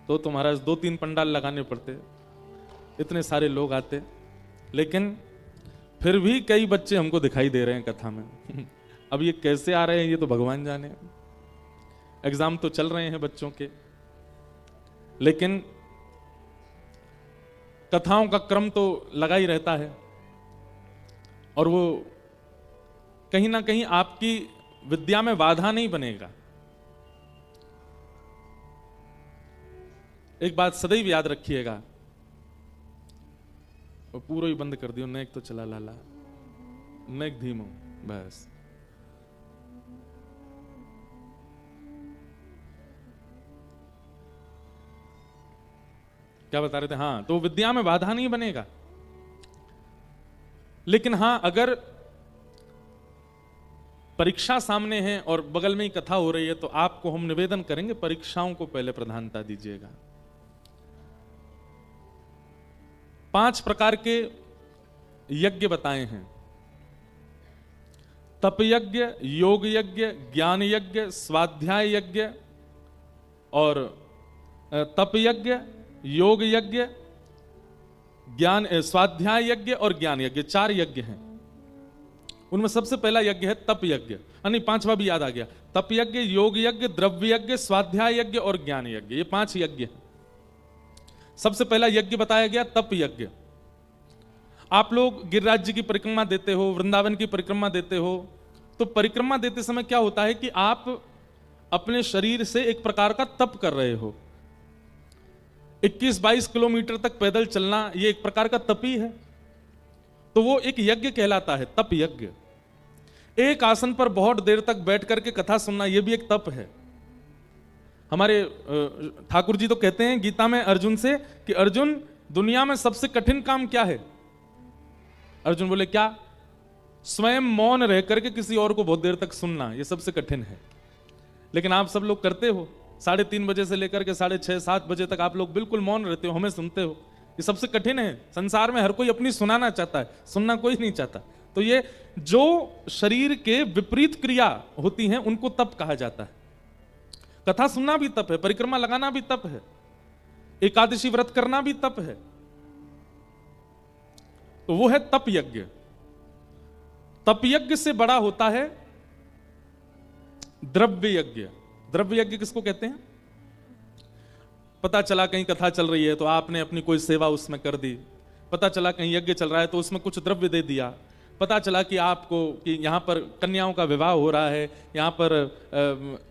तो तुम्हारा 2-3 पंडाल लगाने पड़ते, इतने सारे लोग आते, लेकिन फिर भी कई बच्चे हमको दिखाई दे रहे हैं कथा में। अब ये कैसे आ रहे हैं ये तो भगवान जाने। एग्जाम तो चल रहे हैं बच्चों के, लेकिन कथाओं का क्रम तो लगा ही रहता है, और वो कहीं ना कहीं आपकी विद्या में बाधा नहीं बनेगा। एक बात सदैव याद रखिएगा, वो पूरा ही बंद कर दियो, नेक तो चला लाला, नेक धीमो, बस। क्या बता रहे थे? हाँ, तो विद्या में बाधा नहीं बनेगा, लेकिन हां अगर परीक्षा सामने है और बगल में ही कथा हो रही है तो आपको हम निवेदन करेंगे परीक्षाओं को पहले प्रधानता दीजिएगा। 5 प्रकार के यज्ञ बताए हैं: तप यज्ञ, योग यज्ञ, ज्ञान यज्ञ, स्वाध्याय यज्ञ और तप यज्ञ, योग यज्ञ, ज्ञान स्वाध्याय यज्ञ और ज्ञान यज्ञ, 4 यज्ञ हैं। उनमें सबसे पहला यज्ञ है तप यज्ञ, यानी 5वां भी याद आ गया। तप यज्ञ, योग यज्ञ, द्रव्य यज्ञ, स्वाध्याय यज्ञ और ज्ञान यज्ञ, ये 5 यज्ञ हैं। सबसे पहला यज्ञ बताया गया तप यज्ञ। आप लोग गिरिराज जी की परिक्रमा देते हो, वृंदावन की परिक्रमा देते हो, तो परिक्रमा देते समय क्या होता है कि आप अपने शरीर से एक प्रकार का तप कर रहे हो। 21-22 किलोमीटर तक पैदल चलना, ये एक प्रकार का तप ही है, तो वो एक यज्ञ कहलाता है, तप यज्ञ। एक आसन पर बहुत देर तक बैठ करके कथा सुनना, यह भी एक तप है। हमारे ठाकुर जी तो कहते हैं गीता में अर्जुन से कि अर्जुन, दुनिया में सबसे कठिन काम क्या है? अर्जुन बोले क्या? स्वयं मौन रह करके किसी और को बहुत देर तक सुनना, यह सबसे कठिन है। लेकिन आप सब लोग करते हो, 3:30 बजे से लेकर के 6:30-7 बजे तक आप लोग बिल्कुल मौन रहते हो, हमें सुनते हो। ये सबसे कठिन है। संसार में हर कोई अपनी सुनाना चाहता है, सुनना कोई नहीं चाहता। तो ये जो शरीर के विपरीत क्रिया होती हैं उनको तप कहा जाता है। कथा सुनना भी तप है, परिक्रमा लगाना भी तप है, एकादशी व्रत करना भी तप है। तो वो है तप यज्ञ। तप यज्ञ से बड़ा होता है द्रव्य यज्ञ। द्रव्य यज्ञ किसको कहते हैं? पता चला कहीं कथा चल रही है तो आपने अपनी कोई सेवा उसमें कर दी, पता चला कहीं यज्ञ चल रहा है तो उसमें कुछ द्रव्य दे दिया, पता चला कि आपको कि यहाँ पर कन्याओं का विवाह हो रहा है, यहाँ पर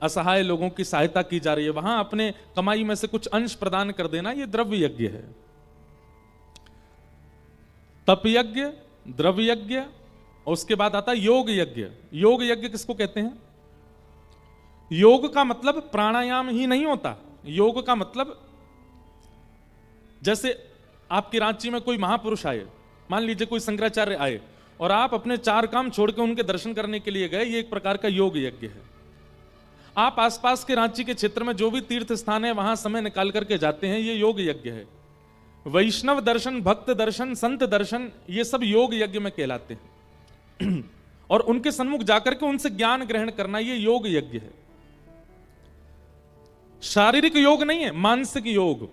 असहाय लोगों की सहायता की जा रही है, वहां अपने कमाई में से कुछ अंश प्रदान कर देना, ये द्रव्य यज्ञ है। तप यज्ञ, द्रव्य यज्ञ, और उसके बाद आता है योग यज्ञ। योग यज्ञ किसको कहते हैं? योग का मतलब प्राणायाम ही नहीं होता। योग का मतलब जैसे आपकी रांची में कोई महापुरुष आए, मान लीजिए कोई शंकराचार्य आए और आप अपने 4 काम छोड़ के उनके दर्शन करने के लिए गए, ये एक प्रकार का योग यज्ञ है। आप आसपास के रांची के क्षेत्र में जो भी तीर्थ स्थान है वहां समय निकाल करके जाते हैं, ये योग यज्ञ है। वैष्णव दर्शन, भक्त दर्शन, संत दर्शन, ये सब योग यज्ञ में कहलाते हैं। और उनके सन्मुख जाकर के उनसे ज्ञान ग्रहण करना, ये योग यज्ञ है। शारीरिक योग नहीं है, मानसिक योग।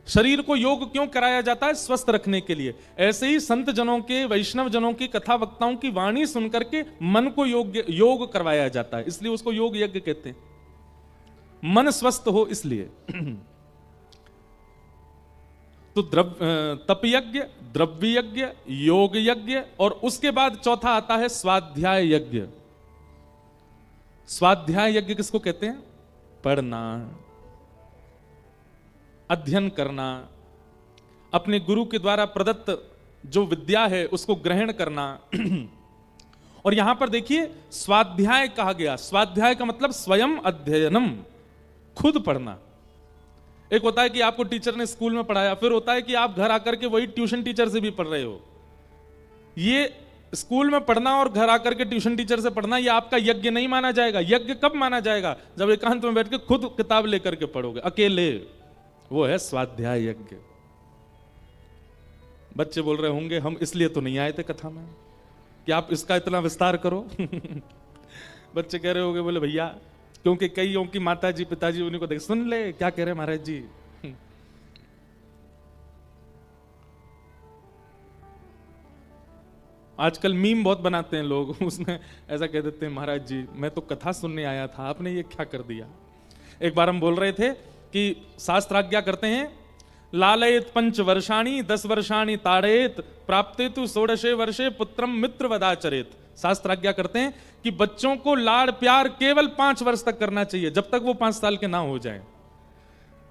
शरीर को योग क्यों कराया जाता है? स्वस्थ रखने के लिए। ऐसे ही संत जनों के, वैष्णव जनों की, कथा वक्ताओं की वाणी सुनकर के मन को योग करवाया जाता है, इसलिए उसको योग यज्ञ कहते हैं। मन स्वस्थ हो इसलिए। तो तप यज्ञ, द्रव्य यज्ञ, योग यज्ञ, और उसके बाद चौथा आता है स्वाध्याय यज्ञ। स्वाध्याय यज्ञ किसको कहते हैं? पढ़ना, अध्ययन करना, अपने गुरु के द्वारा प्रदत्त जो विद्या है उसको ग्रहण करना। और यहां पर देखिए स्वाध्याय कहा गया। स्वाध्याय का मतलब स्वयं अध्ययनम, खुद पढ़ना। एक होता है कि आपको टीचर ने स्कूल में पढ़ाया, फिर होता है कि आप घर आकर के वही ट्यूशन टीचर से भी पढ़ रहे हो। ये स्कूल में पढ़ना और घर आकर के ट्यूशन टीचर से पढ़ना, ये आपका यज्ञ नहीं माना जाएगा। यज्ञ कब माना जाएगा? जब एकांत में बैठ के खुद किताब लेकर के पढ़ोगे अकेले, वो है स्वाध्याय यज्ञ। बच्चे बोल रहे होंगे हम इसलिए तो नहीं आए थे कथा में कि आप इसका इतना विस्तार करो। बच्चे कह रहे होंगे, बोले भैया क्योंकि कईयों की माता जी पिताजी उन्हीं को देख, सुन ले क्या कह रहे महाराज जी, आजकल मीम बहुत बनाते हैं लोग, उसमें ऐसा कह देते हैं महाराज जी मैं तो कथा सुनने आया था, आपने ये क्या कर दिया। एक बार हम बोल रहे थे कि शास्त्र आज्ञा करते हैं लालयत 5 वर्षाणि 10 वर्षाणि ताड़ेत प्राप्ते तु 16 वर्षे पुत्रम मित्र वदाचरेत। शास्त्र आज्ञा करते हैं कि बच्चों को लाड़ प्यार केवल 5 वर्ष तक करना चाहिए, जब तक वो 5 साल के ना हो जाएं।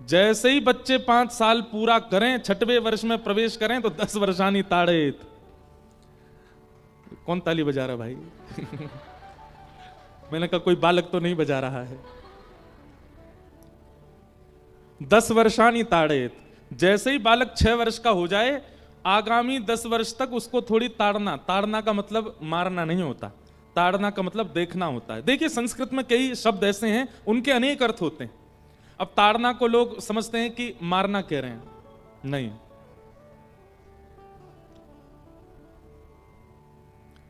जैसे ही बच्चे 5 साल पूरा करें, 6वें वर्ष में प्रवेश करें तो 10 वर्षाणि ताड़ेत। कौन ताली बजा रहा भाई? मैंने कहा कोई बालक तो नहीं बजा रहा है। 10 वर्षाणि ताड़ेत, जैसे ही बालक 6 वर्ष का हो जाए, आगामी 10 वर्ष तक उसको थोड़ी ताड़ना, ताड़ना का मतलब मारना नहीं होता, ताड़ना का मतलब देखना होता है। देखिए संस्कृत में कई शब्द ऐसे हैं उनके अनेक अर्थ होते हैं। अब ताड़ना को लोग समझते हैं कि मारना कह रहे हैं, नहीं।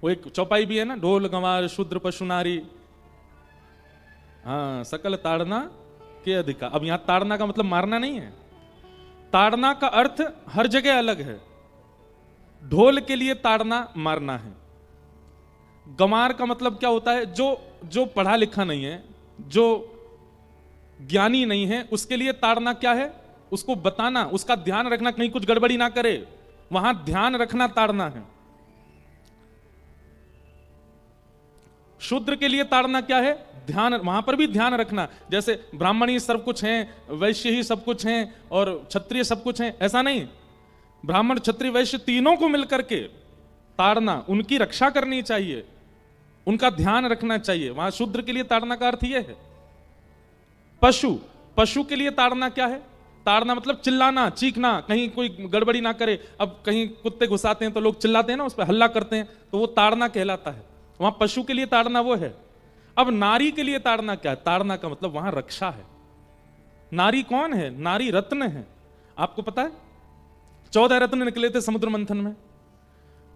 वो एक चौपाई भी है ना, ढोल गंवार शूद्र पशु नारी, हाँ सकल ताड़ना के अधिकार। अब यहां ताड़ना का मतलब मारना नहीं है, ताड़ना का अर्थ हर जगह अलग है। ढोल के लिए ताड़ना मारना है। गंवार का मतलब क्या होता है? जो पढ़ा लिखा नहीं है, जो ज्ञानी नहीं है, उसके लिए ताड़ना क्या है? उसको बताना, उसका ध्यान रखना कहीं कुछ गड़बड़ी ना करे, वहां ध्यान रखना ताड़ना है। शूद्र के लिए ताड़ना क्या है? ध्यान, वहां पर भी ध्यान रखना। जैसे ब्राह्मणी सब कुछ हैं, वैश्य ही सब कुछ हैं और क्षत्रिय सब कुछ हैं, ऐसा नहीं। ब्राह्मण क्षत्रिय वैश्य तीनों को मिलकर के ताड़ना, उनकी रक्षा करनी चाहिए, उनका ध्यान रखना चाहिए। वहां शूद्र के लिए ताड़ना का अर्थ यह है। पशु के लिए ताड़ना क्या है? ताड़ना मतलब चिल्लाना, चीखना, कहीं कोई गड़बड़ी ना करे। अब कहीं कुत्ते घुसाते हैं तो लोग चिल्लाते हैं ना, उस पर हल्ला करते हैं, तो वो ताड़ना कहलाता है। वहां पशु के लिए ताड़ना वो है। अब नारी के लिए ताड़ना क्या है? ताड़ना का मतलब वहां रक्षा है। नारी कौन है? नारी रत्न है। आपको पता है 14 रत्न निकले थे समुद्र मंथन में।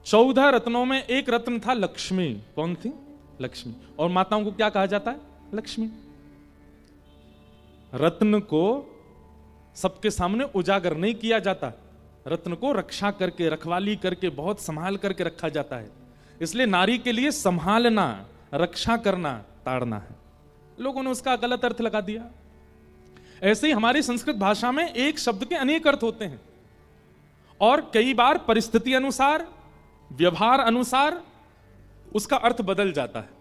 14 रत्नों में एक रत्न था लक्ष्मी। कौन थी? लक्ष्मी। और माताओं को क्या कहा जाता है? लक्ष्मी। रत्न को सबके सामने उजागर नहीं किया जाता, रत्न को रक्षा करके, रखवाली करके, बहुत संभाल करके रखा जाता है। इसलिए नारी के लिए संभालना, रक्षा करना ताड़ना है। लोगों ने उसका गलत अर्थ लगा दिया। ऐसे ही हमारी संस्कृत भाषा में एक शब्द के अनेक अर्थ होते हैं और कई बार परिस्थिति अनुसार, व्यवहार अनुसार उसका अर्थ बदल जाता है।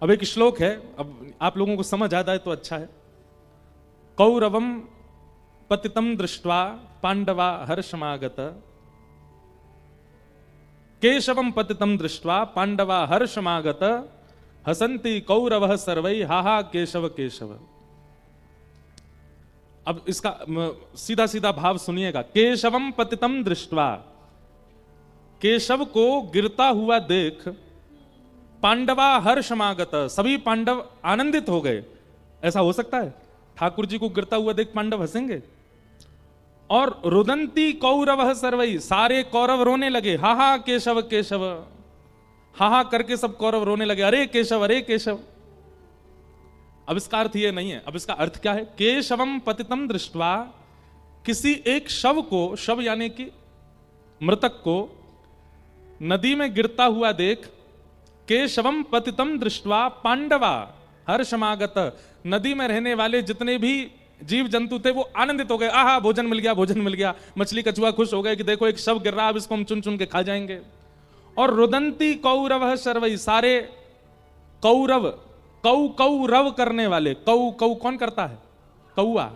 अब एक श्लोक है, अब आप लोगों को समझ आता है तो अच्छा है। कौरवम पतितम दृष्ट्वा पांडवा हर्षमागत, केशवम पतितम दृष्ट्वा पांडवा हर्षमागत, हसन्ति कौरवः सर्वै हाहा केशव केशव। अब इसका सीधा सीधा भाव सुनिएगा। केशवम पतितम दृष्ट्वा, केशव को गिरता हुआ देख पांडवा हर्षमागत, सभी पांडव आनंदित हो गए। ऐसा हो सकता है? ठाकुर जी को गिरता हुआ देख पांडव हंसेंगे? और रुदंती कौरवः सर्वै, सारे कौरव रोने लगे। हाहा केशव केशव, हाहा करके सब कौरव रोने लगे, अरे केशव अरे केशव। अब इसका अर्थ ये नहीं है। अब इसका अर्थ क्या है? केशवम पतितम दृष्ट्वा, किसी एक शव को, शव यानी कि मृतक को नदी में गिरता हुआ देख, केशवम पतितम दृष्ट्वा पांडवा हर्षमागत, नदी में रहने वाले जितने भी जीव जंतु थे वो आनंदित हो गए। आहा भोजन मिल गया, भोजन मिल गया। मछली कछुआ खुश हो गए कि देखो एक शव गिर रहा, अब इसको हम चुन चुन के खा जाएंगे। और रुदंती कौरवः सर्वै, सारे कौरव, कौ रव करने वाले, कौ कौन करता है? कौआ।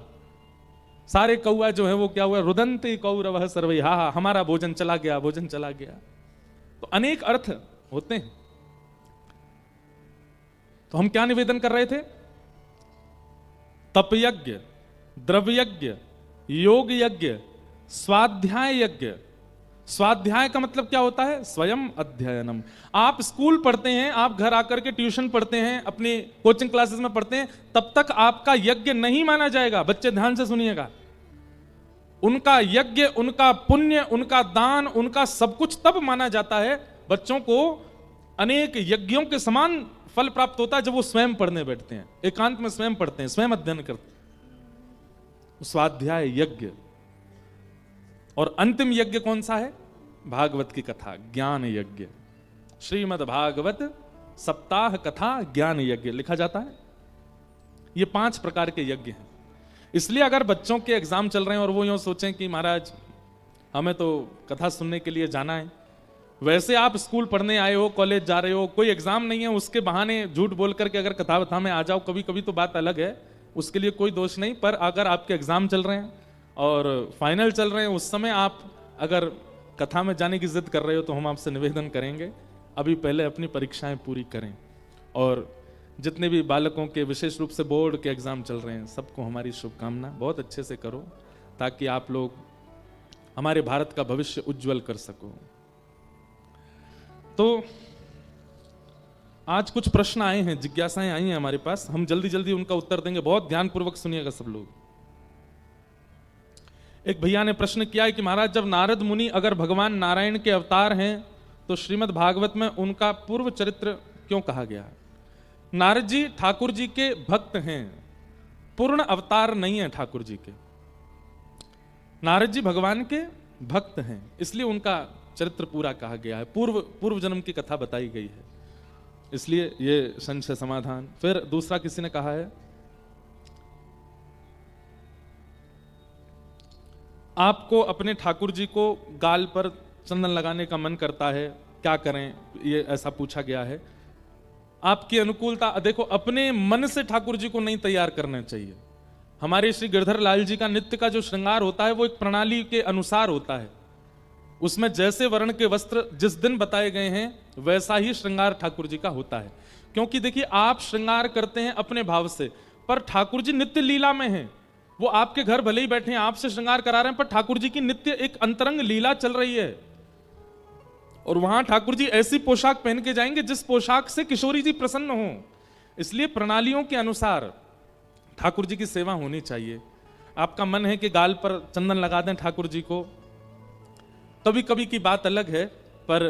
सारे कौआ जो है वो क्या हुआ? रुदंती कौरवः सर्वै, हा हा हमारा भोजन चला गया, भोजन चला गया। तो अनेक अर्थ होते हैं। तो हम क्या निवेदन कर रहे थे? तप यज्ञ, द्रव्य यज्ञ, योग यज्ञ, स्वाध्याय यज्ञ। स्वाध्याय का मतलब क्या होता है? स्वयं अध्ययनम। आप स्कूल पढ़ते हैं, आप घर आकर के ट्यूशन पढ़ते हैं, अपनी कोचिंग क्लासेस में पढ़ते हैं, तब तक आपका यज्ञ नहीं माना जाएगा। बच्चे ध्यान से सुनिएगा। उनका यज्ञ, उनका पुण्य, उनका दान, उनका सब कुछ तब माना जाता है। बच्चों को अनेक यज्ञों के समान फल प्राप्त होता है जब वो स्वयं पढ़ने बैठते हैं, एकांत में स्वयं पढ़ते हैं, स्वयं अध्ययन करते हैं। स्वाध्याय यज्ञ, और अंतिम यज्ञ कौन सा है? भागवत की कथा, ज्ञान यज्ञ। श्रीमद् भागवत सप्ताह कथा ज्ञान यज्ञ लिखा जाता है। ये 5 प्रकार के यज्ञ हैं। इसलिए अगर बच्चों के एग्जाम चल रहे हैं और वो यूं सोचें कि महाराज हमें तो कथा सुनने के लिए जाना है, वैसे आप स्कूल पढ़ने आए हो, कॉलेज जा रहे हो, कोई एग्जाम नहीं है, उसके बहाने झूठ बोल करके अगर कथा वथा में आ जाओ कभी कभी तो बात अलग है, उसके लिए कोई दोष नहीं। पर अगर आपके एग्जाम चल रहे हैं और फाइनल चल रहे हैं, उस समय आप अगर कथा में जाने की जिद कर रहे हो तो हम आपसे निवेदन करेंगे अभी पहले अपनी परीक्षाएं पूरी करें। और जितने भी बालकों के विशेष रूप से बोर्ड के एग्जाम चल रहे हैं, सबको हमारी शुभकामना, बहुत अच्छे से करो ताकि आप लोग हमारे भारत का भविष्य उज्जवल कर सको। तो आज कुछ प्रश्न आए हैं, जिज्ञासाएं आई हैं हमारे पास, हम जल्दी जल्दी उनका उत्तर देंगे। बहुत ध्यानपूर्वक सुनिएगा सब लोग। एक भैया ने प्रश्न किया है कि महाराज जब नारद मुनि अगर भगवान नारायण के अवतार हैं तो श्रीमद् भागवत में उनका पूर्व चरित्र क्यों कहा गया है? नारद जी ठाकुर जी के भक्त हैं, पूर्ण अवतार नहीं है ठाकुर जी के। नारद जी भगवान के भक्त हैं, इसलिए उनका चरित्र पूरा कहा गया है, पूर्व जन्म की कथा बताई गई है, इसलिए ये संशय समाधान। फिर दूसरा किसी ने कहा है आपको अपने ठाकुर जी को गाल पर चंदन लगाने का मन करता है, क्या करें? ये ऐसा पूछा गया है। आपकी अनुकूलता, देखो अपने मन से ठाकुर जी को नहीं तैयार करना चाहिए। हमारे श्री गिरधर लाल जी का नित्य का जो श्रृंगार होता है वो एक प्रणाली के अनुसार होता है। उसमें जैसे वर्ण के वस्त्र जिस दिन बताए गए हैं वैसा ही श्रृंगार ठाकुर जी का होता है। क्योंकि देखिए आप श्रृंगार करते हैं अपने भाव से, पर ठाकुर जी नित्य लीला में हैं। वो आपके घर भले ही बैठे हैं, आपसे श्रृंगार करा रहे हैं, पर ठाकुर जी की नित्य एक अंतरंग लीला चल रही है। और वहां ठाकुर जी ऐसी पोशाक पहन के जाएंगे जिस पोशाक से किशोरी जी प्रसन्न हो। इसलिए प्रणालियों के अनुसार ठाकुर जी की सेवा होनी चाहिए। आपका मन है कि गाल पर चंदन लगा दें ठाकुर जी को, कभी कभी की बात अलग है, पर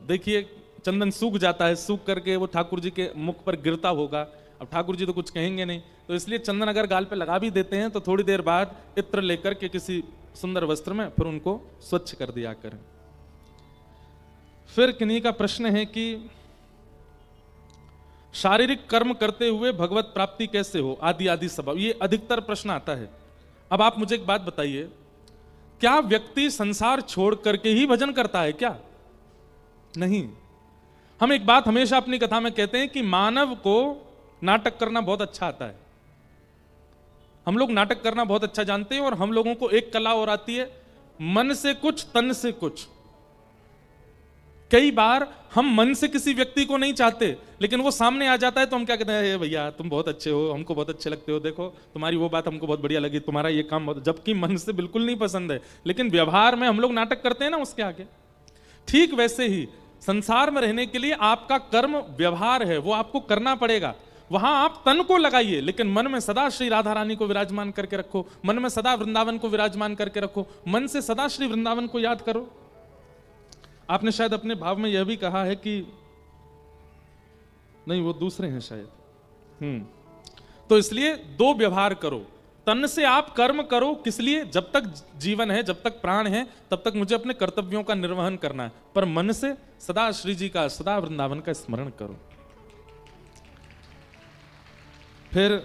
देखिए चंदन सूख जाता है, सूख करके वो ठाकुर जी के मुख पर गिरता होगा। अब ठाकुर जी तो कुछ कहेंगे नहीं, तो इसलिए चंदन अगर गाल पे लगा भी देते हैं तो थोड़ी देर बाद इत्र लेकर के किसी सुंदर वस्त्र में फिर उनको स्वच्छ कर दिया करें। फिर किन्हीं का प्रश्न है कि शारीरिक कर्म करते हुए भगवत प्राप्ति कैसे हो, आदि आदि सब, ये अधिकतर प्रश्न आता है। अब आप मुझे एक बात बताइए, क्या व्यक्ति संसार छोड़ करके ही भजन करता है क्या? नहीं। हम एक बात हमेशा अपनी कथा में कहते हैं कि मानव को नाटक करना बहुत अच्छा आता है। हम लोग नाटक करना बहुत अच्छा जानते हैं, और हम लोगों को एक कला और आती है, मन से कुछ तन से कुछ। कई बार हम मन से किसी व्यक्ति को नहीं चाहते, लेकिन वो सामने आ जाता है तो हम क्या कहते हैं, भैया तुम बहुत अच्छे हो, हमको बहुत अच्छे लगते हो, देखो तुम्हारी वो बात हमको बहुत बढ़िया लगी, तुम्हारा ये काम बहुत, जबकि मन से बिल्कुल नहीं पसंद है, लेकिन व्यवहार में हम लोग नाटक करते हैं ना उसके आगे। ठीक वैसे ही संसार में रहने के लिए आपका कर्म व्यवहार है, वो आपको करना पड़ेगा। वहां आप तन को लगाइए, लेकिन मन में सदा श्री राधा रानी को विराजमान करके रखो, मन में सदा वृंदावन को विराजमान करके रखो, मन से सदा श्री वृंदावन को याद करो। आपने शायद अपने भाव में यह भी कहा है कि नहीं, वो दूसरे हैं शायद। तो इसलिए दो व्यवहार करो, तन से आप कर्म करो, किस लिए? जब तक जीवन है, जब तक प्राण है, तब तक मुझे अपने कर्तव्यों का निर्वहन करना है, पर मन से सदा श्री जी का, सदा वृंदावन का स्मरण करो। फिर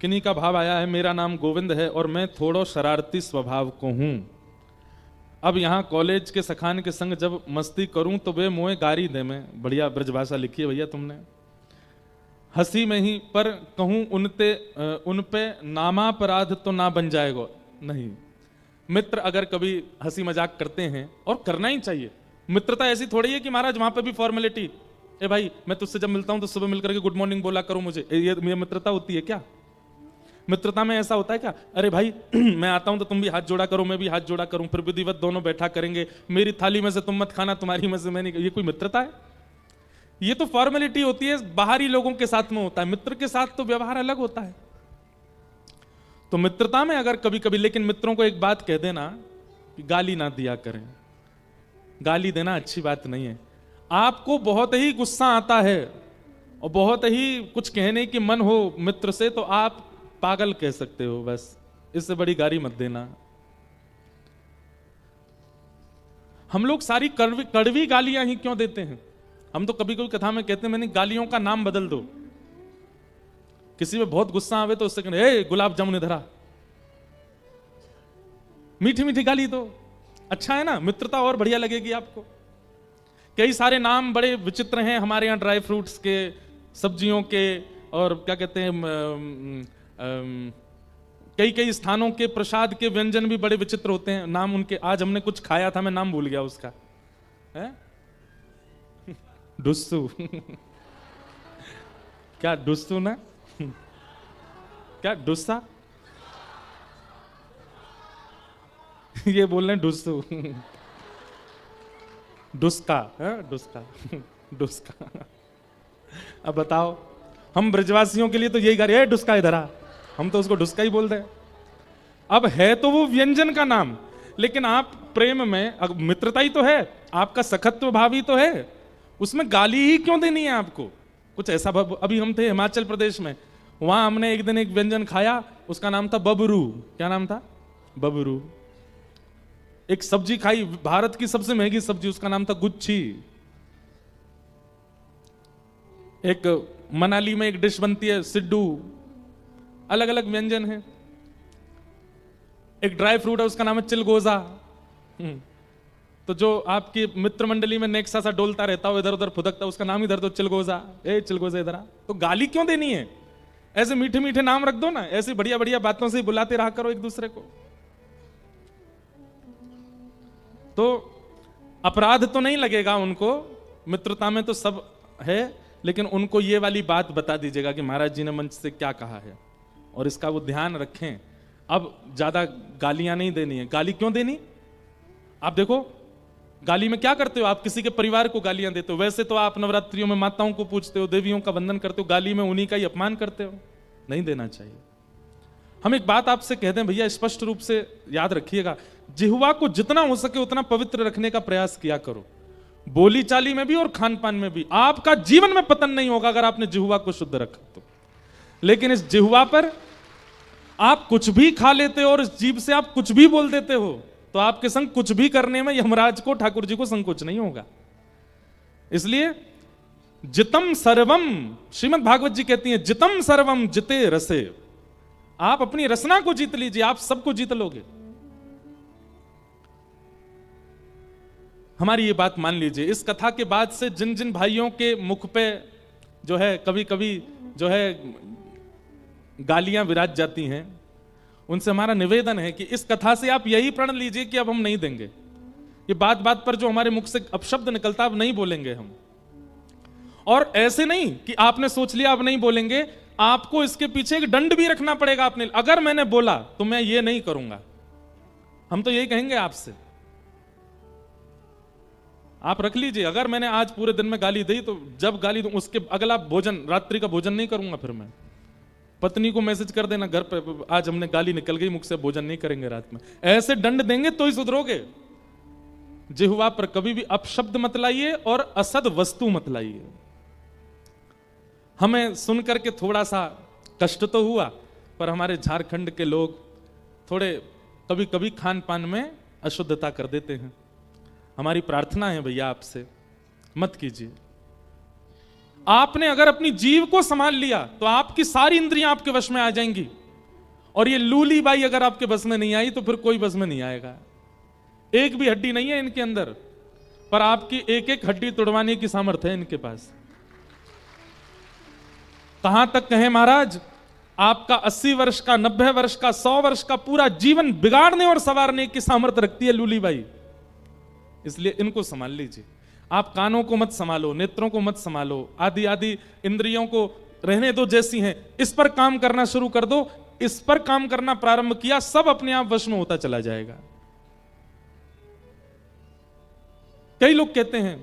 किन्हीं का भाव आया है, मेरा नाम गोविंद है और मैं थोड़ा शरारती स्वभाव को हूं। अब यहाँ कॉलेज के सखान के संग जब मस्ती करूं तो वे मोए गारी दे में। बढ़िया ब्रजभाषा लिखी है भैया तुमने। हंसी में ही पर कहूं उन पे नामापराध तो ना बन जाएगा। नहीं, मित्र अगर कभी हंसी मजाक करते हैं, और करना ही चाहिए, मित्रता ऐसी थोड़ी है कि महाराज वहां पे भी फॉर्मेलिटी, ए भाई मैं तुझसे जब मिलता हूं तो सुबह मिलकर के गुड मॉर्निंग बोला करो मुझे, ये मित्रता होती है क्या? मित्रता में ऐसा होता है क्या, अरे भाई मैं आता हूं तो तुम भी हाथ जोड़ा करो, मैं भी हाथ जोड़ा करूं, फिर विधिवत दोनों बैठा करेंगे, मेरी थाली में से तुम मत खाना, तुम्हारी में से मैं नहीं। ये कोई मित्रता है? ये तो फॉर्मेलिटी होती है, बाहरी लोगों के साथ में होता है, मित्र के साथ तो व्यवहार अलग होता है। तो मित्रता में अगर कभी कभी, लेकिन मित्रों को एक बात कह देना कि गाली ना दिया करें। गाली देना अच्छी बात नहीं है। आपको बहुत ही गुस्सा आता है और बहुत ही कुछ कहने की मन हो मित्र से, तो आप पागल कह सकते हो बस, इससे बड़ी गाली मत देना। हम लोग सारी कड़वी गालियां ही क्यों देते हैं? हम तो कभी कभी कथा में कहते हैं मैंने गालियों का नाम बदल दो। किसी में बहुत गुस्सा आवे तो उससे कहने ए गुलाब जामुन इधर आ, मीठी मीठी गाली दो, अच्छा है ना, मित्रता और बढ़िया लगेगी आपको। कई सारे नाम बड़े विचित्र हैं हमारे यहाँ, ड्राई फ्रूट्स के, सब्जियों के, और क्या कहते हैं कई कई स्थानों के प्रसाद के व्यंजन भी बड़े विचित्र होते हैं नाम उनके। आज हमने कुछ खाया था, मैं नाम भूल गया उसका, है डुस्सू क्या डुस्सू ना क्या डुस्सा ये बोल रहे हैं डुस्सू डुस्का है, डुस्का डुस्का। अब बताओ, हम ब्रजवासियों के लिए तो यही गा डुस्का इधर आ, हम तो उसको डुस्का ही बोल रहे हैं। अब है तो वो व्यंजन का नाम, लेकिन आप प्रेम में, मित्रता ही तो है, आपका सखत्व भाव ही तो है, उसमें गाली ही क्यों देनी है आपको? कुछ ऐसा अभी हम थे हिमाचल प्रदेश में, वहां हमने एक दिन एक व्यंजन खाया, उसका नाम था बबरू। क्या नाम था? बबरू। एक सब्जी खाई, भारत की सबसे महंगी सब्जी, उसका नाम था गुच्छी। एक मनाली में एक डिश बनती है सिड्डू, अलग अलग व्यंजन है। एक ड्राई फ्रूट है उसका नाम है चिलगोजा। तो जो आपकी मित्र मंडली में नेक्सा सा डोलता रहता हो, इधर उधर फुदकता, उसका नाम इधर दो चिलगोजा। ए चिलगोजा इधर आ। तो गाली क्यों देनी है? ऐसे मीठे मीठे नाम रख दो ना, ऐसी बढ़िया बढ़िया बातों से बुलाते रहा करो एक दूसरे को। तो अपराध तो नहीं लगेगा उनको, मित्रता में तो सब है, लेकिन उनको ये वाली बात बता दीजिएगा कि महाराज जी ने मंच से क्या कहा है, और इसका वो ध्यान रखें। अब ज्यादा गालियां नहीं देनी है। गाली क्यों देनी? आप देखो गाली में क्या करते हो, आप किसी के परिवार को गालियां देते हो। वैसे तो आप नवरात्रियों में माताओं को पूजते हो, देवियों का वंदन करते हो, गाली में उन्हीं का ही अपमान करते हो। नहीं देना चाहिए। हम एक बात आपसे कह दें भैया, स्पष्ट रूप से याद रखिएगा, जिह्वा को जितना हो सके उतना पवित्र रखने का प्रयास किया करो, बोली चाली में भी और खान पान में भी। आपका जीवन में पतन नहीं होगा अगर आपने जिह्वा को शुद्ध रखा तो। लेकिन इस जिह्वा पर आप कुछ भी खा लेते हो और इस जीभ से आप कुछ भी बोल देते हो, तो आपके संग कुछ भी करने में यमराज को, ठाकुर जी को संकोच नहीं होगा। इसलिए जितम सर्वम, श्रीमद् भागवत जी कहती हैं, जितम सर्वम जिते रसे। आप अपनी रसना को जीत लीजिए, आप सबको जीत लोगे। हमारी ये बात मान लीजिए। इस कथा के बाद से जिन जिन भाइयों के मुख पे जो है कभी कभी जो है गालियां विराज जाती हैं, उनसे हमारा निवेदन है कि इस कथा से आप यही प्रण लीजिए कि अब हम नहीं देंगे। ये बात बात पर जो हमारे मुख से अपशब्द निकलता, अब नहीं बोलेंगे हम। और ऐसे नहीं कि आपने सोच लिया अब नहीं बोलेंगे, आपको इसके पीछे एक दंड भी रखना पड़ेगा अपने। अगर मैंने बोला तो मैं ये नहीं करूंगा, हम तो यही कहेंगे आपसे। आप रख लीजिए, अगर मैंने आज पूरे दिन में गाली दी तो जब गाली दूं उसके अगला भोजन, रात्रि का भोजन नहीं करूंगा। फिर मैं पत्नी को मैसेज कर देना घर पे, आज हमने गाली निकल गई मुख से, भोजन नहीं करेंगे रात में। ऐसे दंड देंगे तो ही सुधरोगे। जिह्वा पर कभी भी अपशब्द मत लाइए और असद वस्तु मत लाइए। हमें सुनकर के थोड़ा सा कष्ट तो हुआ, पर हमारे झारखंड के लोग थोड़े कभी कभी खान पान में अशुद्धता कर देते हैं। हमारी प्रार्थना है भैया आपसे, मत कीजिए। आपने अगर अपनी जीव को संभाल लिया तो आपकी सारी इंद्रियां आपके वश में आ जाएंगी। और ये लूली बाई अगर आपके बस में नहीं आई तो फिर कोई बस में नहीं आएगा। एक भी हड्डी नहीं है इनके अंदर, पर आपकी एक एक हड्डी तोड़वाने की सामर्थ्य है इनके पास। कहां तक कहें महाराज, आपका 80 वर्ष का, 90 वर्ष का, 100 वर्ष का पूरा जीवन बिगाड़ने और संवारने की सामर्थ्य रखती है लूली बाई। इसलिए इनको संभाल लीजिए। आप कानों को मत संभालो, नेत्रों को मत संभालो, आदि आदि इंद्रियों को रहने दो जैसी हैं। इस पर काम करना शुरू कर दो। इस पर काम करना प्रारंभ किया, सब अपने आप वश में होता चला जाएगा। कई लोग कहते हैं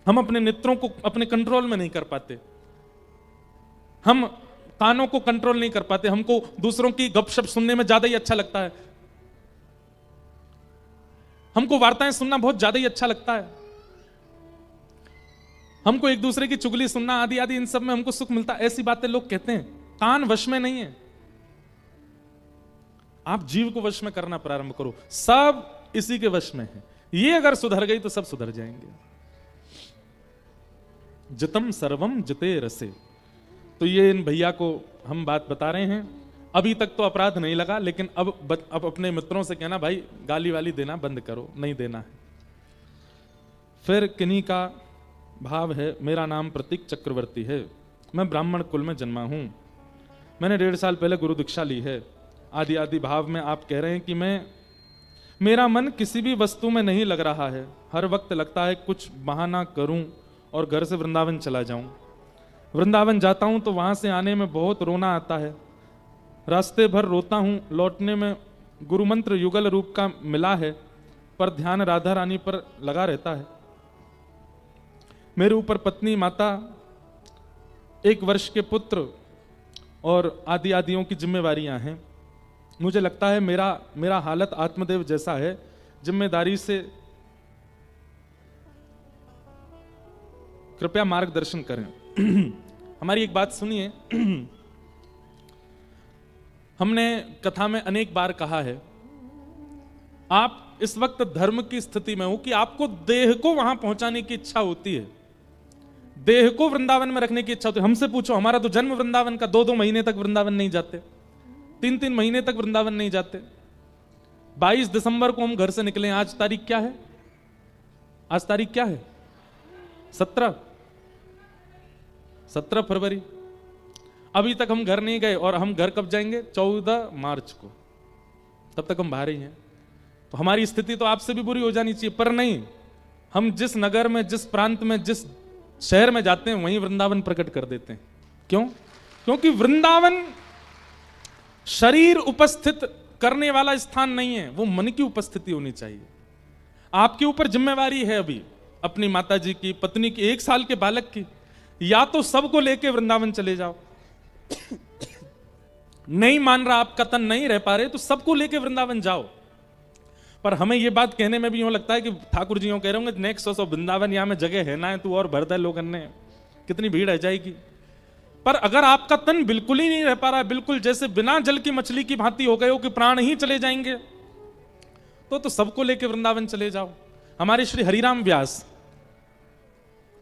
हम अपने नेत्रों को अपने कंट्रोल में नहीं कर पाते, हम कानों को कंट्रोल नहीं कर पाते, हमको दूसरों की गपशप सुनने में ज्यादा ही अच्छा लगता है, हमको वार्ताएं सुनना बहुत ज्यादा ही अच्छा लगता है, हमको एक दूसरे की चुगली सुनना आदि आदि, इन सब में हमको सुख मिलता है। ऐसी बातें लोग कहते हैं। कान वश में नहीं है। आप जीव को वश में करना प्रारंभ करो, सब इसी के वश में है। ये अगर सुधर गई तो सब सुधर जाएंगे। जितम सर्वम जिते रसे। तो ये इन भैया को हम बात बता रहे हैं। अभी तक तो अपराध नहीं लगा, लेकिन अब अपने मित्रों से कहना भाई गाली वाली देना बंद करो, नहीं देना है। फिर किन्हीं का भाव है, मेरा नाम प्रतीक चक्रवर्ती है, मैं ब्राह्मण कुल में जन्मा हूं, मैंने 1.5 साल पहले गुरु दीक्षा ली है। आदि आदि भाव में आप कह रहे हैं कि मेरा मन किसी भी वस्तु में नहीं लग रहा है, हर वक्त लगता है कुछ बहाना करूं और घर से वृंदावन चला जाऊं। वृंदावन जाता हूं तो वहां से आने में बहुत रोना आता है, रास्ते भर रोता हूं, लौटने में गुरु मंत्र युगल रूप का मिला है, पर ध्यान राधा रानी पर लगा रहता है। मेरे ऊपर पत्नी, माता, 1 वर्ष के पुत्र और आदि आदियों की जिम्मेवारियां हैं। मुझे लगता है मेरा हालत आत्मदेव जैसा है, जिम्मेदारी से कृपया मार्गदर्शन करें। हमारी एक बात सुनिए। हमने कथा में अनेक बार कहा है, आप इस वक्त धर्म की स्थिति में हो कि आपको देह को वहां पहुंचाने की इच्छा होती है, देह को वृंदावन में रखने की इच्छा होती है। हमसे पूछो, हमारा तो जन्म वृंदावन का, 2-2 महीने तक वृंदावन नहीं जाते, 3-3 महीने तक वृंदावन नहीं जाते। 22 दिसंबर को हम घर से निकले, आज तारीख क्या है? आज तारीख क्या है? 17 फरवरी। अभी तक हम घर नहीं गए, और हम घर कब जाएंगे? 14 मार्च को। तब तक हम बाहर ही हैं। तो हमारी स्थिति तो आपसे भी बुरी हो जानी चाहिए, पर नहीं। हम जिस नगर में, जिस प्रांत में, जिस शहर में जाते हैं, वहीं वृंदावन प्रकट कर देते हैं। क्यों? क्योंकि वृंदावन शरीर उपस्थित करने वाला स्थान नहीं है, वो मन की उपस्थिति होनी चाहिए। आपके ऊपर जिम्मेवारी है अभी अपनी माताजी की, पत्नी की, 1 साल के बालक की। या तो सबको लेके वृंदावन चले जाओ, नहीं मान रहा, आपका तन नहीं रह पा रहे, तो सबको लेके वृंदावन जाओ। पर हमें ये बात कहने में भी यूं लगता है कि ठाकुर जी यूं कह रहे होंगे, नेक्स्ट वृंदावन, यहां में जगह है ना है, तू और भर दे लोगन ने, कितनी भीड़ रह जाएगी। पर अगर आपका तन बिल्कुल ही नहीं रह पा रहा है, बिल्कुल जैसे बिना जल की मछली की भांति हो गए हो कि प्राण ही चले जाएंगे, तो सबको लेके वृंदावन चले जाओ। हमारे श्री हरिराम व्यास,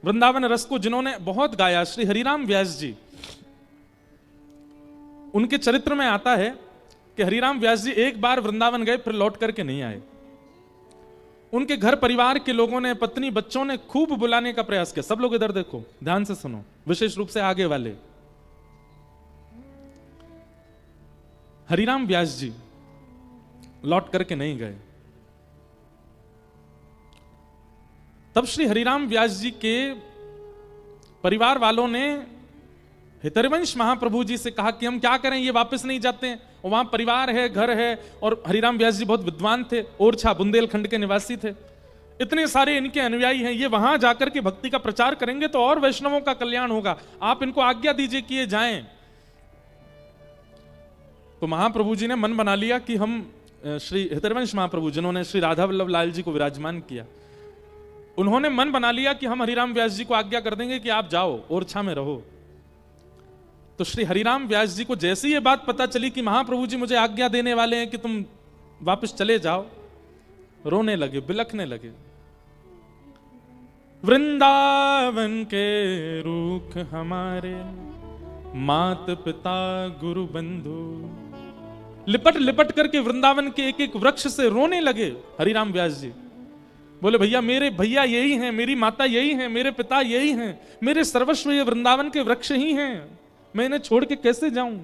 वृंदावन रस को जिन्होंने बहुत गाया, श्री हरिराम व्यास जी, उनके चरित्र में आता है कि हरिराम व्यास जी एक बार वृंदावन गए, फिर लौट करके नहीं आए। उनके घर परिवार के लोगों ने, पत्नी, बच्चों ने खूब बुलाने का प्रयास किया। सब लोग इधर देखो, ध्यान से सुनो, विशेष रूप से आगे वाले। हरिराम व्यास जी लौट करके नहीं गए। तब श्री हरिराम व्यास जी के परिवार वालों ने हितरिवंश महाप्रभु जी से कहा कि हम क्या करें, ये वापस नहीं जाते हैं, और वहां परिवार है, घर है, और हरिराम व्यास जी बहुत विद्वान थे, ओरछा बुंदेलखंड के निवासी थे, इतने सारे इनके अनुयायी हैं, ये वहां जाकर के भक्ति का प्रचार करेंगे तो और वैष्णवों का कल्याण होगा, आप इनको आज्ञा दीजिए कि ये जाएं। तो महाप्रभु जी ने मन बना लिया कि हम, श्री हितरिवंश महाप्रभु जिन्होंने श्री राधा वल्लभ लाल जी को विराजमान किया, उन्होंने मन बना लिया कि हम हरिराम व्यास जी को आज्ञा कर देंगे कि आप जाओ, ओरछा में रहो। तो श्री हरिराम व्यास जी को जैसे ये बात पता चली कि महाप्रभु जी मुझे आज्ञा देने वाले हैं कि तुम वापस चले जाओ, रोने लगे, बिलखने लगे। वृंदावन के रूख हमारे, मात पिता गुरु बंधु, लिपट लिपट करके वृंदावन के एक एक वृक्ष से रोने लगे हरिराम व्यास जी। बोले भैया, मेरे भैया यही हैं, मेरी माता यही हैं, मेरे पिता यही हैं, मेरे सर्वस्व ये वृंदावन के वृक्ष ही हैं, मैं इन्हें छोड़ के कैसे जाऊं।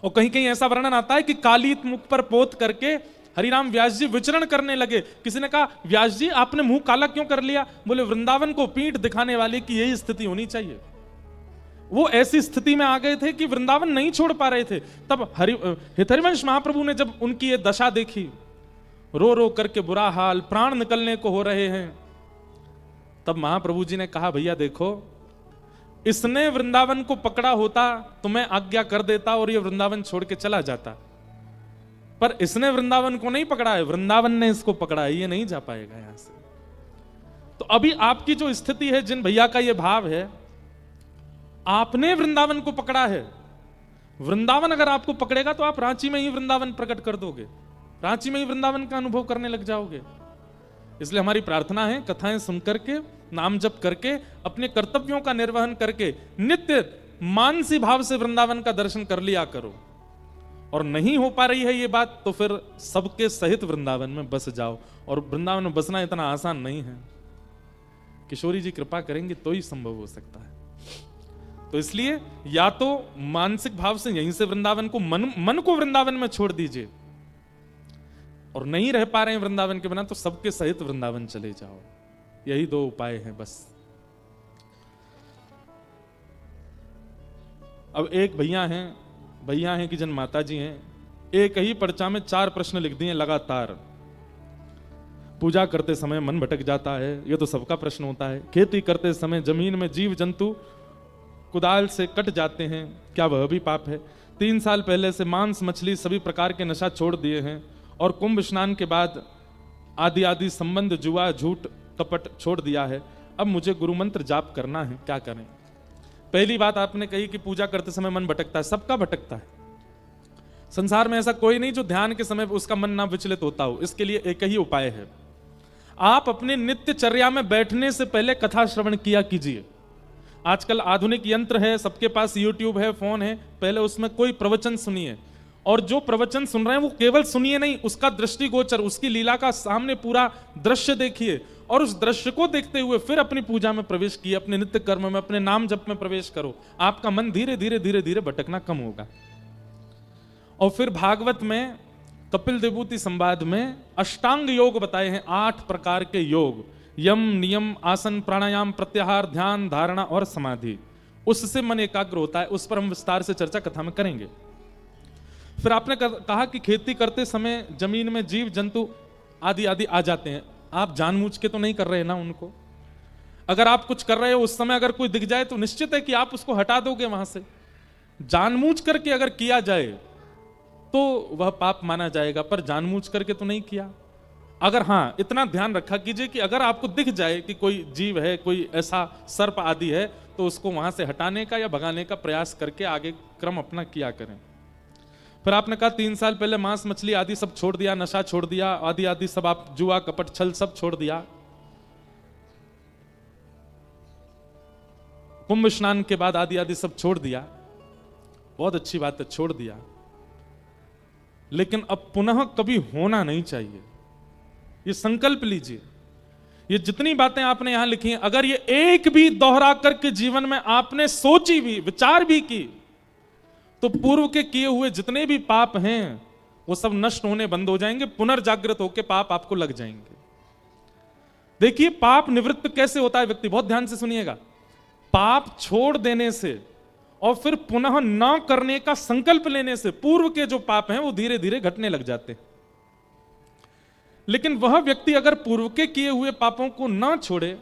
और कहीं कहीं ऐसा वर्णन आता है कि कालीत मुख पर पोत करके हरिराम व्यास जी विचरण करने लगे। किसी ने कहा, व्यास जी आपने मुंह काला क्यों कर लिया? बोले, वृंदावन को पीठ दिखाने वाले की यही स्थिति होनी चाहिए। वो ऐसी स्थिति में आ गए थे कि वृंदावन नहीं छोड़ पा रहे थे। तब हितरिवंश महाप्रभु ने जब उनकी ये दशा देखी, रो रो करके बुरा हाल, प्राण निकलने को हो रहे हैं, तब महाप्रभु जी ने कहा, भैया देखो, इसने वृंदावन को पकड़ा होता तो मैं आज्ञा कर देता और ये वृंदावन छोड़ के चला जाता, पर इसने वृंदावन को नहीं पकड़ा है, वृंदावन ने इसको पकड़ा है, ये नहीं जा पाएगा यहां से। तो अभी आपकी जो स्थिति है, जिन भैया का ये भाव है, आपने वृंदावन को पकड़ा है, वृंदावन अगर आपको पकड़ेगा तो आप रांची में ही वृंदावन प्रकट कर दोगे, रांची में ही वृंदावन का अनुभव करने लग जाओगे। इसलिए हमारी प्रार्थना है, कथाएं सुनकर के, नाम जप करके, अपने कर्तव्यों का निर्वहन करके नित्य मानसी भाव से वृंदावन का दर्शन कर लिया करो। और नहीं हो पा रही है ये बात तो फिर सबके सहित वृंदावन में बस जाओ। और वृंदावन में बसना इतना आसान नहीं है, किशोरी जी कृपा करेंगे तो ही संभव हो सकता है। तो इसलिए या तो मानसिक भाव से यहीं से वृंदावन को मन को वृंदावन में छोड़ दीजिए, और नहीं रह पा रहे हैं वृंदावन के बिना तो सबके सहित वृंदावन चले जाओ। यही दो उपाय हैं बस। अब एक भैया हैं कि जन माता जी हैं, एक ही पर्चा में 4 प्रश्न लिख दिए लगातार। पूजा करते समय मन भटक जाता है, यह तो सबका प्रश्न होता है। खेती करते समय जमीन में जीव जंतु कुदाल से कट जाते हैं, क्या वह भी पाप है? 3 साल पहले से मांस मछली सभी प्रकार के नशा छोड़ दिए हैं, और कुंभ स्नान के बाद आदि संबंध, जुआ, झूठ, कपट छोड़ दिया है। अब मुझे गुरु मंत्र जाप करना है, क्या करें? पहली बात आपने कही कि पूजा करते समय मन भटकता है, सबका भटकता है। संसार में ऐसा कोई नहीं जो ध्यान के समय उसका मन ना विचलित होता हो। इसके लिए एक ही उपाय है, आप अपने नित्य चर्या में बैठने से पहले कथा श्रवण किया कीजिए। आजकल आधुनिक यंत्र है, सबके पास यूट्यूब है, फोन है, पहले उसमें कोई प्रवचन सुनिए, और जो प्रवचन सुन रहे हैं वो केवल सुनिए नहीं, उसका दृष्टिगोचर, उसकी लीला का सामने पूरा दृश्य देखिए, और उस दृश्य को देखते हुए फिर अपनी पूजा में प्रवेश किए, अपने नित्य कर्म में, अपने नाम जप में प्रवेश करो। आपका मन धीरे धीरे भटकना कम होगा। और फिर भागवत में कपिल देवभूति संवाद में अष्टांग योग बताए हैं, 8 प्रकार के योग, यम, नियम, आसन, प्राणायाम, प्रत्याहार, ध्यान, धारणा और समाधि। उससे मन एकाग्र होता है। उस पर हम विस्तार से चर्चा कथा में करेंगे। फिर आपने कहा कि खेती करते समय जमीन में जीव जंतु आदि आ जाते हैं। आप जानबूझ के तो नहीं कर रहे ना उनको। अगर आप कुछ कर रहे हो, उस समय अगर कोई दिख जाए तो निश्चित है कि आप उसको हटा दोगे वहां से। जानबूझ करके अगर किया जाए तो वह पाप माना जाएगा, पर जानबूझ करके तो नहीं किया। अगर हाँ, इतना ध्यान रखा कीजिए कि अगर आपको दिख जाए कि कोई जीव है, कोई ऐसा सर्प आदि है, तो उसको वहां से हटाने का या भगाने का प्रयास करके आगे क्रम अपना किया करें। फिर आपने कहा 3 साल पहले मांस मछली आदि सब छोड़ दिया, नशा छोड़ दिया, आदि सब, आप जुआ कपट छल सब छोड़ दिया। कुंभ स्नान के बाद आदि सब छोड़ दिया, बहुत अच्छी बात है, छोड़ दिया। लेकिन अब पुनः कभी होना नहीं चाहिए, ये संकल्प लीजिए। ये जितनी बातें आपने यहां लिखी हैं, अगर ये एक भी दोहरा करके जीवन में आपने सोची भी, विचार भी की, तो पूर्व के किए हुए जितने भी पाप हैं वो सब नष्ट होने बंद हो जाएंगे, पुनर्जागृत होकर पाप आपको लग जाएंगे। देखिए पाप निवृत्त कैसे होता है व्यक्ति, बहुत ध्यान से सुनिएगा। पाप छोड़ देने से और फिर पुनः न करने का संकल्प लेने से पूर्व के जो पाप हैं वो धीरे धीरे घटने लग जाते हैं। लेकिन वह व्यक्ति अगर पूर्व के किए हुए पापों को न छोड़े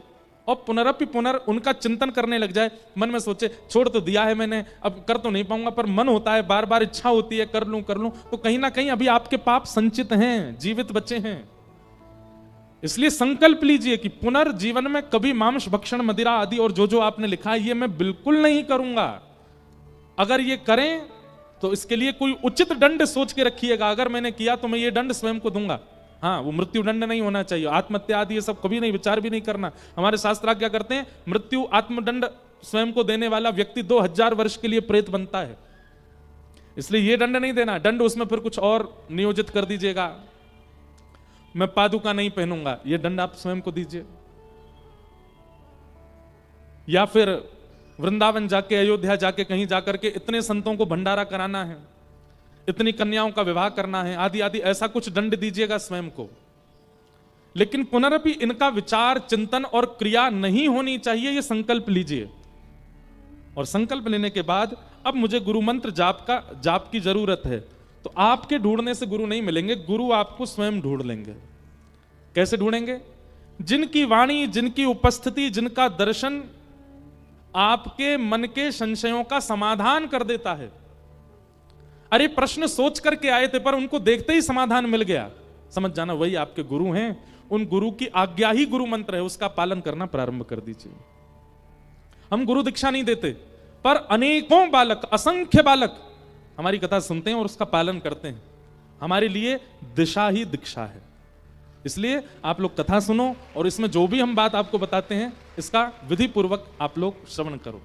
और पुनर उनका चिंतन करने लग जाए, मन में सोचे छोड़ तो दिया है मैंने, अब कर तो नहीं पाऊंगा, पर मन होता है, बार बार इच्छा होती है कर लूं, तो कहीं ना कहीं अभी आपके पाप संचित हैं, जीवित बचे हैं। इसलिए संकल्प लीजिए कि पुनर्जीवन में कभी मांस भक्षण, मदिरा आदि और जो आपने लिखा है ये मैं बिल्कुल नहीं करूंगा। अगर ये करें तो इसके लिए कोई उचित दंड सोच के रखिएगा। अगर मैंने किया तो मैं ये दंड स्वयं को दूंगा। हाँ, वो मृत्यु दंड नहीं होना चाहिए, आत्महत्या आदि ये सब कभी नहीं, विचार भी नहीं करना। हमारे शास्त्र क्या करते हैं, मृत्यु आत्मदंड स्वयं को देने वाला व्यक्ति 2000 वर्ष के लिए प्रेत बनता है, इसलिए ये दंड नहीं देना। दंड उसमें फिर कुछ और नियोजित कर दीजिएगा, मैं पादुका नहीं पहनूंगा, ये दंड आप स्वयं को दीजिए। या फिर वृंदावन जाके, अयोध्या जाके, कहीं जाकर के इतने संतों को भंडारा कराना है, इतनी कन्याओं का विवाह करना है, आदि आदि, ऐसा कुछ दंड दीजिएगा स्वयं को। लेकिन पुनरपि इनका विचार, चिंतन और क्रिया नहीं होनी चाहिए, ये संकल्प लीजिए। और संकल्प लेने के बाद अब मुझे गुरु मंत्र जाप की जरूरत है, तो आपके ढूंढने से गुरु नहीं मिलेंगे, गुरु आपको स्वयं ढूंढ लेंगे। कैसे ढूंढेंगे? जिनकी वाणी, जिनकी उपस्थिति, जिनका दर्शन आपके मन के संशयों का समाधान कर देता है। अरे प्रश्न सोच करके आए थे पर उनको देखते ही समाधान मिल गया, समझ जाना वही आपके गुरु हैं। उन गुरु की आज्ञा ही गुरु मंत्र है, उसका पालन करना प्रारंभ कर दीजिए। हम गुरु दीक्षा नहीं देते, पर अनेकों बालक, असंख्य बालक हमारी कथा सुनते हैं और उसका पालन करते हैं। हमारे लिए दिशा ही दीक्षा है। इसलिए आप लोग कथा सुनो और इसमें जो भी हम बात आपको बताते हैं इसका विधि पूर्वक आप लोग श्रवण करो।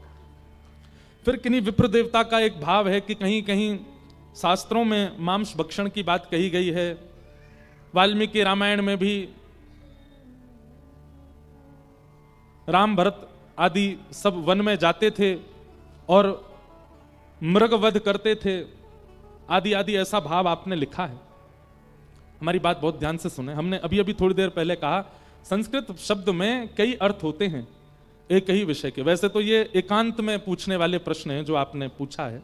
फिर किन्हीं विप्र देवता का एक भाव है कि कहीं कहीं शास्त्रों में मांस भक्षण की बात कही गई है। वाल्मीकि रामायण में भी राम भरत आदि सब वन में जाते थे और मृगवध करते थे, आदि आदि ऐसा भाव आपने लिखा है। हमारी बात बहुत ध्यान से सुने। हमने अभी अभी थोड़ी देर पहले कहा संस्कृत शब्द में कई अर्थ होते हैं एक ही विषय के। वैसे तो ये एकांत में पूछने वाले प्रश्न हैं जो आपने पूछा है,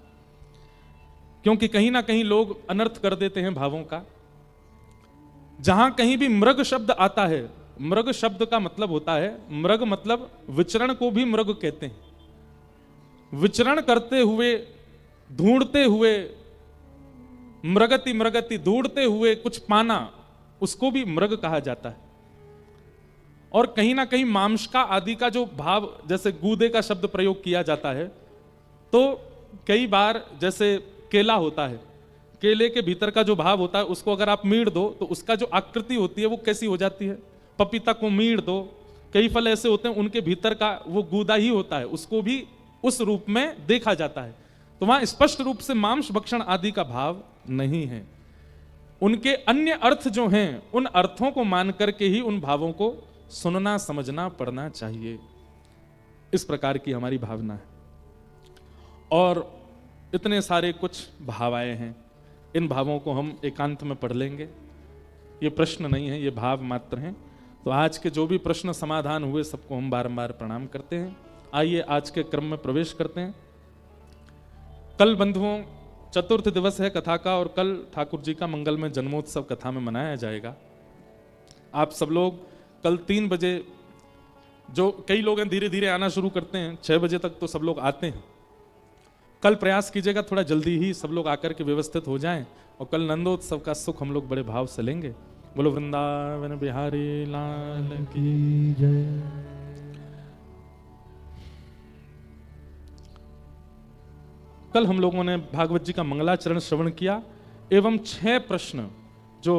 क्योंकि कहीं ना कहीं लोग अनर्थ कर देते हैं भावों का। जहां कहीं भी मृग शब्द आता है, मृग शब्द का मतलब होता है, मृग मतलब विचरण को भी मृग कहते हैं। विचरण करते हुए, ढूंढते हुए, मृगति मृगति ढूंढते हुए कुछ पाना, उसको भी मृग कहा जाता है। और कहीं ना कहीं मांशका आदि का जो भाव, जैसे गूदे का शब्द प्रयोग किया जाता है, तो कई बार जैसे केला होता है, केले के भीतर का जो भाव होता है उसको अगर आप मीड़ दो तो उसका जो आकृति होती है वो कैसी हो जाती है। पपीता को मीड़ दो, कई फल ऐसे होते हैं उनके भीतर का वो गूदा ही होता है, उसको भी उस रूप में देखा जाता है। तो वहां स्पष्ट रूप से मांस भक्षण आदि का भाव नहीं है। उनके अन्य अर्थ जो हैं उन अर्थों को मान करके ही उन भावों को सुनना, समझना, पढ़ना चाहिए। इस प्रकार की हमारी भावना है। और इतने सारे कुछ भाव आए हैं, इन भावों को हम एकांत में पढ़ लेंगे। ये प्रश्न नहीं है, ये भाव मात्र हैं। तो आज के जो भी प्रश्न समाधान हुए सबको हम बारंबार प्रणाम करते हैं। आइए आज के क्रम में प्रवेश करते हैं। कल बंधुओं चतुर्थ दिवस है कथा का, और कल ठाकुर जी का मंगलमय जन्मोत्सव कथा में मनाया जाएगा। आप सब लोग कल 3 बजे, जो कई लोग हैं धीरे धीरे आना शुरू करते हैं, 6 बजे तक तो सब लोग आते हैं। कल प्रयास कीजिएगा थोड़ा जल्दी ही सब लोग आकर के व्यवस्थित हो जाएं, और कल नंदोत्सव का सुख हम लोग बड़े भाव से लेंगे। बोलो वृंदावन बिहारी लाल की जय। कल हम लोगों ने भागवत जी का मंगलाचरण श्रवण किया एवं 6 प्रश्न जो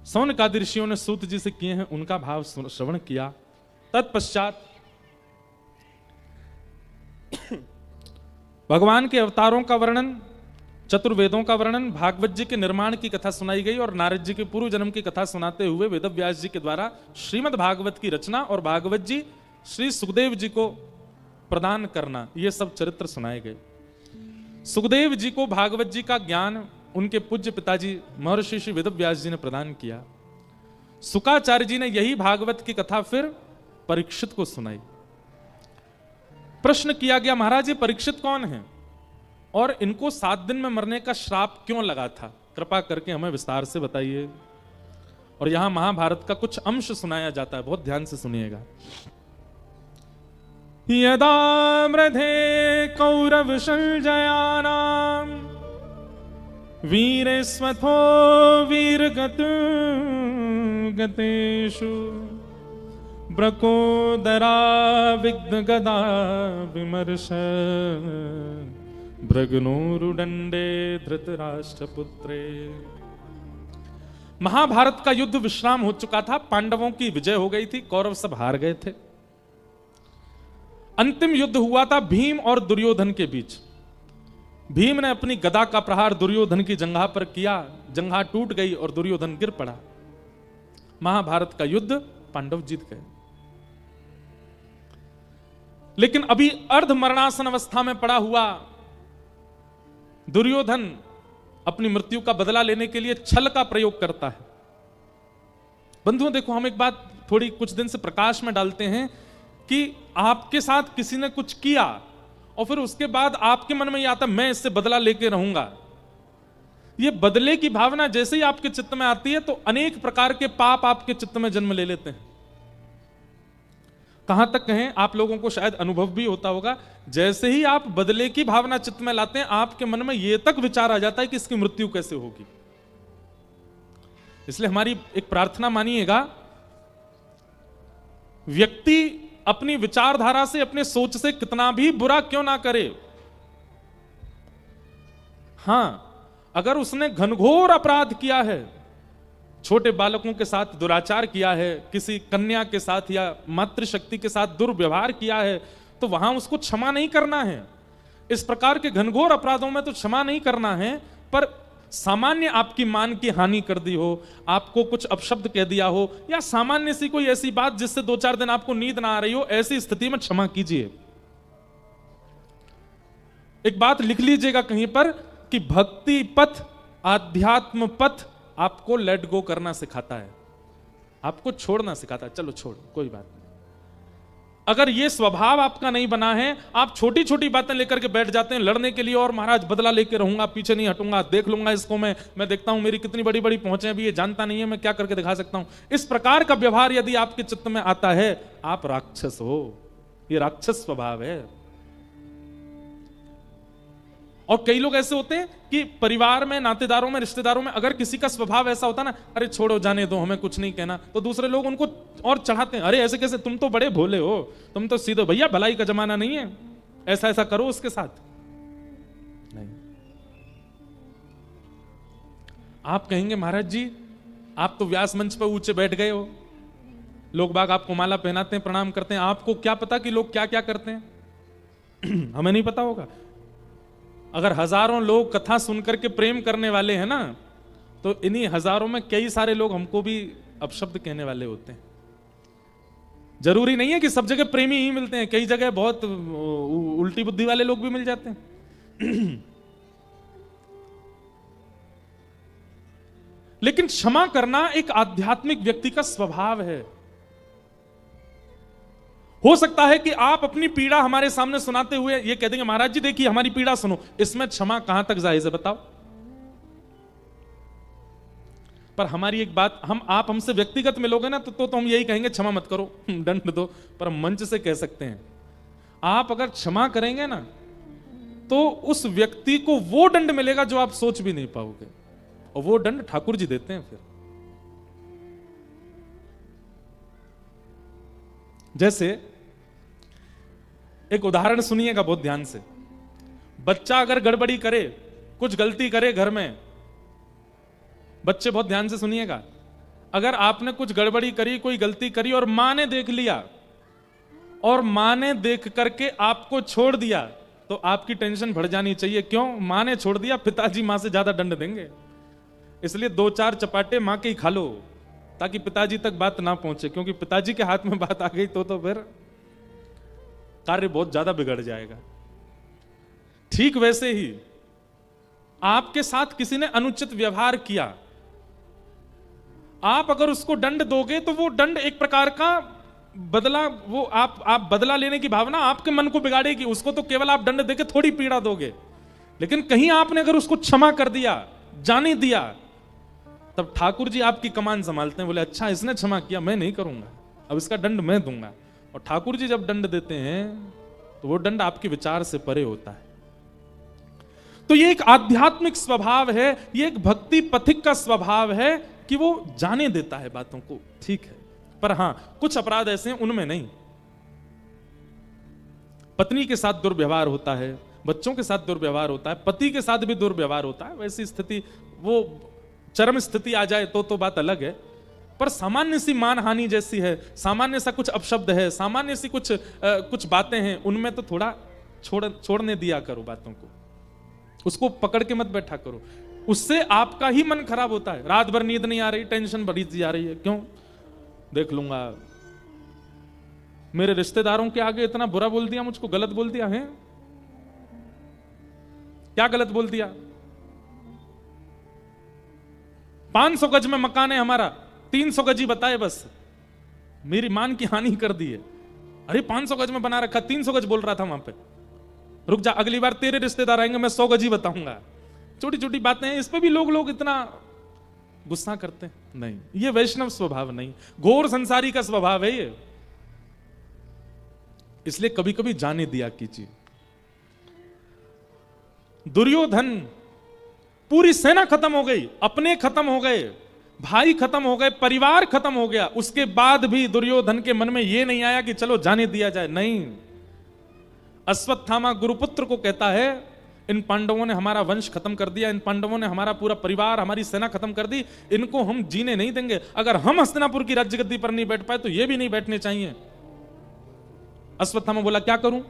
सौनकादि ऋषियों ने सूत जी से किए हैं उनका भाव श्रवण किया। तत्पश्चात भगवान के अवतारों का वर्णन, चतुर्वेदों का वर्णन, भागवत जी के निर्माण की कथा सुनाई गई, और नारद जी के पूर्व जन्म की कथा सुनाते हुए वेदव्यास जी के द्वारा श्रीमद् भागवत की रचना और भागवत जी श्री सुखदेव जी को प्रदान करना, ये सब चरित्र सुनाए गए। सुखदेव जी को भागवत जी का ज्ञान उनके पूज्य पिताजी महर्षि श्री वेदव्यास जी ने प्रदान किया। सुकाचार्य जी ने यही भागवत की कथा फिर परीक्षित को सुनाई। प्रश्न किया गया, महाराज ये परीक्षित कौन है और इनको 7 दिन में मरने का श्राप क्यों लगा था? कृपा करके हमें विस्तार से बताइए। और यहां महाभारत का कुछ अंश सुनाया जाता है, बहुत ध्यान से सुनिएगा। यदा मृधे कौरव संजयानाम वीरेस्वथो वीरगतु गतेषु ब्रकोदरा विघ्न गदा विमर्श भृगनोरुदंडे धृतराष्ट्रपुत्रे। महाभारत का युद्ध विश्राम हो चुका था, पांडवों की विजय हो गई थी, कौरव सब हार गए थे। अंतिम युद्ध हुआ था भीम और दुर्योधन के बीच। भीम ने अपनी गदा का प्रहार दुर्योधन की जंघा पर किया, जंघा टूट गई और दुर्योधन गिर पड़ा। महाभारत का युद्ध पांडव जीत गए। लेकिन अभी अर्ध मरणासन अवस्था में पड़ा हुआ दुर्योधन अपनी मृत्यु का बदला लेने के लिए छल का प्रयोग करता है। बंधुओं देखो, हम एक बात थोड़ी कुछ दिन से प्रकाश में डालते हैं कि आपके साथ किसी ने कुछ किया और फिर उसके बाद आपके मन में यह आता मैं इससे बदला लेके रहूंगा। ये बदले की भावना जैसे ही आपके चित्त में आती है तो अनेक प्रकार के पाप आपके चित्त में जन्म ले लेते हैं। कहां तक कहें, आप लोगों को शायद अनुभव भी होता होगा, जैसे ही आप बदले की भावना चित्त में लाते हैं आपके मन में यह तक विचार आ जाता है कि इसकी मृत्यु कैसे होगी। इसलिए हमारी एक प्रार्थना मानिएगा, व्यक्ति अपनी विचारधारा से, अपने सोच से कितना भी बुरा क्यों ना करे, हां, अगर उसने घनघोर अपराध किया है, छोटे बालकों के साथ दुराचार किया है, किसी कन्या के साथ या मातृशक्ति के साथ दुर्व्यवहार किया है, तो वहां उसको क्षमा नहीं करना है। इस प्रकार के घनघोर अपराधों में तो क्षमा नहीं करना है, पर सामान्य आपकी मान की हानि कर दी हो, आपको कुछ अपशब्द कह दिया हो, या सामान्य सी कोई ऐसी बात जिससे 2-4 दिन आपको नींद ना आ रही हो, ऐसी स्थिति में क्षमा कीजिए। एक बात लिख लीजिएगा कहीं पर कि भक्ति पथ, आध्यात्म पथ आपको लेट गो करना सिखाता है, आपको छोड़ना सिखाता है। चलो छोड़, कोई बात नहीं। अगर ये स्वभाव आपका नहीं बना है, आप छोटी छोटी बातें लेकर के बैठ जाते हैं लड़ने के लिए, और महाराज बदला लेके रहूंगा, पीछे नहीं हटूंगा, देख लूंगा इसको, मैं देखता हूं मेरी कितनी बड़ी बड़ी पहुंचे, अभी ये जानता नहीं है, मैं क्या करके दिखा सकता हूं। इस प्रकार का व्यवहार यदि आपके चित्त में आता है, आप राक्षस हो, ये राक्षस स्वभाव है। और कई लोग ऐसे होते हैं कि परिवार में, नातेदारों में, रिश्तेदारों में अगर किसी का स्वभाव ऐसा होता ना, अरे छोड़ो जाने दो, हमें कुछ नहीं कहना, तो दूसरे लोग उनको और चढ़ाते हैं, अरे ऐसे कैसे, तुम तो बड़े भोले हो, तुम तो सीधे, भैया भलाई का जमाना नहीं है, ऐसा ऐसा करो उसके साथ। नहीं, आप कहेंगे महाराज जी आप तो व्यास मंच पर ऊंचे बैठ गए हो, लोग बाग आपको माला पहनाते हैं, प्रणाम करते हैं, आपको क्या पता कि लोग क्या क्या करते हैं। हमें नहीं पता होगा। अगर हजारों लोग कथा सुनकर के प्रेम करने वाले हैं ना, तो इन्हीं हजारों में कई सारे लोग हमको भी अपशब्द कहने वाले होते हैं। जरूरी नहीं है कि सब जगह प्रेमी ही मिलते हैं, कई जगह बहुत उल्टी बुद्धि वाले लोग भी मिल जाते हैं। लेकिन क्षमा करना एक आध्यात्मिक व्यक्ति का स्वभाव है। हो सकता है कि आप अपनी पीड़ा हमारे सामने सुनाते हुए ये कह देंगे, महाराज जी देखिए हमारी पीड़ा सुनो, इसमें क्षमा कहां तक जायज है बताओ। पर हमारी एक बात, आप हमसे व्यक्तिगत मिलोगे ना, तो हम यही कहेंगे क्षमा मत करो, दंड दो, पर हम मंच से कह सकते हैं। आप अगर क्षमा करेंगे ना, तो उस व्यक्ति को वो दंड मिलेगा जो आप सोच भी नहीं पाओगे, और वो दंड ठाकुर जी देते हैं। फिर जैसे एक उदाहरण सुनिएगा बहुत ध्यान से। बच्चा अगर गड़बड़ी करे, कुछ गलती करे घर में, बच्चे बहुत ध्यान से सुनिएगा, अगर आपने कुछ गड़बड़ी करी, कोई गलती करी, और मां ने देख लिया, और मां ने देख करके आपको छोड़ दिया, तो आपकी टेंशन बढ़ जानी चाहिए। क्यों? मां ने छोड़ दिया, पिताजी मां से ज्यादा दंड देंगे, इसलिए 2-4 चपाटे मां के ही खा लो, ताकि पिताजी तक बात ना पहुंचे, क्योंकि पिताजी के हाथ में बात आ गई तो फिर कार्य बहुत ज्यादा बिगड़ जाएगा। ठीक वैसे ही आपके साथ किसी ने अनुचित व्यवहार किया, आप अगर उसको दंड दोगे, तो वो दंड एक प्रकार का बदला, वो आप बदला लेने की भावना आपके मन को बिगाड़ेगी। उसको तो केवल आप दंड देके थोड़ी पीड़ा दोगे, लेकिन कहीं आपने अगर उसको क्षमा कर दिया, जाने दिया, तब ठाकुर जी आपकी कमान संभालते हैं। बोले अच्छा इसने क्षमा किया, मैं नहीं करूंगा, अब इसका दंड मैं दूंगा। और ठाकुर जी जब दंड देते हैं, तो वो दंड आपके विचार से परे होता है। तो ये एक आध्यात्मिक स्वभाव है, ये एक भक्ति पथिक का स्वभाव है कि वो जाने देता है बातों को, ठीक है। पर हां, कुछ अपराध ऐसे हैं उनमें नहीं। पत्नी के साथ दुर्व्यवहार होता है, बच्चों के साथ दुर्व्यवहार होता है, पति के साथ भी दुर्व्यवहार होता है। वैसी स्थिति, वो चरम स्थिति आ जाए तो बात अलग है। पर सामान्य सी मान हानि जैसी है, सामान्य सा कुछ अपशब्द है, सामान्य सी कुछ बातें हैं, उनमें तो थोड़ा छोड़ने दिया करो बातों को, उसको पकड़ के मत बैठा करो। उससे आपका ही मन खराब होता है। रात भर नींद नहीं आ रही, टेंशन बढ़ी जा रही है, क्यों? देख लूंगा, मेरे रिश्तेदारों के आगे इतना बुरा बोल दिया, मुझको गलत बोल दिया है। क्या गलत बोल दिया? 500 गज में मकान है हमारा, 300 गज ही बताए, बस मेरी मान की हानि कर दी है। अरे 500 गज में बना रखा, 300 गज बोल रहा था वहां पे। रुक जा, अगली बार तेरे रिश्तेदार आएंगे, मैं 100 गज ही बताऊंगा। छोटी छोटी बातें हैं, इस पे भी लोग इतना गुस्सा करते हैं। नहीं, ये वैष्णव स्वभाव नहीं, घोर संसारी का स्वभाव है ये। इसलिए कभी कभी जाने दिया कीजिए। दुर्योधन, पूरी सेना खत्म हो गई, अपने खत्म हो गए, भाई खत्म हो गए, परिवार खत्म हो गया, उसके बाद भी दुर्योधन के मन में यह नहीं आया कि चलो जाने दिया जाए। नहीं, अश्वत्थामा गुरुपुत्र को कहता है, इन पांडवों ने हमारा वंश खत्म कर दिया, इन पांडवों ने हमारा पूरा परिवार, हमारी सेना खत्म कर दी, इनको हम जीने नहीं देंगे। अगर हम हस्तिनापुर की राज्य गद्दी पर नहीं बैठ पाए तो ये भी नहीं बैठने चाहिए। अश्वत्थामा बोला क्या करूं?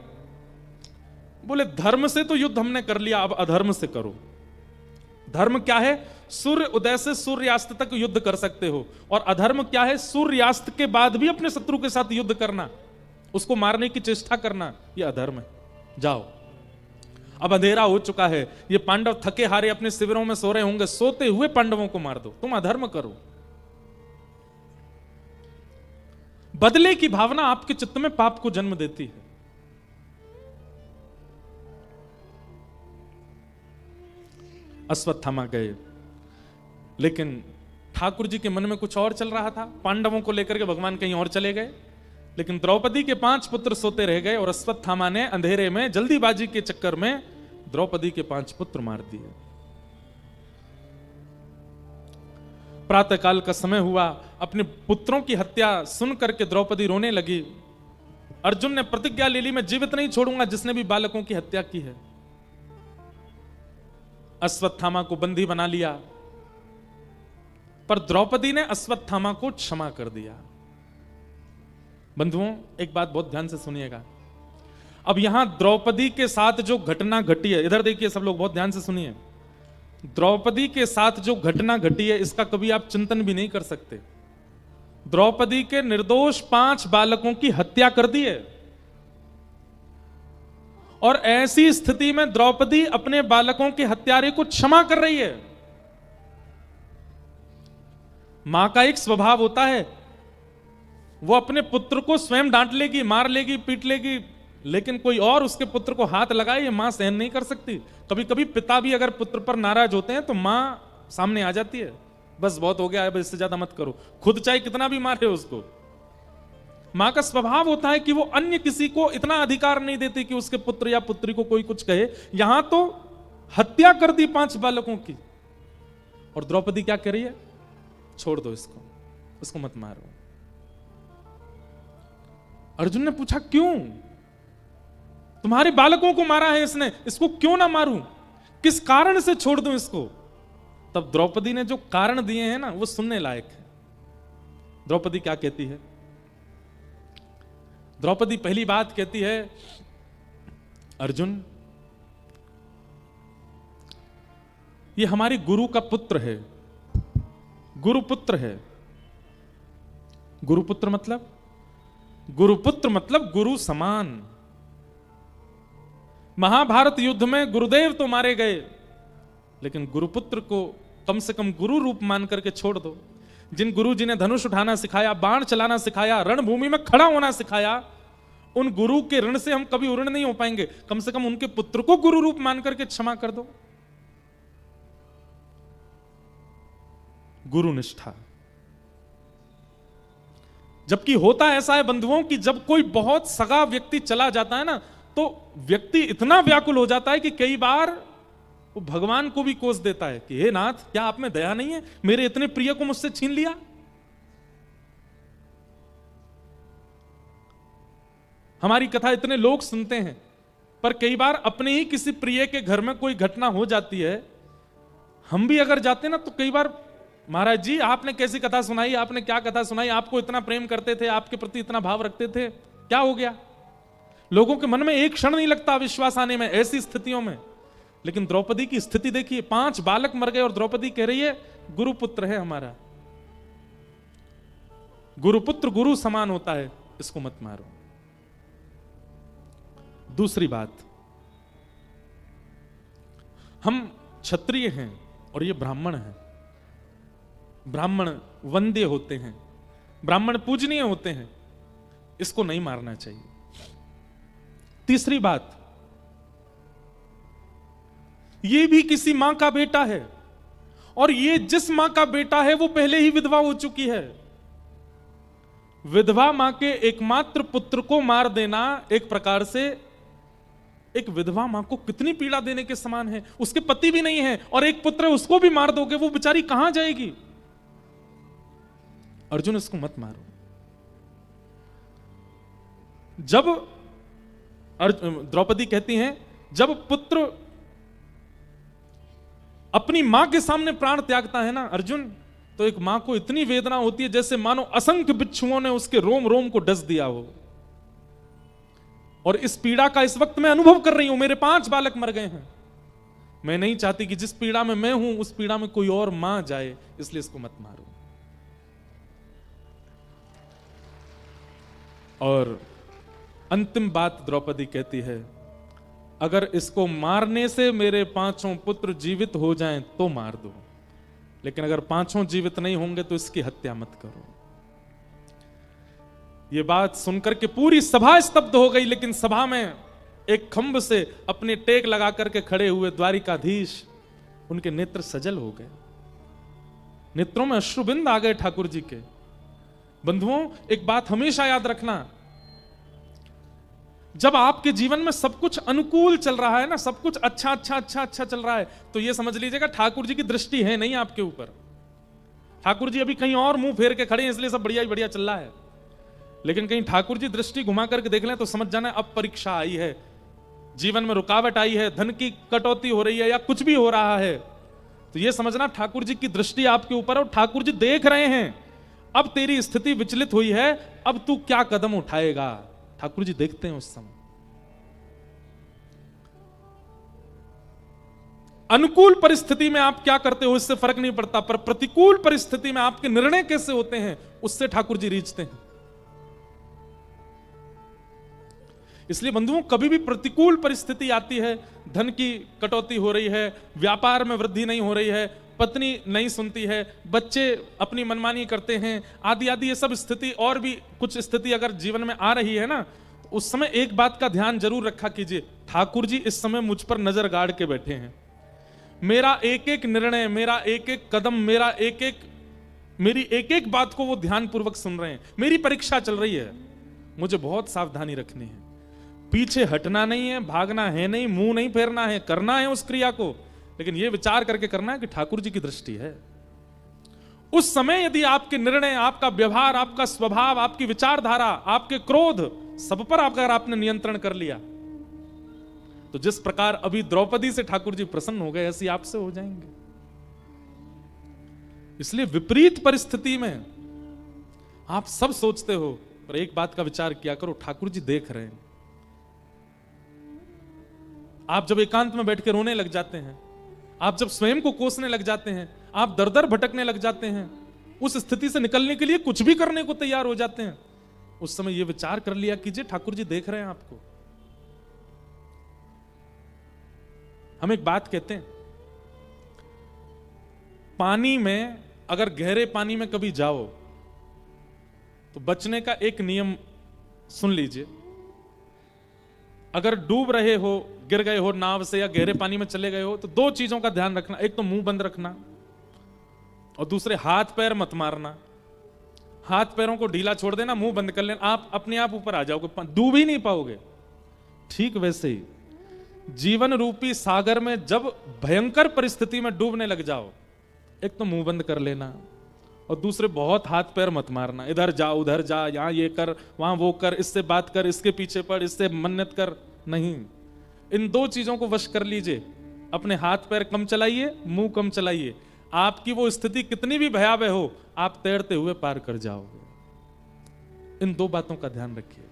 बोले धर्म से तो युद्ध हमने कर लिया, अब अधर्म से करो। धर्म क्या है? सूर्य उदय से सूर्यास्त तक युद्ध कर सकते हो, और अधर्म क्या है? सूर्यास्त के बाद भी अपने शत्रु के साथ युद्ध करना, उसको मारने की चेष्टा करना, यह अधर्म है। जाओ, अब अंधेरा हो चुका है, ये पांडव थके हारे अपने शिविरों में सो रहे होंगे, सोते हुए पांडवों को मार दो, तुम अधर्म करो। बदले की भावना आपके चित्त में पाप को जन्म देती है। अश्वत्थामा गए, लेकिन ठाकुर जी के मन में कुछ और चल रहा था। पांडवों को लेकर के भगवान कहीं और चले गए, लेकिन द्रौपदी के 5 पुत्र सोते रह गए, और अश्वत्थामा ने अंधेरे में जल्दीबाजी के चक्कर में द्रौपदी के 5 पुत्र मार दिए। प्रातःकाल का समय हुआ, अपने पुत्रों की हत्या सुन करके द्रौपदी रोने लगी। अर्जुन ने प्रतिज्ञा ले ली, मैं जीवित नहीं छोड़ूंगा जिसने भी बालकों की हत्या की है। अश्वत्थामा को बंदी बना लिया, पर द्रौपदी ने अश्वत्थामा को क्षमा कर दिया। बंधुओं, एक बात बहुत ध्यान से सुनिएगा। अब यहां द्रौपदी के साथ जो घटना घटी है, इधर देखिए सब लोग, बहुत ध्यान से सुनिए। द्रौपदी के साथ जो घटना घटी है, इसका कभी आप चिंतन भी नहीं कर सकते। द्रौपदी के निर्दोष 5 बालकों की हत्या कर दी है, और ऐसी स्थिति में द्रौपदी अपने बालकों के हत्यारे को क्षमा कर रही है। मां का एक स्वभाव होता है, वो अपने पुत्र को स्वयं डांट लेगी, मार लेगी, पीट लेगी, लेकिन कोई और उसके पुत्र को हाथ लगाए, ये मां सहन नहीं कर सकती। कभी कभी पिता भी अगर पुत्र पर नाराज होते हैं तो मां सामने आ जाती है, बस बहुत हो गया है, बस इससे ज्यादा मत करो, खुद चाहे कितना भी मारे उसको। मां का स्वभाव होता है कि वो अन्य किसी को इतना अधिकार नहीं देती कि उसके पुत्र या पुत्री को कोई कुछ कहे। यहां तो हत्या कर दी 5 बालकों की, और द्रौपदी क्या कर रही है? छोड़ दो इसको, इसको मत मारो। अर्जुन ने पूछा क्यों? तुम्हारे बालकों को मारा है इसने, इसको क्यों ना मारूं? किस कारण से छोड़ दूं इसको? तब द्रौपदी ने जो कारण दिए हैं ना, वो सुनने लायक है। द्रौपदी क्या कहती है? द्रौपदी पहली बात कहती है, अर्जुन, ये हमारे गुरु का पुत्र है, गुरुपुत्र है। गुरुपुत्र मतलब? गुरुपुत्र मतलब गुरु समान। महाभारत युद्ध में गुरुदेव तो मारे गए, लेकिन गुरुपुत्र को कम से कम गुरु रूप मान करके छोड़ दो। जिन गुरु जी ने धनुष उठाना सिखाया, बाण चलाना सिखाया, रणभूमि में खड़ा होना सिखाया, उन गुरु के ऋण से हम कभी ऋण नहीं हो पाएंगे। कम से कम उनके पुत्र को गुरु रूप मान करके क्षमा कर दो। गुरु निष्ठा। जबकि होता ऐसा है बंधुओं कि जब कोई बहुत सगा व्यक्ति चला जाता है ना, तो व्यक्ति इतना व्याकुल हो जाता है कि कई बार वो भगवान को भी कोस देता है कि हे नाथ, क्या आप में दया नहीं है? मेरे इतने प्रिय को मुझसे छीन लिया। हमारी कथा इतने लोग सुनते हैं, पर कई बार अपने ही किसी प्रिय के घर में कोई घटना हो जाती है, हम भी अगर जाते ना तो कई बार, महाराज जी आपने कैसी कथा सुनाई, आपने क्या कथा सुनाई, आपको इतना प्रेम करते थे, आपके प्रति इतना भाव रखते थे, क्या हो गया? लोगों के मन में एक क्षण नहीं लगता विश्वास आने में ऐसी स्थितियों में। लेकिन द्रौपदी की स्थिति देखिए, 5 बालक मर गए और द्रौपदी कह रही है गुरुपुत्र है हमारा। गुरुपुत्र गुरु समान होता है, इसको मत मारो। दूसरी बात, हम क्षत्रिय हैं और ये ब्राह्मण हैं। ब्राह्मण वंद्य होते हैं, ब्राह्मण पूजनीय होते हैं, इसको नहीं मारना चाहिए। तीसरी बात, ये भी किसी मां का बेटा है, और ये जिस मां का बेटा है वो पहले ही विधवा हो चुकी है। विधवा मां के एकमात्र पुत्र को मार देना एक प्रकार से एक विधवा मां को कितनी पीड़ा देने के समान है। उसके पति भी नहीं है और एक पुत्र है, उसको भी मार दोगे, वो बेचारी कहां जाएगी? अर्जुन, इसको मत मारो। जब द्रौपदी कहती हैं, जब पुत्र अपनी मां के सामने प्राण त्यागता है ना अर्जुन, तो एक मां को इतनी वेदना होती है जैसे मानो असंख्य बिच्छुओं ने उसके रोम रोम को डस दिया हो। और इस पीड़ा का इस वक्त मैं अनुभव कर रही हूं, मेरे 5 बालक मर गए हैं। मैं नहीं चाहती कि जिस पीड़ा में मैं हूं उस पीड़ा में कोई और मां जाए, इसलिए इसको मत मारो। और अंतिम बात द्रौपदी कहती है, अगर इसको मारने से मेरे 5 पुत्र जीवित हो जाएं तो मार दो, लेकिन अगर 5 जीवित नहीं होंगे तो इसकी हत्या मत करो। यह बात सुनकर के पूरी सभा स्तब्ध हो गई, लेकिन सभा में एक खंभ से अपने टेक लगा करके खड़े हुए द्वारिकाधीश, उनके नेत्र सजल हो गए, नेत्रों में अश्रुबिंद आ गए ठाकुर जी के। बंधुओं, एक बात हमेशा याद रखना, जब आपके जीवन में सब कुछ अनुकूल चल रहा है ना, सब कुछ अच्छा अच्छा अच्छा अच्छा चल रहा है, तो यह समझ लीजिएगा ठाकुर जी की दृष्टि है नहीं आपके ऊपर। ठाकुर जी अभी कहीं और मुंह फेर के खड़े हैं, इसलिए सब बढ़िया ही बढ़िया चल रहा है। लेकिन कहीं ठाकुर जी दृष्टि घुमा करके देख लें तो समझ जाना अब परीक्षा आई है, जीवन में रुकावट आई है, धन की कटौती हो रही है या कुछ भी हो रहा है, तो यह समझना ठाकुर जी की दृष्टि आपके ऊपर है और ठाकुर जी देख रहे हैं अब तेरी स्थिति विचलित हुई है, अब तू क्या कदम उठाएगा। ठाकुर जी देखते हैं उस समय। अनुकूल परिस्थिति में आप क्या करते हो इससे फर्क नहीं पड़ता, पर प्रतिकूल परिस्थिति में आपके निर्णय कैसे होते हैं उससे ठाकुर जी रीझते हैं। इसलिए बंधुओं, कभी भी प्रतिकूल परिस्थिति आती है, धन की कटौती हो रही है, व्यापार में वृद्धि नहीं हो रही है, पत्नी नहीं सुनती है, बच्चे अपनी मनमानी करते हैं, आदि आदि ये सब स्थिति, और भी कुछ स्थिति अगर जीवन में आ रही है ना, तो उस समय एक बात का ध्यान जरूर रखा कीजिए, ठाकुर जी इस समय मुझ पर नजर गाड़ के बैठे हैं। मेरा एक एक निर्णय, मेरा एक एक कदम, मेरी एक एक बात को वो ध्यानपूर्वक सुन रहे हैं। मेरी परीक्षा चल रही है, मुझे बहुत सावधानी रखनी है, पीछे हटना नहीं है, भागना है नहीं, मुंह नहीं फेरना है, करना है उस क्रिया को, लेकिन यह विचार करके करना है कि ठाकुर जी की दृष्टि है। उस समय यदि आपके निर्णय, आपका व्यवहार, आपका स्वभाव, आपकी विचारधारा, आपके क्रोध, सब पर अगर आपने नियंत्रण कर लिया, तो जिस प्रकार अभी द्रौपदी से ठाकुर जी प्रसन्न हो गए, ऐसी आपसे हो जाएंगे। इसलिए विपरीत परिस्थिति में आप सब सोचते हो, पर एक बात का विचार किया करो, ठाकुर जी देख रहे हैं। आप जब एकांत में बैठ के रोने लग जाते हैं, आप जब स्वयं को कोसने लग जाते हैं, आप दर दर भटकने लग जाते हैं, उस स्थिति से निकलने के लिए कुछ भी करने को तैयार हो जाते हैं, उस समय यह विचार कर लिया कीजिए ठाकुर जी देख रहे हैं आपको। हम एक बात कहते हैं, पानी में अगर गहरे पानी में कभी जाओ तो बचने का एक नियम सुन लीजिए। अगर डूब रहे हो, गिर गए हो नाव से या गहरे पानी में चले गए हो, तो 2 चीजों का ध्यान रखना, एक तो मुंह बंद रखना और दूसरे हाथ पैर मत मारना। हाथ पैरों को ढीला छोड़ देना, मुंह बंद कर लेना, आप अपने आप ऊपर आ जाओगे, डूब ही नहीं पाओगे। ठीक वैसे ही जीवन रूपी सागर में जब भयंकर परिस्थिति में डूबने लग जाओ, एक तो मुंह बंद कर लेना और दूसरे बहुत हाथ पैर मत मारना, इधर जा उधर जा, यहां ये कर वहां वो कर, इससे बात कर, इसके पीछे पड़, इससे मन्नत कर, नहीं। इन 2 चीजों को वश कर लीजिए। अपने हाथ पैर कम चलाइए, मुंह कम चलाइए, आपकी वो स्थिति कितनी भी भयावह हो, आप तैरते हुए पार कर जाओगे। इन 2 बातों का ध्यान रखिए।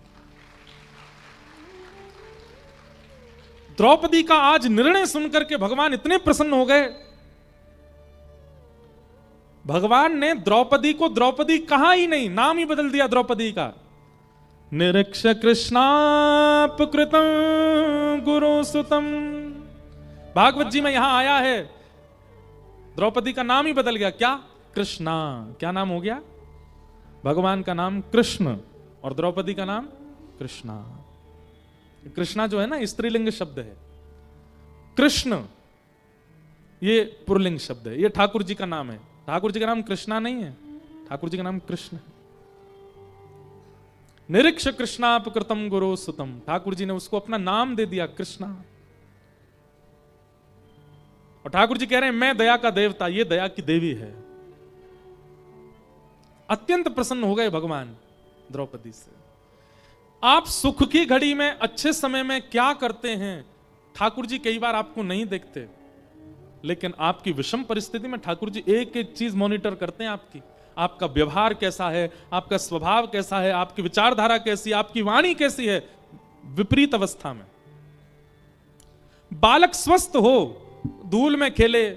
द्रौपदी का आज निर्णय सुनकर के भगवान इतने प्रसन्न हो गए, भगवान ने द्रौपदी को द्रौपदी कहा ही नहीं, नाम ही बदल दिया द्रौपदी का। निरीक्ष कृष्णापकृतं गुरु सुतम, भागवत जी में यहां आया है, द्रौपदी का नाम ही बदल गया। क्या? कृष्णा। क्या नाम हो गया? भगवान का नाम कृष्ण और द्रौपदी का नाम कृष्णा। कृष्णा जो है ना, स्त्रीलिंग शब्द है, कृष्ण ये पुल्लिंग शब्द है, ये ठाकुर जी का नाम है। ठाकुर जी का नाम कृष्णा नहीं है, ठाकुर जी का नाम कृष्ण है। निरीक्ष कृष्णापकृतम गुरु सुतम, ठाकुर जी ने उसको अपना नाम दे दिया कृष्णा। और ठाकुर जी कह रहे हैं मैं दया का देवता, ये दया की देवी है। अत्यंत प्रसन्न हो गए भगवान द्रौपदी से। आप सुख की घड़ी में, अच्छे समय में क्या करते हैं, ठाकुर जी कई बार आपको नहीं देखते, लेकिन आपकी विषम परिस्थिति में ठाकुर जी एक एक चीज मॉनिटर करते हैं आपकी। आपका व्यवहार कैसा है, आपका स्वभाव कैसा है, आपकी विचारधारा कैसी है, आपकी वाणी कैसी है। विपरीत अवस्था में बालक स्वस्थ हो, धूल में खेले,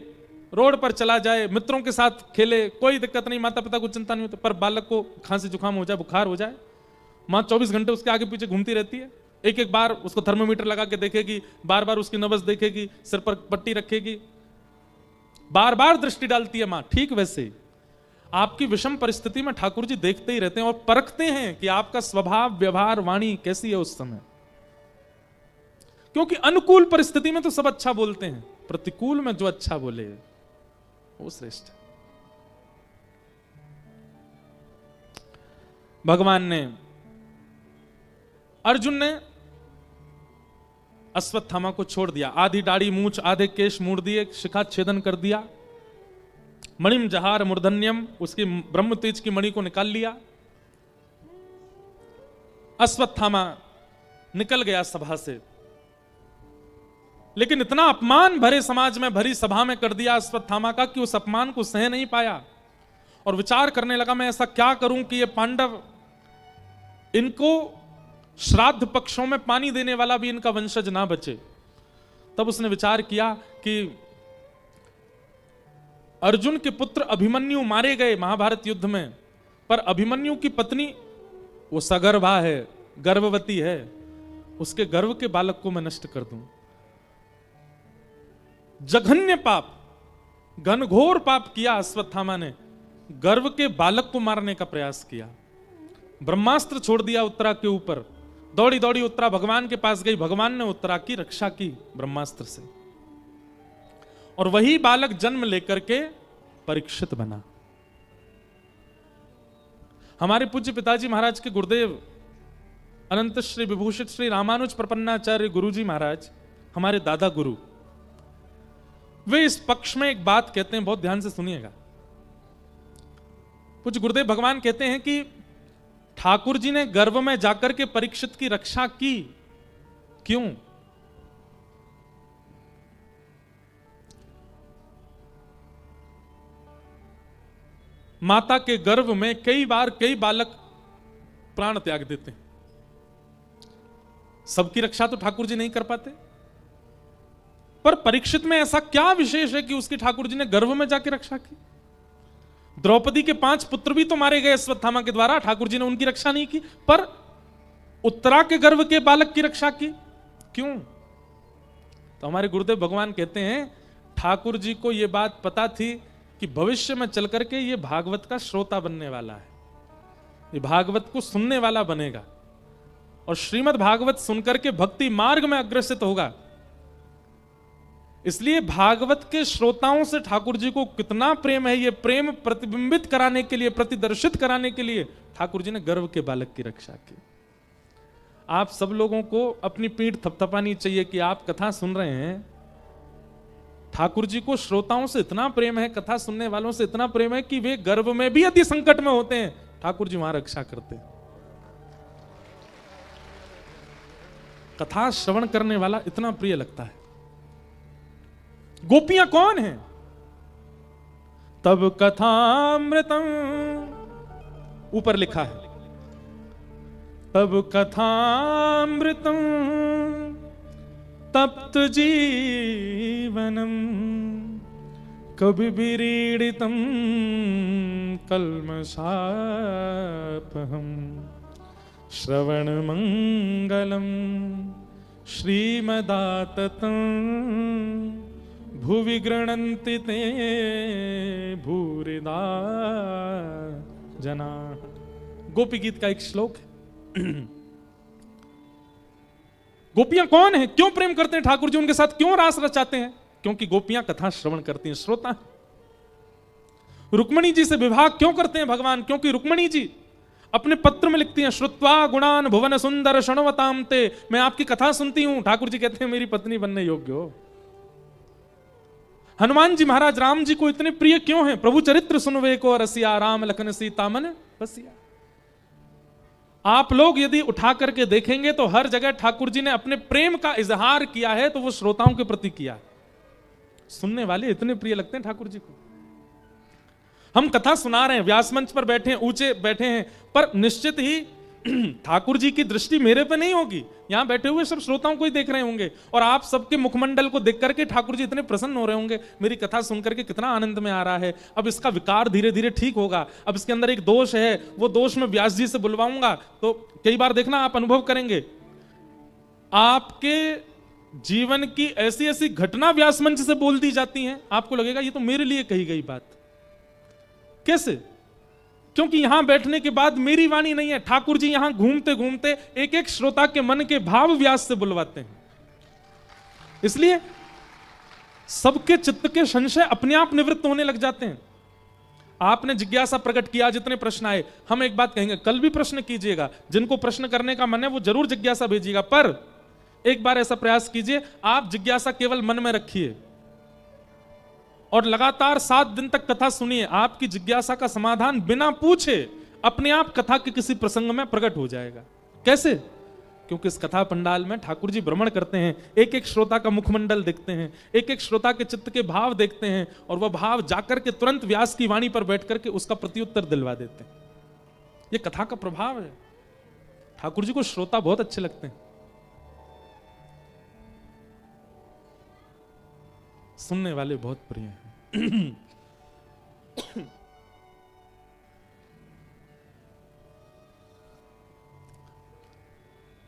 रोड पर चला जाए, मित्रों के साथ खेले, कोई दिक्कत नहीं, माता पिता को चिंता नहीं होती। पर बालक को खांसी जुकाम हो जाए, बुखार हो जाए, मां 24 घंटे उसके आगे पीछे घूमती रहती है। एक एक बार उसको थर्मोमीटर लगा के देखेगी, बार बार उसकी नब्ज देखेगी, सिर पर पट्टी रखेगी, बार बार दृष्टि डालती है मां। ठीक वैसे ही आपकी विषम परिस्थिति में ठाकुर जी देखते ही रहते हैं और परखते हैं कि आपका स्वभाव, व्यवहार, वाणी कैसी है उस समय। क्योंकि अनुकूल परिस्थिति में तो सब अच्छा बोलते हैं, प्रतिकूल में जो अच्छा बोले वो श्रेष्ठ है। भगवान ने, अर्जुन ने अश्वत्थामा को छोड़ दिया, आधी दाढ़ी मूंछ, आधे केश मोड़ दिए, शिखा छेदन कर दिया, मणिम जहार मूर्धन्यम, उसकी ब्रह्म तेज की मणि को निकाल लिया। अश्वत्थामा निकल गया सभा से, लेकिन इतना अपमान भरे समाज में, भरी सभा में कर दिया अश्वत्थामा का कि उस अपमान को सह नहीं पाया और विचार करने लगा, मैं ऐसा क्या करूं कि ये पांडव, इनको श्राद्ध पक्षों में पानी देने वाला भी इनका वंशज ना बचे। तब उसने विचार किया कि अर्जुन के पुत्र अभिमन्यु मारे गए महाभारत युद्ध में, पर अभिमन्यु की पत्नी वो सगर्भा है, गर्भवती है, उसके गर्भ के बालक को मैं नष्ट कर दूं। जघन्य पाप, घनघोर पाप किया अश्वत्थामा ने, गर्भ के बालक को मारने का प्रयास किया। ब्रह्मास्त्र छोड़ दिया उत्तरा के ऊपर, दौड़ी दौड़ी उत्तरा भगवान के पास गई, भगवान ने उत्तरा की रक्षा की ब्रह्मास्त्र से, और वही बालक जन्म लेकर के परीक्षित बना। हमारे पूज्य पिताजी महाराज के गुरुदेव अनंत श्री विभूषित श्री रामानुज प्रपन्नाचार्य गुरुजी महाराज, हमारे दादा गुरु, वे इस पक्ष में एक बात कहते हैं, बहुत ध्यान से सुनिएगा। पूज्य गुरुदेव भगवान कहते हैं कि ठाकुर जी ने गर्भ में जाकर के परीक्षित की रक्षा की, क्यों? माता के गर्भ में कई बार कई बालक प्राण त्याग देते हैं, सबकी रक्षा तो ठाकुर जी नहीं कर पाते, पर परीक्षित में ऐसा क्या विशेष है कि उसकी ठाकुर जी ने गर्भ में जाके रक्षा की? द्रौपदी के 5 पुत्र भी तो मारे गए अश्वत्थामा के द्वारा, ठाकुर जी ने उनकी रक्षा नहीं की, पर उत्तरा के गर्भ के बालक की रक्षा की, क्यों? तो हमारे गुरुदेव भगवान कहते हैं ठाकुर जी को यह बात पता थी कि भविष्य में चल करके ये भागवत का श्रोता बनने वाला है, ये भागवत को सुनने वाला बनेगा और श्रीमद् भागवत सुनकर के भक्ति मार्ग में अग्रसित होगा। इसलिए भागवत के श्रोताओं से ठाकुर जी को कितना प्रेम है, ये प्रेम प्रतिबिंबित कराने के लिए, प्रतिदर्शित कराने के लिए ठाकुर जी ने गर्भ के बालक की रक्षा की। आप सब लोगों को अपनी पीठ थपथपानी चाहिए कि आप कथा सुन रहे हैं, ठाकुर जी को श्रोताओं से इतना प्रेम है, कथा सुनने वालों से इतना प्रेम है कि वे गर्भ में भी यदि संकट में होते हैं, ठाकुर जी वहां रक्षा करते हैं। कथा श्रवण करने वाला इतना प्रिय लगता है। गोपियां कौन हैं? तब कथामृतम, ऊपर लिखा है, तब कथामृतम तप्त जीवनम कभी विरीडितम कल्मषापहम श्रवण मंगलम श्रीमदाततं भुवि गृह्णन्ति ते भूरिदा जना। गोपी गीत का एक श्लोक है। गोपियां कौन है, क्यों प्रेम करते हैं ठाकुर जी, उनके साथ क्यों रास रचाते हैं? क्योंकि गोपियां कथा श्रवण करती हैं, श्रोता। रुक्मणी जी से विवाह क्यों करते हैं भगवान? क्योंकि रुक्मणी जी अपने पत्र में लिखती हैं, श्रुत्वा गुणान भुवन सुंदर शृण्वताम ते, मैं आपकी कथा सुनती हूं, ठाकुर जी कहते हैं मेरी पत्नी बनने योग्य हो। हनुमान जी महाराज राम जी को इतने प्रिय क्यों हैं? प्रभु चरित्र सुनवे को रसिया, राम लखन सीता मन बसिया। आप लोग यदि उठा करके देखेंगे तो हर जगह ठाकुर जी ने अपने प्रेम का इजहार किया है, तो वो श्रोताओं के प्रति किया है। सुनने वाले इतने प्रिय लगते हैं ठाकुर जी को। हम कथा सुना रहे हैं, व्यास मंच पर बैठे हैं, ऊंचे बैठे हैं, पर निश्चित ही ठाकुर जी की दृष्टि मेरे पे नहीं होगी, यहां बैठे हुए सब श्रोताओं को ही देख रहे होंगे, और आप सबके मुखमंडल को देख करके ठाकुर जी इतने प्रसन्न हो रहे होंगे, मेरी कथा सुन करके कितना आनंद में आ रहा है, अब इसका विकार धीरे धीरे ठीक होगा, अब इसके अंदर एक दोष है, वो दोष मैं व्यास जी से बुलवाऊंगा। तो कई बार देखना आप अनुभव करेंगे, आपके जीवन की ऐसी ऐसी घटना व्यास मंच से बोल दी जाती हैं, आपको लगेगा ये तो मेरे लिए कही गई बात। कैसे? क्योंकि यहां बैठने के बाद मेरी वाणी नहीं है, ठाकुर जी यहां घूमते घूमते एक एक श्रोता के मन के भाव व्यास से बुलवाते हैं, इसलिए सबके चित्त के संशय अपने आप निवृत्त होने लग जाते हैं। आपने जिज्ञासा प्रकट किया, जितने प्रश्न आए, हम एक बात कहेंगे, कल भी प्रश्न कीजिएगा, जिनको प्रश्न करने का मन है वो जरूर जिज्ञासा भेजिएगा, पर एक बार ऐसा प्रयास कीजिए, आप जिज्ञासा केवल मन में रखिए और लगातार 7 दिन तक कथा सुनिए, आपकी जिज्ञासा का समाधान बिना पूछे अपने आप कथा के किसी प्रसंग में प्रकट हो जाएगा। कैसे? क्योंकि इस कथा पंडाल में ठाकुर जी भ्रमण करते हैं, एक एक श्रोता का मुखमंडल देखते हैं, एक एक श्रोता के चित्त के भाव देखते हैं, और वह भाव जाकर के तुरंत व्यास की वाणी पर बैठ करके उसका प्रत्युत्तर दिलवा देते हैं। यह कथा का प्रभाव है। ठाकुर जी को श्रोता बहुत अच्छे लगते हैं, सुनने वाले बहुत प्रिय हैं।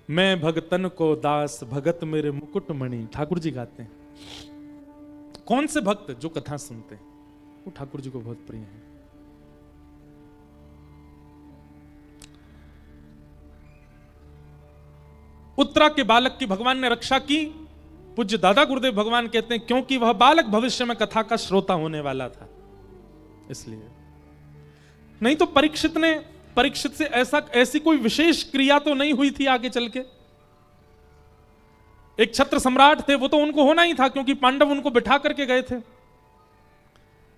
मैं भगतन को दास, भगत मेरे मुकुट मणि, ठाकुर जी गाते हैं। कौन से भक्त? जो कथा सुनते हैं, वो ठाकुर जी को बहुत प्रिय है। उत्तरा के बालक की भगवान ने रक्षा की। पूज्य दादा गुरुदेव भगवान कहते हैं क्योंकि वह बालक भविष्य में कथा का श्रोता होने वाला था, इसलिए। नहीं तो परीक्षित से ऐसी कोई विशेष क्रिया तो नहीं हुई थी आगे चल के। एक छत्र सम्राट थे, वो तो उनको होना ही था, क्योंकि पांडव उनको बिठा करके गए थे,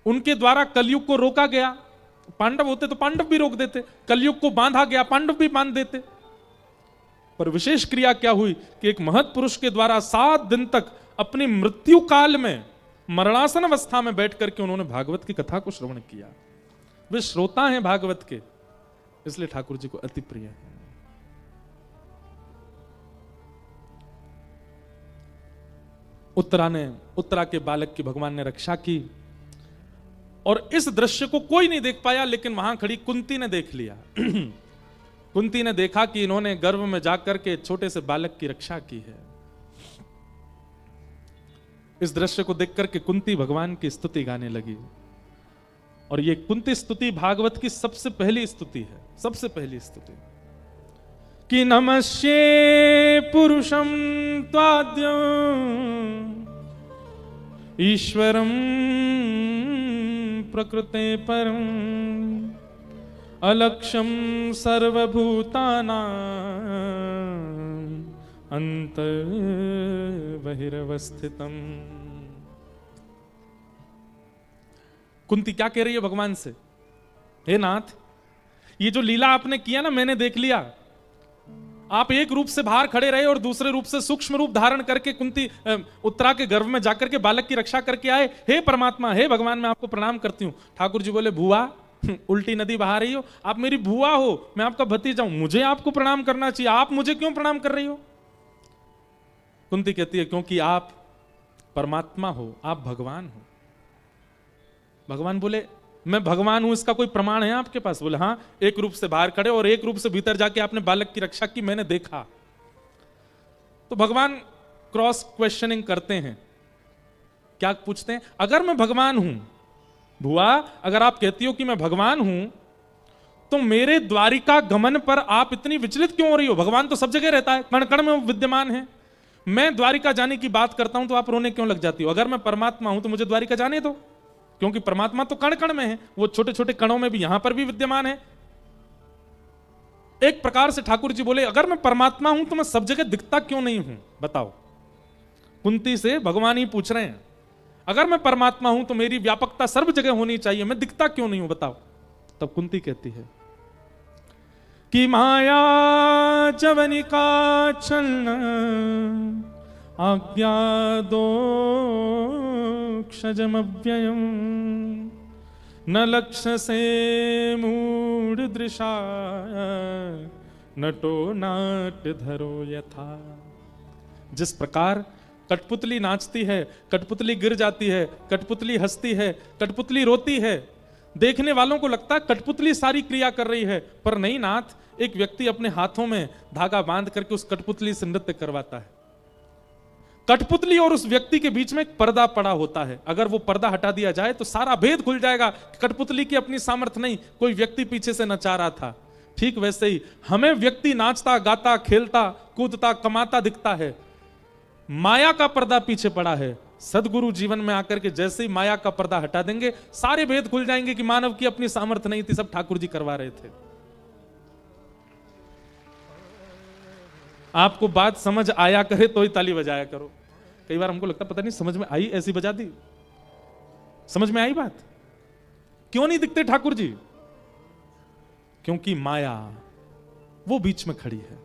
उनके द्वारा कलयुग को रोका गया। पांडव होते तो पांडव भी रोक देते, कलयुग को बांधा गया, पांडव भी बांध देते। पर विशेष क्रिया क्या हुई कि एक महत् पुरुष के द्वारा 7 दिन तक अपनी मृत्यु काल में मरणासन अवस्था में बैठ करके उन्होंने भागवत की कथा को श्रवण किया। वे श्रोता हैं भागवत के, इसलिए ठाकुर जी को अति प्रिय है। उत्तरा के बालक की भगवान ने रक्षा की, और इस दृश्य को कोई नहीं देख पाया, लेकिन वहां खड़ी कुंती ने देख लिया। कुंती ने देखा कि इन्होंने गर्भ में जाकर के छोटे से बालक की रक्षा की है। इस दृश्य को देख करके कुंती भगवान की स्तुति गाने लगी, और ये कुंती स्तुति भागवत की सबसे पहली स्तुति है, सबसे पहली स्तुति कि नमस्ये पुरुषं त्वाद्यं ईश्वरं प्रकृते परं अलक्ष्यं सर्वभूतानां अंतर्बहिरवस्थितम्। कुंती क्या कह रही है भगवान से? हे नाथ, ये जो लीला आपने किया ना, मैंने देख लिया। आप एक रूप से बाहर खड़े रहे और दूसरे रूप से सूक्ष्म रूप धारण करके कुंती उत्तरा के गर्भ में जाकर के बालक की रक्षा करके आए। हे परमात्मा, हे भगवान, मैं आपको प्रणाम करती हूं। ठाकुर जी बोले, बुआ, उल्टी नदी बहा रही हो, आप मेरी बुआ हो, मैं आपका भतीजा हूं, मुझे आपको प्रणाम करना चाहिए, आप मुझे क्यों प्रणाम कर रही हो? कुंती कहती है क्योंकि आप परमात्मा हो, आप भगवान हो। भगवान बोले, मैं भगवान हूं, इसका कोई प्रमाण है आपके पास? बोले हाँ, एक रूप से बाहर खड़े और एक रूप से भीतर जाके आपने बालक की रक्षा की, मैंने देखा। तो भगवान क्रॉस क्वेश्चनिंग करते हैं। क्या पूछते हैं? अगर मैं भगवान हूं, बुआ, अगर आप कहती हो कि मैं भगवान हूं, तो मेरे द्वारिका गमन पर आप इतनी विचलित क्यों हो रही हो? भगवान तो सब जगह रहता है, कण कण में विद्यमान है। मैं द्वारिका जाने की बात करता हूं तो आप रोने क्यों लग जाती हो? अगर मैं परमात्मा हूं तो मुझे द्वारिका जाने दो, क्योंकि परमात्मा तो कण कण में है, वो छोटे छोटे कणों में भी यहां पर भी विद्यमान है। एक प्रकार से ठाकुर जी बोले, अगर मैं परमात्मा हूं तो मैं सब जगह दिखता क्यों नहीं हूं? बताओ। कुंती से भगवान ही पूछ रहे हैं, अगर मैं परमात्मा हूं तो मेरी व्यापकता सर्व जगह होनी चाहिए, मैं दिखता क्यों नहीं हूं? बताओ। तब कुंती कहती है कि माया जवनिका चलना आज्ञादोक्षजमव्ययम् न लक्ष्य से मूढ़ दृशा नटो नाट्य धरो यथा। जिस प्रकार कठपुतली नाचती है, कठपुतली गिर जाती है, कठपुतली हंसती है, कठपुतली रोती है, देखने वालों को लगता है कठपुतली सारी क्रिया कर रही है, पर नहीं नाथ, एक व्यक्ति अपने हाथों में धागा बांध करके उस कठपुतली से नृत्य करवाता है। कठपुतली और उस व्यक्ति के बीच में एक पर्दा पड़ा होता है। अगर वो पर्दा हटा दिया जाए तो सारा भेद खुल जाएगा। कठपुतली की अपनी सामर्थ्य नहीं, कोई व्यक्ति पीछे से नचा रहा था। ठीक वैसे ही हमें व्यक्ति नाचता, गाता, खेलता, कूदता, कमाता दिखता है, माया का पर्दा पीछे पड़ा है। सदगुरु जीवन में आकर के जैसे ही माया का पर्दा हटा देंगे, सारे भेद खुल जाएंगे कि मानव की अपनी सामर्थ्य नहीं थी, सब ठाकुर जी करवा रहे थे। आपको बात समझ आया करे तो ही ताली बजाया करो। कई बार हमको लगता पता नहीं समझ में आई, ऐसी बजा दी। समझ में आई बात? क्यों नहीं दिखते ठाकुर जी? क्योंकि माया वो बीच में खड़ी है।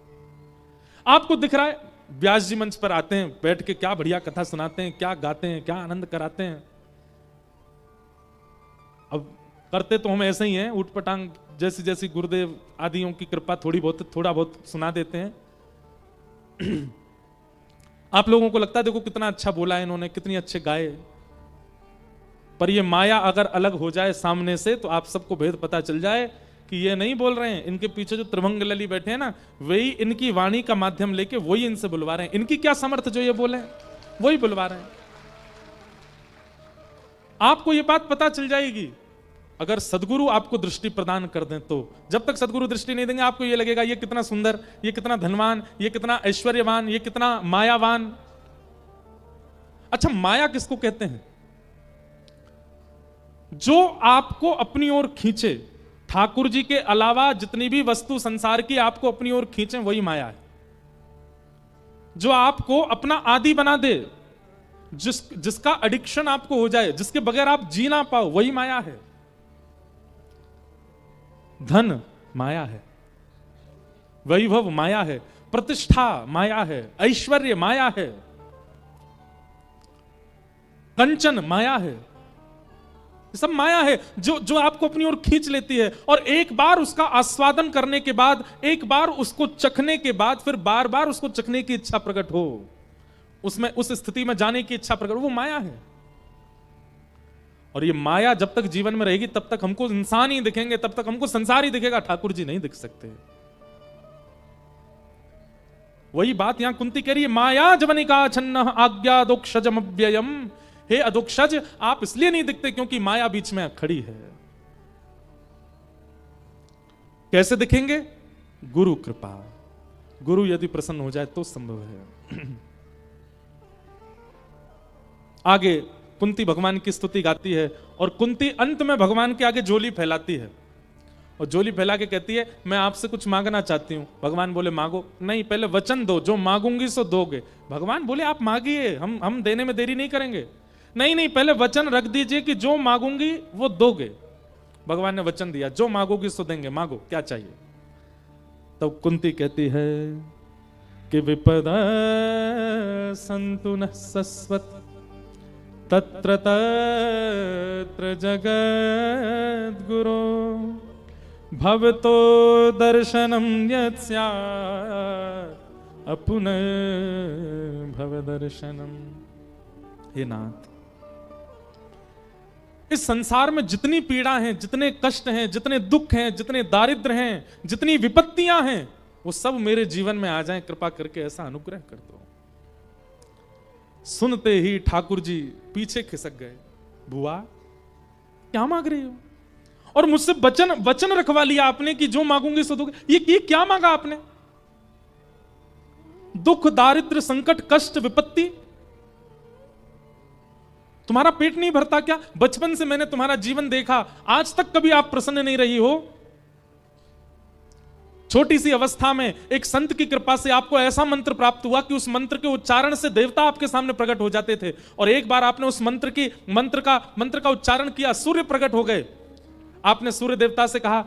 आपको दिख रहा है व्यास जी मंच पर आते हैं, बैठ के क्या बढ़िया कथा सुनाते हैं, क्या गाते हैं, क्या आनंद कराते हैं। अब करते तो हम ऐसे ही हैं, उठपटांग जैसी जैसी गुरुदेव आदियों की कृपा थोड़ा बहुत सुना देते हैं। आप लोगों को लगता है देखो कितना अच्छा बोला है इन्होंने, कितनी अच्छे गाए, पर ये माया अगर अलग हो जाए सामने से तो आप सबको भेद पता चल जाए कि ये नहीं बोल रहे हैं। इनके पीछे जो त्रिभंग लली बैठे हैं ना, वही इनकी वाणी का माध्यम लेके वही इनसे बुलवा रहे हैं। इनकी क्या सामर्थ्य जो ये बोले, वही बुलवा रहे हैं। आपको ये बात पता चल जाएगी अगर सदगुरु आपको दृष्टि प्रदान कर दें तो। जब तक सदगुरु दृष्टि नहीं देंगे आपको ये लगेगा ये कितना सुंदर, ये कितना धनवान, ये कितना ऐश्वर्यवान, ये कितना मायावान। अच्छा, माया किसको कहते हैं? जो आपको अपनी ओर खींचे। ठाकुर जी के अलावा जितनी भी वस्तु संसार की आपको अपनी ओर खींचे वही माया है। जो आपको अपना आदि बना दे, जिसका एडिक्शन आपको हो जाए, जिसके बगैर आप जी ना पाओ, वही माया है। धन माया है, वैभव माया है, प्रतिष्ठा माया है, ऐश्वर्य माया है, कंचन माया है, सब माया है जो आपको अपनी ओर खींच लेती है। और एक बार उसका आस्वादन करने के बाद, एक बार उसको चखने के बाद, फिर बार बार उसको चखने की इच्छा प्रकट हो, उसमें उस स्थिति में जाने की इच्छा प्रकट हो, वो माया है। और ये माया जब तक जीवन में रहेगी तब तक हमको इंसान ही दिखेंगे, तब तक हमको संसार ही दिखेगा, ठाकुर जी नहीं दिख सकते। वही बात यहां कुंती कह रही है, माया जवनिका छन्न आज्ञा दोक्षजमव्ययम्। हे अधोक्षज, आप इसलिए नहीं दिखते क्योंकि माया बीच में खड़ी है। कैसे दिखेंगे? गुरु कृपा। गुरु यदि प्रसन्न हो जाए तो संभव है। आगे कुंती भगवान की स्तुति गाती है और कुंती अंत में भगवान के आगे झोली फैलाती है और झोली फैला के कहती है मैं आपसे कुछ मांगना चाहती हूं। भगवान बोले मांगो। नहीं, पहले वचन दो, जो मांगूंगी सो दोगे। भगवान बोले आप मांगिए, हम देने में देरी नहीं करेंगे। नहीं, पहले वचन रख दीजिए कि जो मांगूंगी वो दोगे। भगवान ने वचन दिया, जो मांगोगी सो देंगे, मांगो क्या चाहिए। तब कुंती कहती है कि विपदा संतु न सस्वत तत्र तत्र जगद्गुरो भवतो दर्शनम यत् स्यात् अपुनः भव दर्शनम। हे नाथ, इस संसार में जितनी पीड़ा हैं, जितने कष्ट हैं, जितने दुख हैं, जितने दारिद्र हैं, जितनी विपत्तियां हैं, वो सब मेरे जीवन में आ जाएं, कृपा करके ऐसा अनुग्रह कर दो। सुनते ही ठाकुर जी पीछे खिसक गए। बुआ क्या मांग रही हो? और मुझसे वचन रखवा लिया आपने कि जो मांगूंगी सो दोगे। ये क्या मांगा आपने? दुख, दारिद्र, संकट, कष्ट, विपत्ति। तुम्हारा पेट नहीं भरता क्या? बचपन से मैंने तुम्हारा जीवन देखा, आज तक कभी आप प्रसन्न नहीं रही हो। छोटी सी अवस्था में एक संत की कृपा से आपको ऐसा मंत्र प्राप्त हुआ कि उस मंत्र के उच्चारण से देवता आपके सामने प्रकट हो जाते थे। और एक बार आपने उस मंत्र का उच्चारण किया, सूर्य प्रकट हो गए। आपने सूर्य देवता से कहा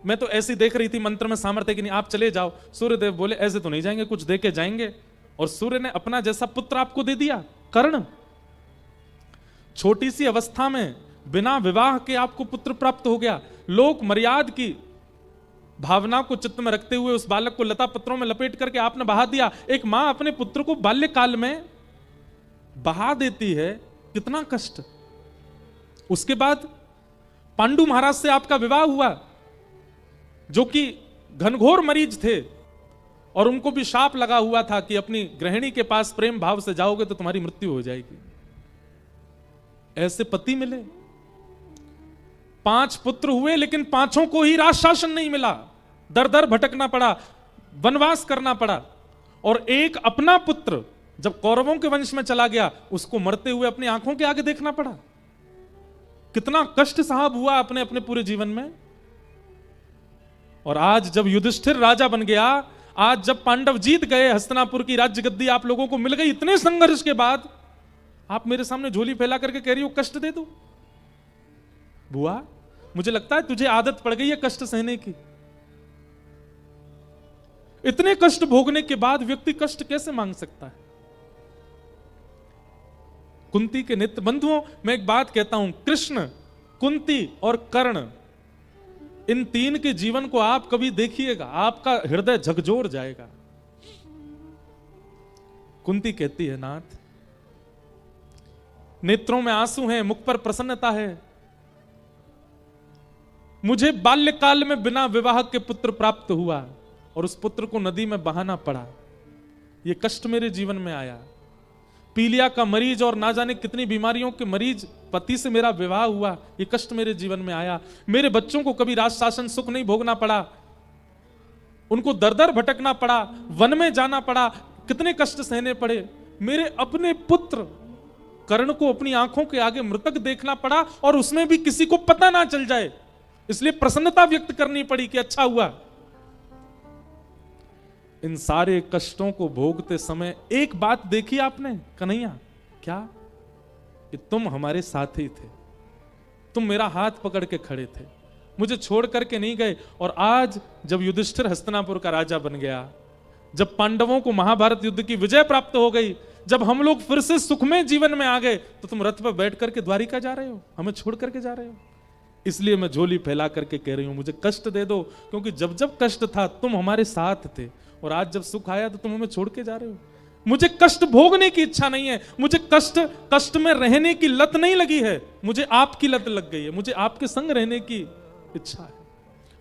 मैं तो ऐसी देख रही थी मंत्र में सामर्थ्य कि नहीं, आप चले जाओ। सूर्य देव बोले ऐसे तो नहीं जाएंगे, कुछ दे के जाएंगे। और सूर्य ने अपना जैसा पुत्र आपको दे दिया, कर्ण। छोटी सी अवस्था में बिना विवाह के आपको पुत्र प्राप्त हो गया। लोक मर्याद की भावना को चित्त में रखते हुए उस बालक को लता पत्रों में लपेट करके आपने बहा दिया। एक मां अपने पुत्र को बाल्यकाल में बहा देती है, कितना कष्ट। उसके बाद पांडु महाराज से आपका विवाह हुआ, जो कि घनघोर मरीज थे और उनको भी शाप लगा हुआ था कि अपनी गृहिणी के पास प्रेम भाव से जाओगे तो तुम्हारी मृत्यु हो जाएगी। ऐसे पति मिले, 5 पुत्र हुए, लेकिन 5 को ही राज शासन नहीं मिला। दर दर भटकना पड़ा, वनवास करना पड़ा। और एक अपना पुत्र जब कौरवों के वंश में चला गया, उसको मरते हुए अपनी आंखों के आगे देखना पड़ा। कितना कष्ट साहब हुआ अपने अपने पूरे जीवन में। और आज जब युधिष्ठिर राजा बन गया, आज जब पांडव जीत गए, हस्तिनापुर की राज्य गद्दी आप लोगों को मिल गई, इतने संघर्ष के बाद आप मेरे सामने झोली फैला करके कह रही हो कष्ट दे दो। बुआ, मुझे लगता है तुझे आदत पड़ गई है कष्ट सहने की। इतने कष्ट भोगने के बाद व्यक्ति कष्ट कैसे मांग सकता है? कुंती के नित्य बंधुओं, मैं एक बात कहता हूं, कृष्ण, कुंती और कर्ण, इन 3 के जीवन को आप कभी देखिएगा, आपका हृदय झकझोर जाएगा। कुंती कहती है, नाथ, नेत्रों में आंसू हैं, मुख पर प्रसन्नता है। मुझे बाल्यकाल में बिना विवाह के पुत्र प्राप्त हुआ और उस पुत्र को नदी में बहाना पड़ा। यह कष्ट मेरे जीवन में आया। पीलिया का मरीज और ना जाने कितनी बीमारियों के मरीज पति से मेरा विवाह हुआ, ये कष्ट मेरे जीवन में आया। मेरे बच्चों को कभी राज शासन सुख नहीं भोगना पड़ा, उनको दर दर भटकना पड़ा, वन में जाना पड़ा, कितने कष्ट सहने पड़े। मेरे अपने पुत्र कर्ण को अपनी आंखों के आगे मृतक देखना पड़ा और उसमें भी किसी को पता ना चल जाए, इसलिए प्रसन्नता व्यक्त करनी पड़ी कि अच्छा हुआ। इन सारे कष्टों को भोगते समय एक बात देखी आपने कन्हैया, क्या? कि तुम हमारे साथ ही थे, तुम मेरा हाथ पकड़ के खड़े थे, मुझे छोड़ करके नहीं गए। और आज जब युधिष्ठिर हस्तिनापुर का राजा बन गया, जब पांडवों को महाभारत युद्ध की विजय प्राप्त हो गई, जब हम लोग फिर से सुखमय जीवन में आ गए, तो तुम रथ पर बैठ करके द्वारिका जा रहे हो, हमें छोड़ करके जा रहे हो। इसलिए मैं झोली फैला करके कह रही हूं, मुझे कष्ट दे दो, क्योंकि जब जब कष्ट था तुम हमारे साथ थे, और आज जब सुख आया तो तुम हमें छोड़ के जा रहे हो। मुझे कष्ट भोगने की इच्छा नहीं है, मुझे कष्ट में रहने की लत नहीं लगी है, मुझे आपकी लत लग गई है, मुझे आपके संग रहने की इच्छा है।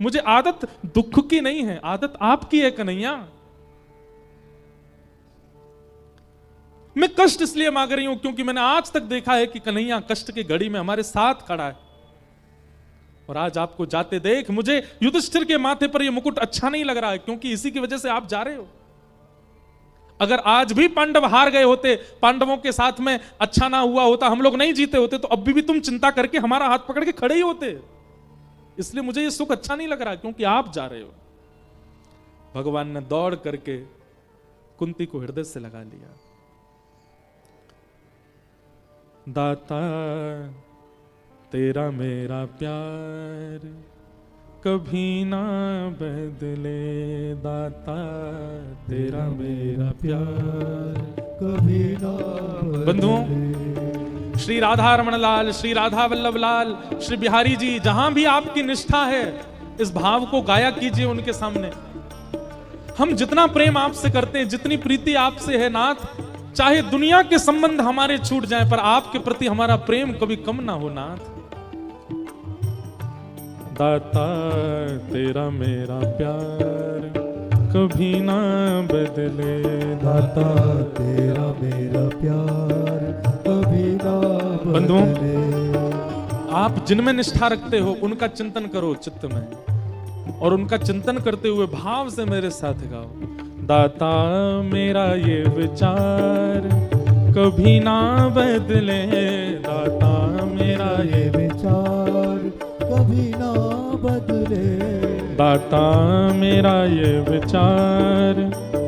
मुझे आदत दुख की नहीं है, आदत आपकी है कन्हैया। मैं कष्ट इसलिए मांग रही हूं क्योंकि मैंने आज तक देखा है कि कन्हैया कष्ट की घड़ी में हमारे साथ खड़ा है। और आज आपको जाते देख मुझे युधिष्ठिर के माथे पर यह मुकुट अच्छा नहीं लग रहा है, क्योंकि इसी की वजह से आप जा रहे हो। अगर आज भी पांडव हार गए होते, पांडवों के साथ में अच्छा ना हुआ होता, हम लोग नहीं जीते होते, तो अभी भी तुम चिंता करके हमारा हाथ पकड़ के खड़े ही होते। इसलिए मुझे यह सुख अच्छा नहीं लग रहा, क्योंकि आप जा रहे हो। भगवान ने दौड़ करके कुंती को हृदय से लगा लिया। दाता तेरा मेरा प्यार कभी ना बदले, दाता तेरा मेरा प्यार कभी ना बदले। बंधुओं, श्री राधा रमण लाल, श्री राधा वल्लभ लाल, श्री बिहारी जी, जहां भी आपकी निष्ठा है, इस भाव को गाया कीजिए उनके सामने। हम जितना प्रेम आपसे करते हैं, जितनी प्रीति आपसे है नाथ, चाहे दुनिया के संबंध हमारे छूट जाएं, पर आपके प्रति हमारा प्रेम कभी कम ना हो नाथ। दाता तेरा मेरा प्यार कभी ना बदले, दाता तेरा मेरा प्यार कभी ना बदले। बंधुओं, आप जिनमें निष्ठा रखते हो उनका चिंतन करो चित्त में, और उनका चिंतन करते हुए भाव से मेरे साथ गाओ। दाता मेरा ये विचार कभी ना बदले, दाता मेरा ये विचार कभी ना बदले, दाता मेरा ये विचार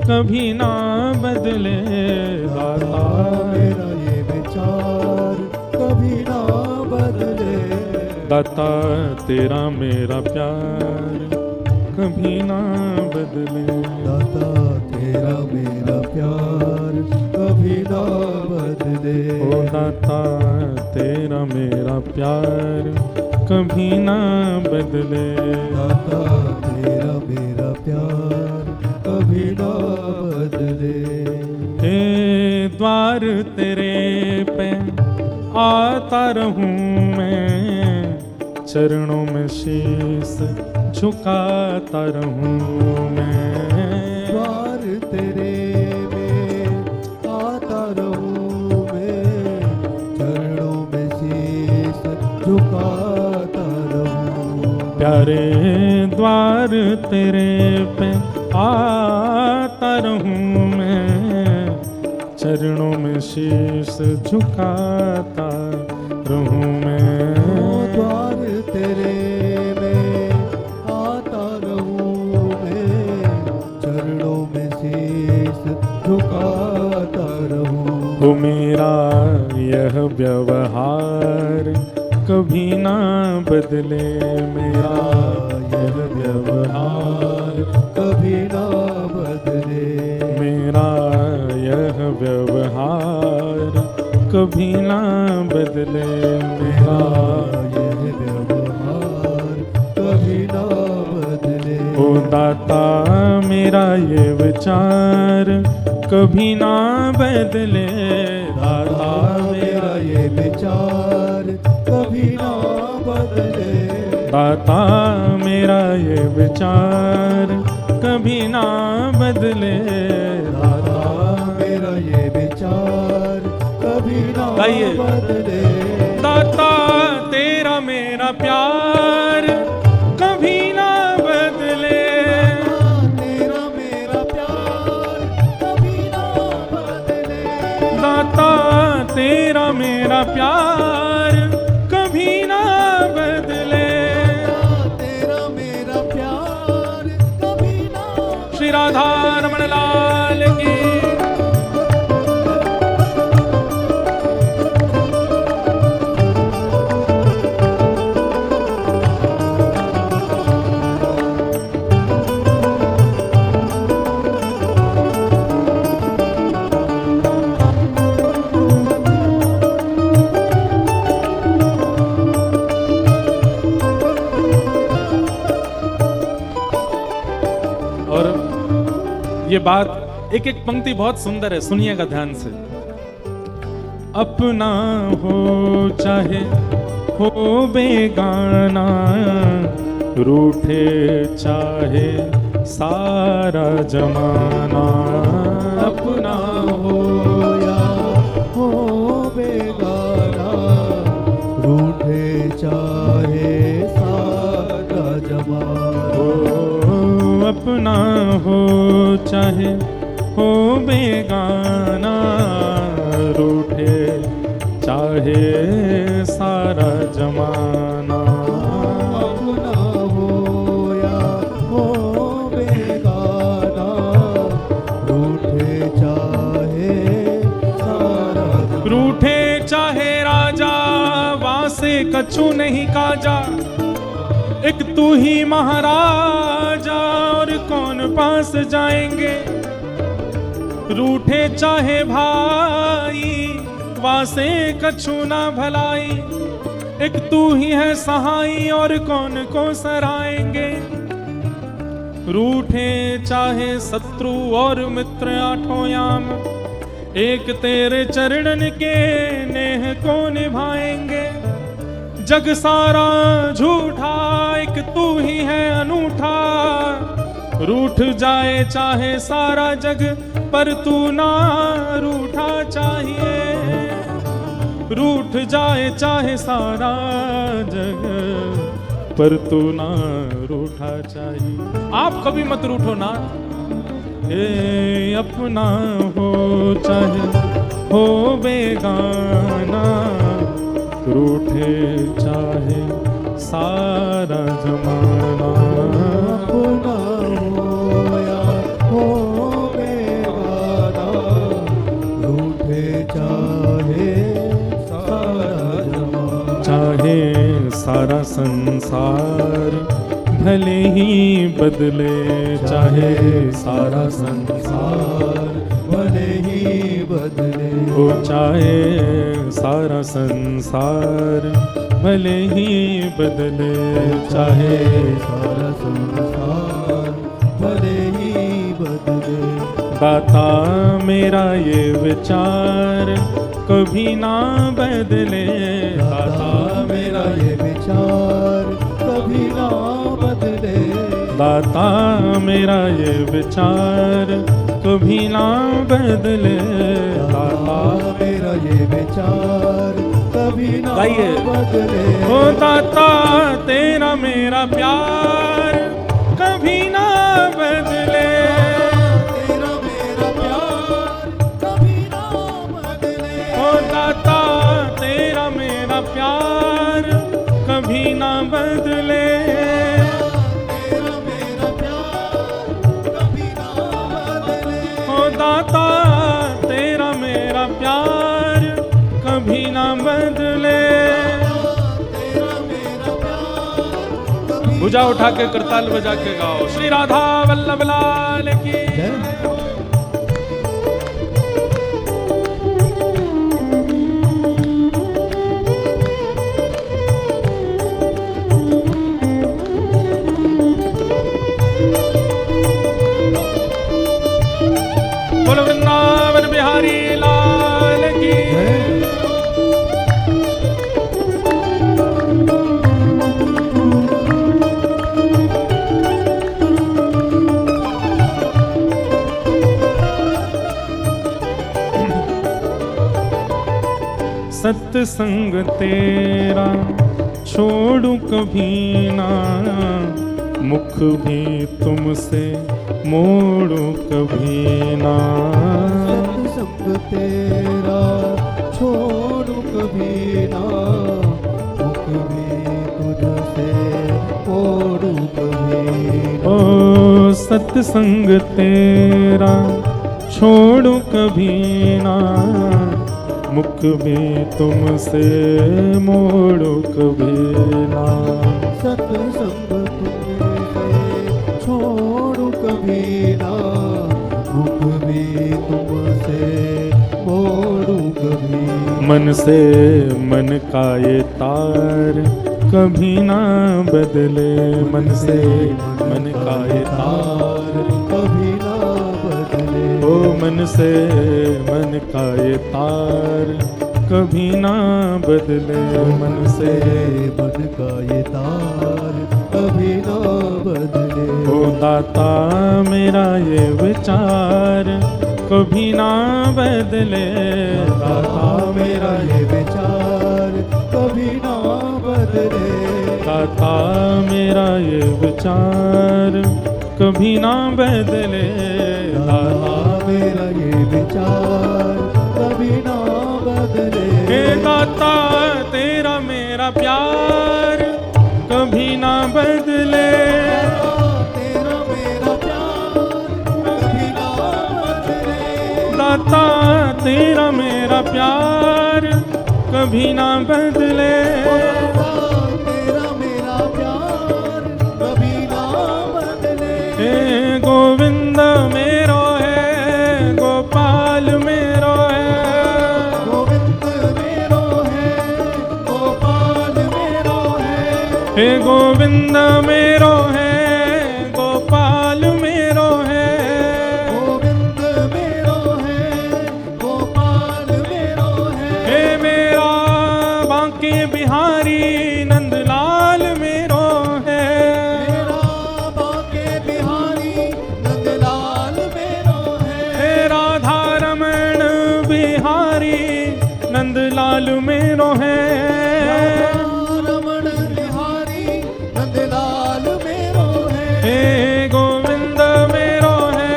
कभी ना बदले, दाता मेरा ये विचार कभी ना बदले, दाता तेरा मेरा प्यार कभी ना बदले, दाता तेरा मेरा प्यार दाता तेरा मेरा प्यार कभी ना बदले। दाता तेरा मेरा प्यार कभी ना बदले। हे द्वार तेरे पे आता रहूं मैं, चरणों में शीश झुकाता रहूं मैं। द्वार तेरे में आता रहूं मैं, चरणों में शीश झुकाता रहूं। प्यारे द्वार तेरे पे आता रहूं मैं, चरणों में शीश झुकाता रहूं मैं। द्वार तेरे में आता रहूं मैं, चरणों में शीश झुकाता रहूं। हो मेरा यह व्यवहार कभी ना बदले, मेरा यह व्यवहार कभी ना बदले। मेरा यह व्यवहार कभी ना बदले। मेरा यह व्यवहार कभी ना बदले। ओ दाता मेरा ये विचार कभी ना बदले। दाता मेरा ये विचार कभी ना बदले। दाता मेरा ये विचार कभी ना बदले। दाता मेरा ये विचार कभी ना गाइए। बदले। दाता तेरा मेरा प्यार कभी ना बदले। तेरा मेरा प्यार कभी ना बदले। दाता तेरा मेरा प्यार कभी ना बदले। तेरा मेरा प्यार कभी ना। श्री राधा रमण लाल की। और ये बात एक एक पंक्ति बहुत सुंदर है, सुनिएगा ध्यान से। अपना हो चाहे हो बेगाना, रूठे चाहे सारा जमाना। अपना हो या हो बेगाना, रूठे चाहे सारा जमाना। अपना हो चाहे हो बेगाना, रूठे चाहे सारा जमाना। अपना हो या हो बेगाना, रूठे चाहे सारा जमाना। रूठे चाहे राजा, वासे कछु नहीं काजा। एक तू ही महाराजा और कौन पास जाएंगे। रूठे चाहे भाई, वासे कछु ना भलाई। एक तू ही है सहाई और कौन को सराएंगे। रूठे चाहे शत्रु और मित्र आठों याम, एक तेरे चरणन के नेह को निभाएंगे। जग सारा झूठा, एक तू ही है अनूठा। रूठ जाए चाहे सारा जग, पर तू ना रूठा चाहिए। रूठ जाए चाहे सारा जग, पर तू ना रूठा चाहिए। आप कभी मत रूठो ना। अपना हो चाहे हो बेगाना, रूठे चाहे सारा जमाना। अपना हो या हो बेगाना, रूठे चाहे सारा जमाना। चाहे सारा संसार भले ही बदले, चाहे सारा संसार भले ही बदले। ओ चाहे सारा संसार भले ही बदले चाहे सारा संसार भले ही बदले, दाता मेरा ये विचार कभी ना बदले, दाता मेरा ये विचार कभी ना बदले, दाता मेरा ये विचार कभी ना बदले, दाता मेरा ये विचार कभी ना गाइए। बदले। ओ दाता तेरा मेरा प्यार कभी ना बदले, तेरा मेरा प्यार कभी ना बदले, ओ दाता तेरा मेरा प्यार कभी ना बदले, तेरा मेरा प्यार कभी ना बदले, ओ दाता तेरा मेरा प्यार कभी ना बदले। तेरा मेरा प्यार कभी भुजा उठा के करताल बजा के गाओ, श्री राधा वल्लभ लाल की। जय। बोलो वृंदावन बिहारी लाल की। सत्संग तेरा छोड़ू कभी ना, मुख भी तुमसे मोड़ू कभी ना, सत्संग तेरा छोड़ू कभी ना, मुख भी तुझसे मोड़ू कभी ना, ओ सत्संग तेरा छोड़ू कभी ना, मुख भी तुमसे मोड़ू कभी ना, सत्संग तुमसे छोड़ू कभी ना, मुख भी तुमसे मोड़ू कभी, मन से मन का ये तार कभी ना बदले, मन से मन का ये तार कभी ना बदले, ओ मन से मन का ये तार कभी ना बदले, मन से मन का ये तार कभी ना बदले, ओ दाता मेरा ये विचार कभी ना बदले, दाता मेरा ये विचार कभी ना बदले, दाता मेरा ये विचार कभी ना बदले, दाता मेरा ये विचार कभी ना बदले, हे दाता तेरा मेरा प्यार कभी ना बदले, तेरा मेरा प्यार कभी ना बदले, दाता तेरा मेरा प्यार कभी ना बदले, तेरा मेरा प्यार कभी ना बदले, हे गोविंद मेरो है, गोपाल मेरो है, गोविंद मेरो है, गोपाल मेरो है, हे गोविंद मेरो है, गोपाल मेरो है, गोविंद मेरो है, गोपाल मेरो है, हे मेरा बांके बिहारी नंदलाल मेरो है, मेरा बांके बिहारी नंदलाल मेरो है, हे राधा रमण बिहारी नंदलाल मेरो है, रमण बिहारी नंदलाल मेरो है, हे गोविंद मेरो है,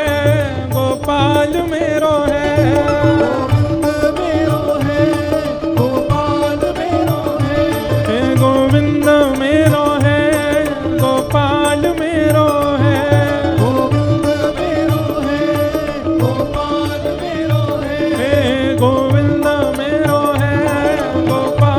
गोपाल मेरो है, गोविंद मेरो है, गोपाल मेरो है, हे गोविंद मेरो है, गोपाल मेरो है, गोविंद मेरो है, गोपाल मेरो है, हे गोविंद मेरो है, गोपाल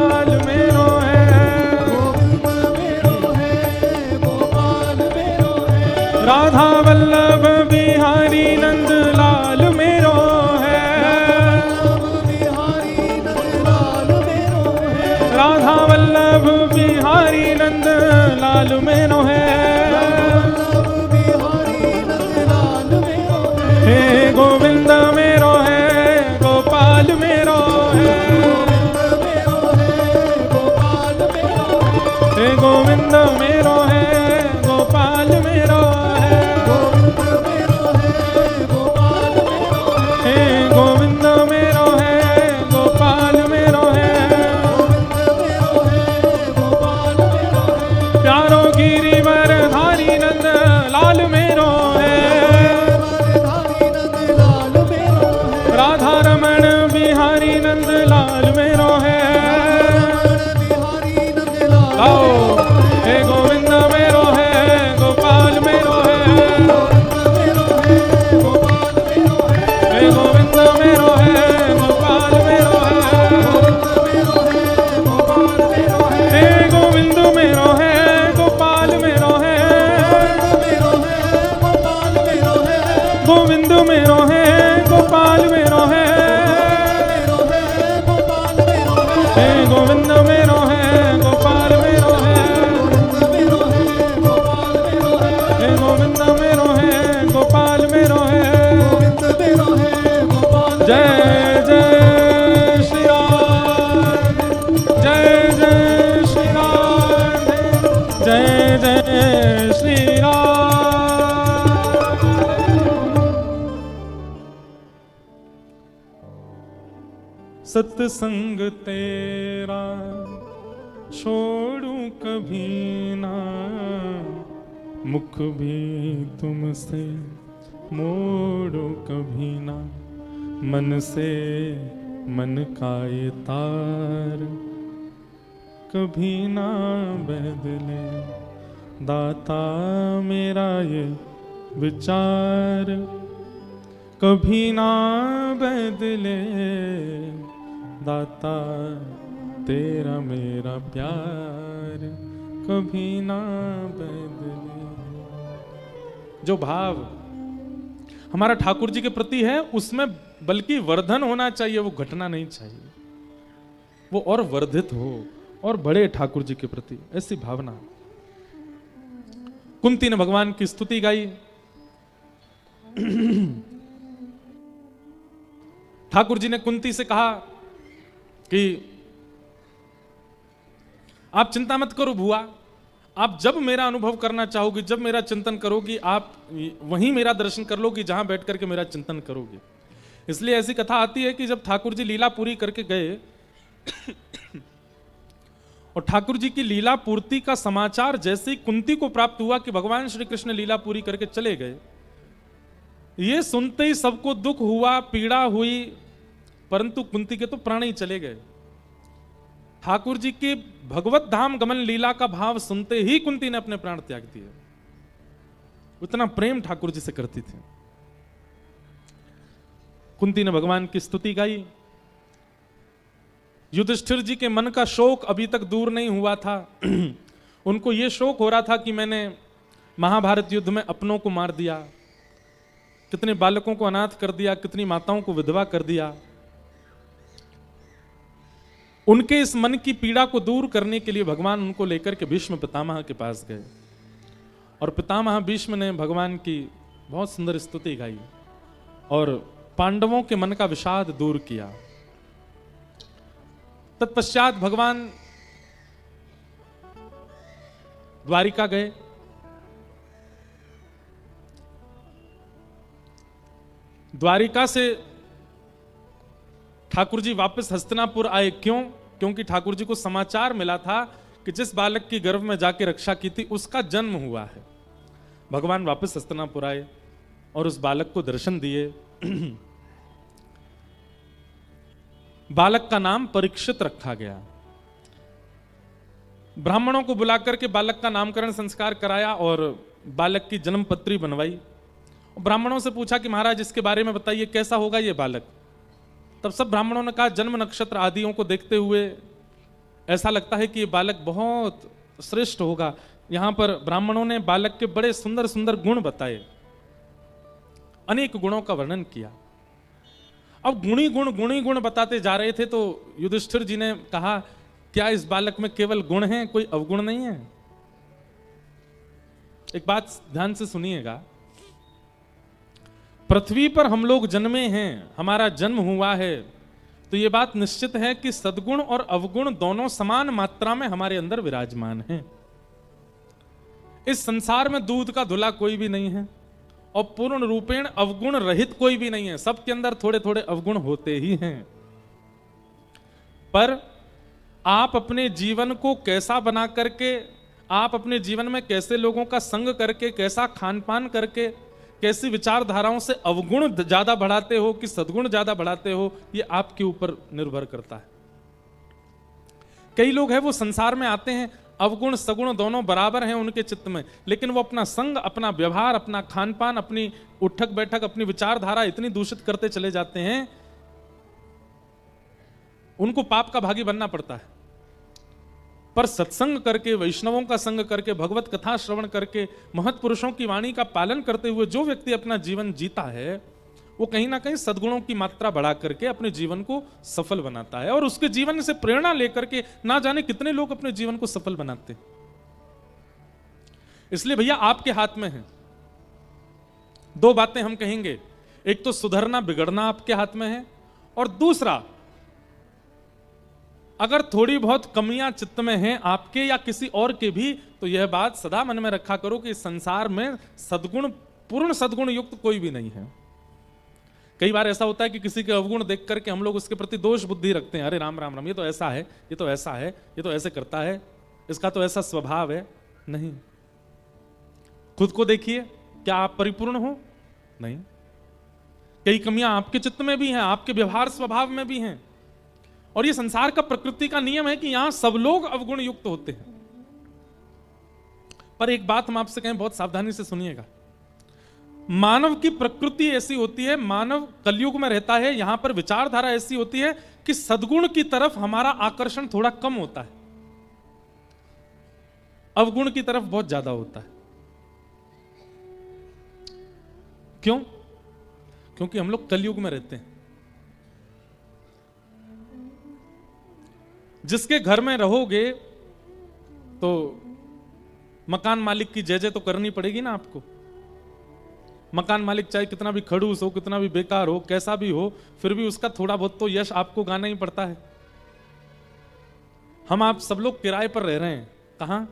नंद लाल मेरो है। बिहारी नंदलाल गाओ, हे गोविंद मेरो है, गोपाल मेरो है, हे गोविंद मेरो है, गोपाल मेरो है, हे गोविंद मेरो है, गोपाल मेरो है, गोविंद मेरो है, गोपाल मेरो है, हे गोविंद मेरो है, गोपाल मेरो है, हे गोविंद मेरो है, गोपाल मेरो है। जय जय श्री राम, जय जय श्री राम, जय जय श्री राम। सत्संग तेरा छोड़ू कभी ना, मुख भी तुमसे मोड़ो कभी ना, मन से मन का ये तार कभी ना बदले, दाता मेरा ये विचार कभी ना बदले, दाता तेरा मेरा प्यार कभी ना बदले। जो भाव हमारा ठाकुर जी के प्रति है उसमें बल्कि वर्धन होना चाहिए, वो घटना नहीं चाहिए, वो और वर्धित हो और बड़े ठाकुर जी के प्रति, ऐसी भावना। कुंती ने भगवान की स्तुति गाई। ठाकुर जी ने कुंती से कहा कि आप चिंता मत करो बुआ, आप जब मेरा अनुभव करना चाहोगी, जब मेरा चिंतन करोगी, आप वहीं मेरा दर्शन कर लोगी जहां बैठ करके मेरा चिंतन करोगी। इसलिए ऐसी कथा आती है कि जब ठाकुर जी लीला पूरी करके गए और ठाकुर जी की लीला पूर्ति का समाचार जैसे ही कुंती को प्राप्त हुआ कि भगवान श्री कृष्ण लीला पूरी करके चले गए, ये सुनते ही सबको दुख हुआ, पीड़ा हुई, परंतु कुंती के तो प्राण ही चले गए। ठाकुर जी की भगवत धाम गमन लीला का भाव सुनते ही कुंती ने अपने प्राण त्याग दिए। उतना प्रेम ठाकुर जी से करती थी। कुंती ने भगवान की स्तुति गाई। युधिष्ठिर जी के मन का शोक अभी तक दूर नहीं हुआ था। उनको यह शोक हो रहा था कि मैंने महाभारत युद्ध में अपनों को मार दिया, कितने बालकों को अनाथ कर दिया, कितनी माताओं को विधवा कर दिया। उनके इस मन की पीड़ा को दूर करने के लिए भगवान उनको लेकर के भीष्म पितामह के पास गए और पितामह भीष्म ने भगवान की बहुत सुंदर स्तुति गाई और पांडवों के मन का विषाद दूर किया। तत्पश्चात भगवान द्वारिका गए। द्वारिका से ठाकुर जी वापस हस्तिनापुर आए। क्यों? क्योंकि ठाकुर जी को समाचार मिला था कि जिस बालक की गर्भ में जाके रक्षा की थी उसका जन्म हुआ है। भगवान वापस हस्तिनापुर आए और उस बालक को दर्शन दिए। बालक का नाम परीक्षित रखा गया। ब्राह्मणों को बुलाकर के बालक का नामकरण संस्कार कराया और बालक की जन्म पत्री बनवाई। ब्राह्मणों से पूछा कि महाराज इसके बारे में बताइए, कैसा होगा ये बालक? तब सब ब्राह्मणों ने कहा जन्म नक्षत्र आदियों को देखते हुए ऐसा लगता है कि ये बालक बहुत श्रेष्ठ होगा। यहां पर ब्राह्मणों ने बालक के बड़े सुंदर सुंदर गुण बताए, अनेक गुणों का वर्णन किया। अब गुणी गुण बताते जा रहे थे तो युधिष्ठिर जी ने कहा क्या इस बालक में केवल गुण हैं, कोई अवगुण नहीं है? एक बात ध्यान से सुनिएगा, पृथ्वी पर हम लोग जन्मे हैं, हमारा जन्म हुआ है, तो यह बात निश्चित है कि सद्गुण और अवगुण दोनों समान मात्रा में हमारे अंदर विराजमान हैं। इस संसार में दूध का धुला कोई भी नहीं है और पूर्ण रूपेण अवगुण रहित कोई भी नहीं है। सबके अंदर थोड़े थोड़े अवगुण होते ही हैं। पर आप अपने जीवन को कैसा बना करके, आप अपने जीवन में कैसे लोगों का संग करके, कैसा खान पान करके, कैसी विचारधाराओं से अवगुण ज्यादा बढ़ाते हो कि सद्गुण ज्यादा बढ़ाते हो, ये आपके ऊपर निर्भर करता है। कई लोग हैं वो संसार में आते हैं, अवगुण सगुण दोनों बराबर हैं उनके चित्त में, लेकिन वो अपना संग, अपना व्यवहार, अपना खान पान, अपनी उठक बैठक, अपनी विचारधारा इतनी दूषित करते चले जाते हैं, उनको पाप का भागी बनना पड़ता है। पर सत्संग करके, वैष्णवों का संग करके, भगवत कथा श्रवण करके, महत् पुरुषों की वाणी का पालन करते हुए जो व्यक्ति अपना जीवन जीता है, वो कहीं ना कहीं सद्गुणों की मात्रा बढ़ा करके अपने जीवन को सफल बनाता है, और उसके जीवन से प्रेरणा लेकर के ना जाने कितने लोग अपने जीवन को सफल बनाते हैं। इसलिए भैया आपके हाथ में है। दो बातें हम कहेंगे, एक तो सुधरना बिगड़ना आपके हाथ में है, और दूसरा अगर थोड़ी बहुत कमियां चित्त में हैं आपके या किसी और के भी, तो यह बात सदा मन में रखा करो कि संसार में सद्गुण, पूर्ण सद्गुण युक्त कोई भी नहीं है। कई बार ऐसा होता है कि किसी के अवगुण देख करके हम लोग उसके प्रति दोष बुद्धि रखते हैं, अरे राम राम राम, ये तो ऐसा है, ये तो ऐसा है, ये तो ऐसे करता है, इसका तो ऐसा स्वभाव है। नहीं, खुद को देखिए, क्या आप परिपूर्ण हो? नहीं, कई कमियां आपके चित्त में भी हैं, आपके व्यवहार स्वभाव में भी हैं, और ये संसार का, प्रकृति का नियम है कि यहां सब लोग अवगुण युक्त होते हैं। पर एक बात हम आपसे कहें, बहुत सावधानी से सुनिएगा, मानव की प्रकृति ऐसी होती है, मानव कलयुग में रहता है, यहां पर विचारधारा ऐसी होती है कि सद्गुण की तरफ हमारा आकर्षण थोड़ा कम होता है, अवगुण की तरफ बहुत ज्यादा होता है। क्यों? क्योंकि हम लोग कलयुग में रहते हैं। जिसके घर में रहोगे तो मकान मालिक की जय जय तो करनी पड़ेगी ना आपको। मकान मालिक चाहे कितना भी खड़ूस हो, कितना भी बेकार हो, कैसा भी हो, फिर भी उसका थोड़ा बहुत तो यश आपको गाना ही पड़ता है। हम आप सब लोग किराए पर रह रहे हैं, कहां?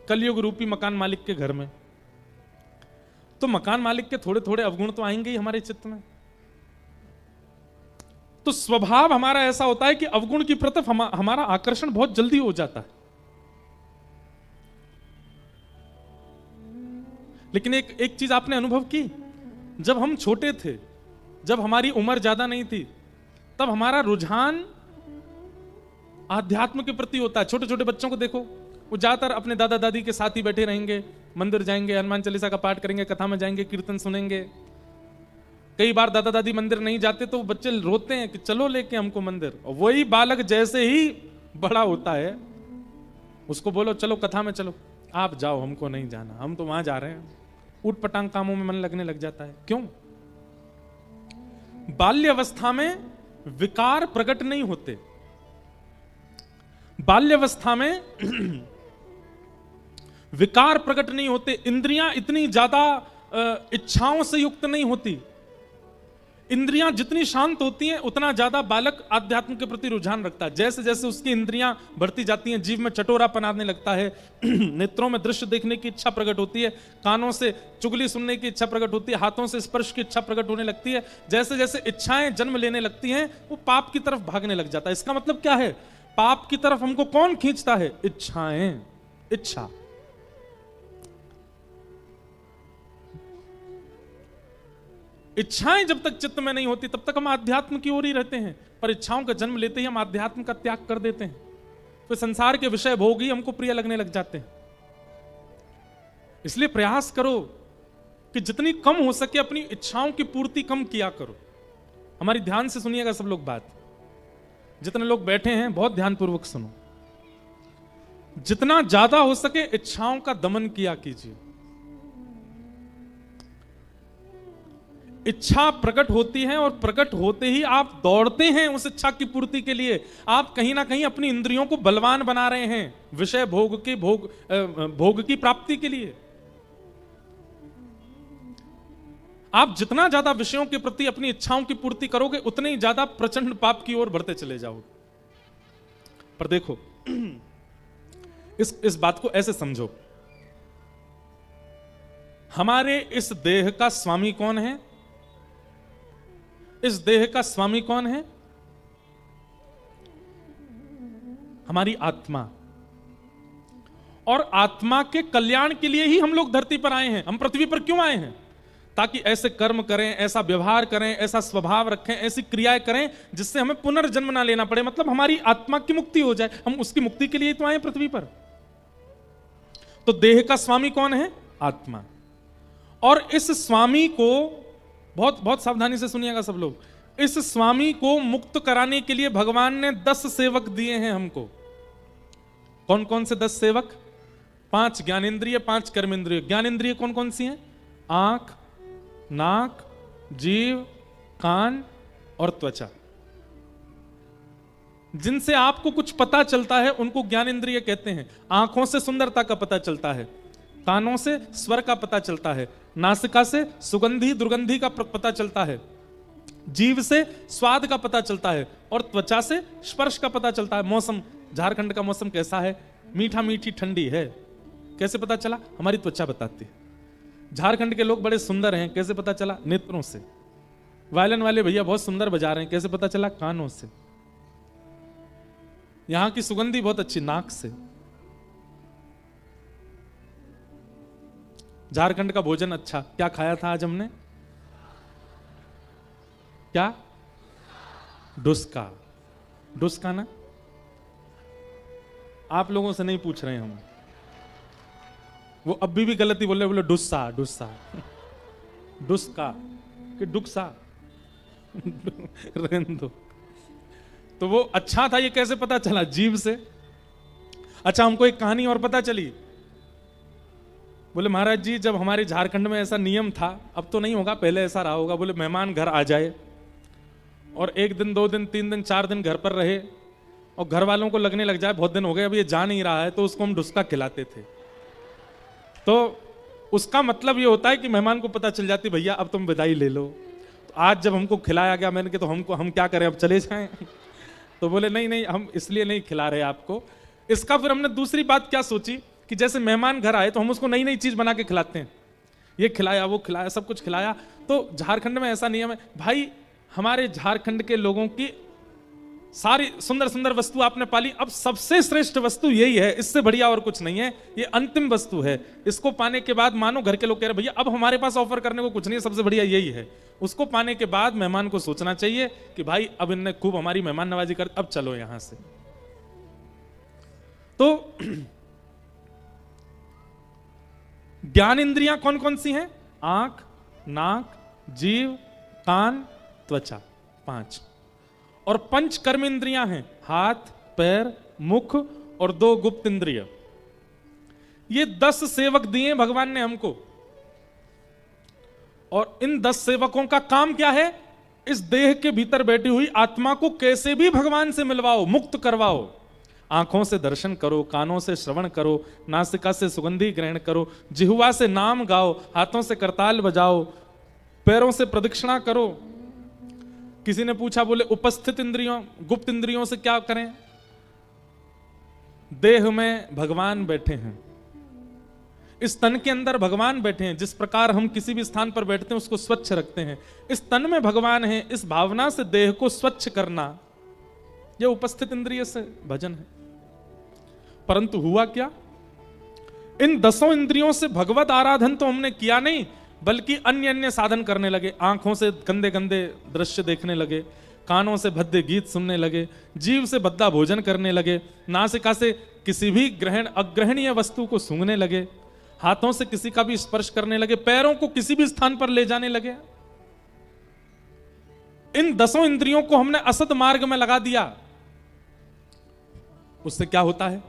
कलयुग रूपी मकान मालिक के घर में। तो मकान मालिक के थोड़े थोड़े अवगुण तो आएंगे ही हमारे चित्त में। तो स्वभाव हमारा ऐसा होता है कि अवगुण की प्रति हमारा आकर्षण बहुत जल्दी हो जाता है। लेकिन एक चीज आपने अनुभव की, जब हम छोटे थे, जब हमारी उम्र ज्यादा नहीं थी, तब हमारा रुझान आध्यात्म के प्रति होता है। छोटे छोटे बच्चों को देखो, वो ज्यादातर अपने दादा दादी के साथ ही बैठे रहेंगे, मंदिर जाएंगे, हनुमान चालीसा का पाठ करेंगे, कथा में जाएंगे, कीर्तन सुनेंगे। कई बार दादा दादी मंदिर नहीं जाते तो बच्चे रोते हैं कि चलो लेके हमको मंदिर, और वही बालक जैसे ही बड़ा होता है उसको बोलो चलो कथा में चलो, आप जाओ, हमको नहीं जाना, हम तो वहां जा रहे हैं। ऊट पटांग कामों में मन लगने लग जाता है। क्यों? बाल्य अवस्था में विकार प्रकट नहीं होते। बाल्य अवस्था में विकार प्रकट नहीं होते, इंद्रियां इतनी ज्यादा इच्छाओं से युक्त नहीं होती। इंद्रियां जितनी शांत होती हैं उतना ज्यादा बालक आध्यात्म के प्रति रुझान रखता है। जैसे जैसे उसकी इंद्रियां बढ़ती जाती हैं, जीव में चटोरापन आने लगता है, नेत्रों में दृश्य देखने की इच्छा प्रकट होती है, कानों से चुगली सुनने की इच्छा प्रकट होती है, हाथों से स्पर्श की इच्छा प्रकट होने लगती है। जैसे जैसे इच्छाएं जन्म लेने लगती हैं वो पाप की तरफ भागने लग जाता है। इसका मतलब क्या है? पाप की तरफ हमको कौन खींचता है? इच्छाएं। इच्छा। इच्छाएं जब तक चित्त में नहीं होती तब तक हम आध्यात्म की ओर ही रहते हैं, पर इच्छाओं का जन्म लेते ही हम आध्यात्म का त्याग कर देते हैं, तो संसार के विषय भोग ही हमको प्रिय लगने लग जाते हैं। इसलिए प्रयास करो कि जितनी कम हो सके अपनी इच्छाओं की पूर्ति कम किया करो। हमारी ध्यान से सुनिएगा सब लोग बात, जितने लोग बैठे हैं बहुत ध्यानपूर्वक सुनो। जितना ज्यादा हो सके इच्छाओं का दमन किया कीजिए। इच्छा प्रकट होती है और प्रकट होते ही आप दौड़ते हैं उस इच्छा की पूर्ति के लिए। आप कहीं ना कहीं अपनी इंद्रियों को बलवान बना रहे हैं विषय भोग की प्राप्ति के लिए। आप जितना ज्यादा विषयों के प्रति अपनी इच्छाओं की पूर्ति करोगे उतने ही ज्यादा प्रचंड पाप की ओर बढ़ते चले जाओगे। पर देखो इस बात को ऐसे समझो, हमारे इस देह का स्वामी कौन है? इस देह का स्वामी कौन है? हमारी आत्मा। और आत्मा के कल्याण के लिए ही हम लोग धरती पर आए हैं। हम पृथ्वी पर क्यों आए हैं? ताकि ऐसे कर्म करें, ऐसा व्यवहार करें, ऐसा स्वभाव रखें, ऐसी क्रियाएं करें जिससे हमें पुनर्जन्म ना लेना पड़े, मतलब हमारी आत्मा की मुक्ति हो जाए। हम उसकी मुक्ति के लिए तो आए पृथ्वी पर। तो देह का स्वामी कौन है? आत्मा। और इस स्वामी को बहुत बहुत सावधानी से सुनिएगा सब लोग, इस स्वामी को मुक्त कराने के लिए भगवान ने 10 सेवक दिए हैं हमको। कौन कौन से 10 सेवक? 5 ज्ञानेंद्रिय, 5 कर्मेंद्रिय। ज्ञानेंद्रिय कौन कौन सी हैं? आंख, नाक, जीव, कान और त्वचा। जिनसे आपको कुछ पता चलता है उनको ज्ञानेंद्रिय कहते हैं। आंखों से सुंदरता का पता चलता है, कानों से स्वर का पता चलता है, नासिका से सुगंधी दुर्गंधी का पता चलता है, जीव से स्वाद का पता चलता है और त्वचा से स्पर्श का पता चलता है। मौसम, झारखंड का मौसम कैसा है? मीठा मीठी ठंडी है। कैसे पता चला? हमारी त्वचा बताती है। झारखंड के लोग बड़े सुंदर हैं, कैसे पता चला? नेत्रों से। वायलिन वाले भैया बहुत सुंदर बजा रहे हैं, कैसे पता चला? कानों से। यहां की सुगंधी बहुत अच्छी, नाक से। झारखंड का भोजन अच्छा, क्या खाया था आज हमने? क्या? डुस्का। डुस्का ना? आप लोगों से नहीं पूछ रहे हैं हम, वो अभी भी गलती बोल रहे, बोले डुस्सा डुस्सा डुस्का कि डुक्सा रहने दो। तो वो अच्छा था, ये कैसे पता चला? जीभ से। अच्छा, हमको एक कहानी और पता चली। बोले महाराज जी, जब हमारे झारखंड में ऐसा नियम था, अब तो नहीं होगा, पहले ऐसा रहा होगा, बोले मेहमान घर आ जाए और 1 दिन 2 दिन 3 दिन 4 दिन घर पर रहे और घर वालों को लगने लग जाए बहुत दिन हो गए, अब ये जा नहीं रहा है, तो उसको हम डुस्का खिलाते थे। तो उसका मतलब ये होता है कि मेहमान को पता चल जाती, भैया अब तुम विदाई ले लो। तो आज जब हमको खिलाया गया, मैंने कहा तो हम क्या करें, अब चले जाएं? तो बोले नहीं नहीं, हम इसलिए नहीं खिला रहे आपको। इसका फिर हमने दूसरी बात क्या सोची कि जैसे मेहमान घर आए तो हम उसको नई नई चीज बना के खिलाते हैं, ये खिलाया वो खिलाया, सब कुछ खिलाया। तो झारखंड में ऐसा नियम है भाई, हमारे झारखंड के लोगों की सारी सुंदर सुंदर वस्तु आपने पाली, अब सबसे श्रेष्ठ वस्तु यही है, इससे बढ़िया और कुछ नहीं है, ये अंतिम वस्तु है। इसको पाने के बाद मानो घर के लोग कह रहे भैया अब हमारे पास ऑफर करने को कुछ नहीं है, सबसे बढ़िया यही है। उसको पाने के बाद मेहमान को सोचना चाहिए कि भाई अब इनने खूब हमारी मेहमान नवाजी कर, अब चलो यहां से। तो ज्ञान इंद्रियां कौन कौन सी हैं? आंख, नाक, जीव, कान, त्वचा, 5। और 5 कर्म इंद्रियां हैं, हाथ, पैर, मुख और 2 गुप्त इंद्रिय। ये 10 सेवक दिए भगवान ने हमको। और इन 10 सेवकों का काम क्या है? इस देह के भीतर बैठी हुई आत्मा को कैसे भी भगवान से मिलवाओ, मुक्त करवाओ। आंखों से दर्शन करो, कानों से श्रवण करो, नासिका से सुगंधी ग्रहण करो, जिह्वा से नाम गाओ, हाथों से करताल बजाओ, पैरों से प्रदक्षिणा करो। किसी ने पूछा, बोले उपस्थित इंद्रियों, गुप्त इंद्रियों से क्या करें? देह में भगवान बैठे हैं, इस तन के अंदर भगवान बैठे हैं। जिस प्रकार हम किसी भी स्थान पर बैठते हैं उसको स्वच्छ रखते हैं, इस तन में भगवान है, इस भावना से देह को स्वच्छ करना, यह उपस्थित इंद्रिय से भजन है। परंतु हुआ क्या? इन 10 इंद्रियों से भगवत आराधन तो हमने किया नहीं, बल्कि अन्य अन्य साधन करने लगे। आंखों से गंदे गंदे दृश्य देखने लगे, कानों से भद्दे गीत सुनने लगे, जीव से भद्दा भोजन करने लगे, नासिका से किसी भी अग्रहणीय वस्तु को सूंघने लगे, हाथों से किसी का भी स्पर्श करने लगे, पैरों को किसी भी स्थान पर ले जाने लगे। इन 10 इंद्रियों को हमने असत मार्ग में लगा दिया। उससे क्या होता है?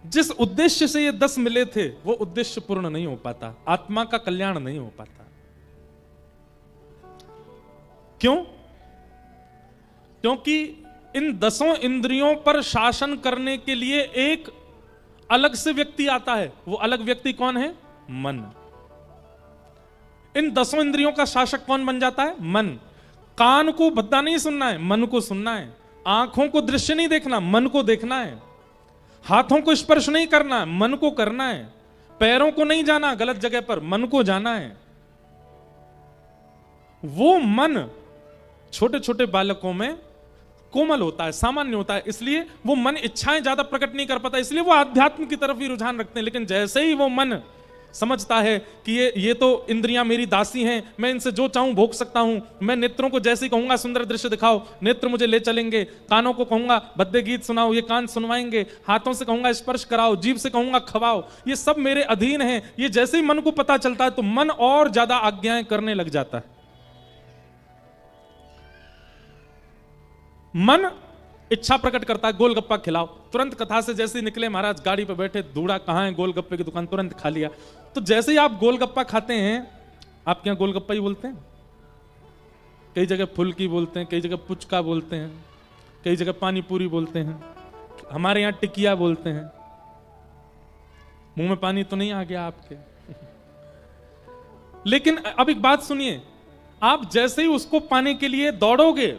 जिस उद्देश्य से ये 10 मिले थे वो उद्देश्य पूर्ण नहीं हो पाता, आत्मा का कल्याण नहीं हो पाता। क्यों? क्योंकि इन 10 इंद्रियों पर शासन करने के लिए एक अलग से व्यक्ति आता है। वो अलग व्यक्ति कौन है? मन। इन 10 इंद्रियों का शासक कौन बन जाता है? मन। कान को भद्दा नहीं सुनना है, मन को सुनना है। आंखों को दृश्य नहीं देखना, मन को देखना है। हाथों को स्पर्श नहीं करना, मन को करना है। पैरों को नहीं जाना गलत जगह पर, मन को जाना है। वो मन छोटे छोटे बालकों में कोमल होता है, सामान्य होता है, इसलिए वो मन इच्छाएं ज्यादा प्रकट नहीं कर पाता, इसलिए वो आध्यात्म की तरफ ही रुझान रखते हैं। लेकिन जैसे ही वो मन समझता है कि ये तो इंद्रियां मेरी दासी हैं, मैं इनसे जो चाहूं भोग सकता हूं। मैं नेत्रों को जैसे ही कहूंगा सुंदर दृश्य दिखाओ, नेत्र मुझे ले चलेंगे। कानों को कहूंगा भद्दे गीत सुनाओ, ये कान सुनवाएंगे। हाथों से कहूंगा स्पर्श कराओ, जीभ से कहूंगा खवाओ, ये सब मेरे अधीन है। ये जैसे ही मन को पता चलता है तो मन और ज्यादा आज्ञाएं करने लग जाता है। मन इच्छा प्रकट करता है, गोलगप्पा खिलाओ। तुरंत कथा से जैसे ही निकले महाराज गाड़ी पे बैठे, धूड़ा कहाँ है, गोलगप्पे की दुकान, तुरंत खा लिया। तो जैसे ही आप गोलगप्पा खाते हैं, आपके यहाँ गोलगप्पा ही बोलते हैं, कई जगह फुल्की बोलते हैं, कई जगह पुचका बोलते हैं, कई जगह पानी पूरी बोलते हैं, हमारे यहाँ टिकिया बोलते हैं। मुंह में पानी तो नहीं आ गया आपके? लेकिन अब एक बात सुनिए, आप जैसे ही उसको पाने के लिए दौड़ोगे,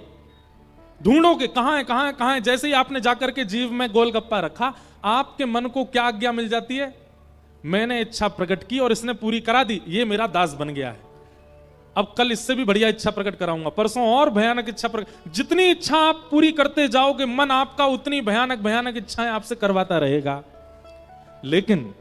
ढूंढोगे कहां है कहां है कहां है, जैसे ही आपने जाकर के जीव में गोलगप्पा रखा, आपके मन को क्या आज्ञा मिल जाती है? मैंने इच्छा प्रकट की और इसने पूरी करा दी, ये मेरा दास बन गया है। अब कल इससे भी बढ़िया इच्छा प्रकट कराऊंगा, परसों और भयानक इच्छा प्रकट। जितनी इच्छा आप पूरी करते जाओगे, मन आपका उतनी भयानक भयानक इच्छाएं आपसे करवाता रहेगा। लेकिन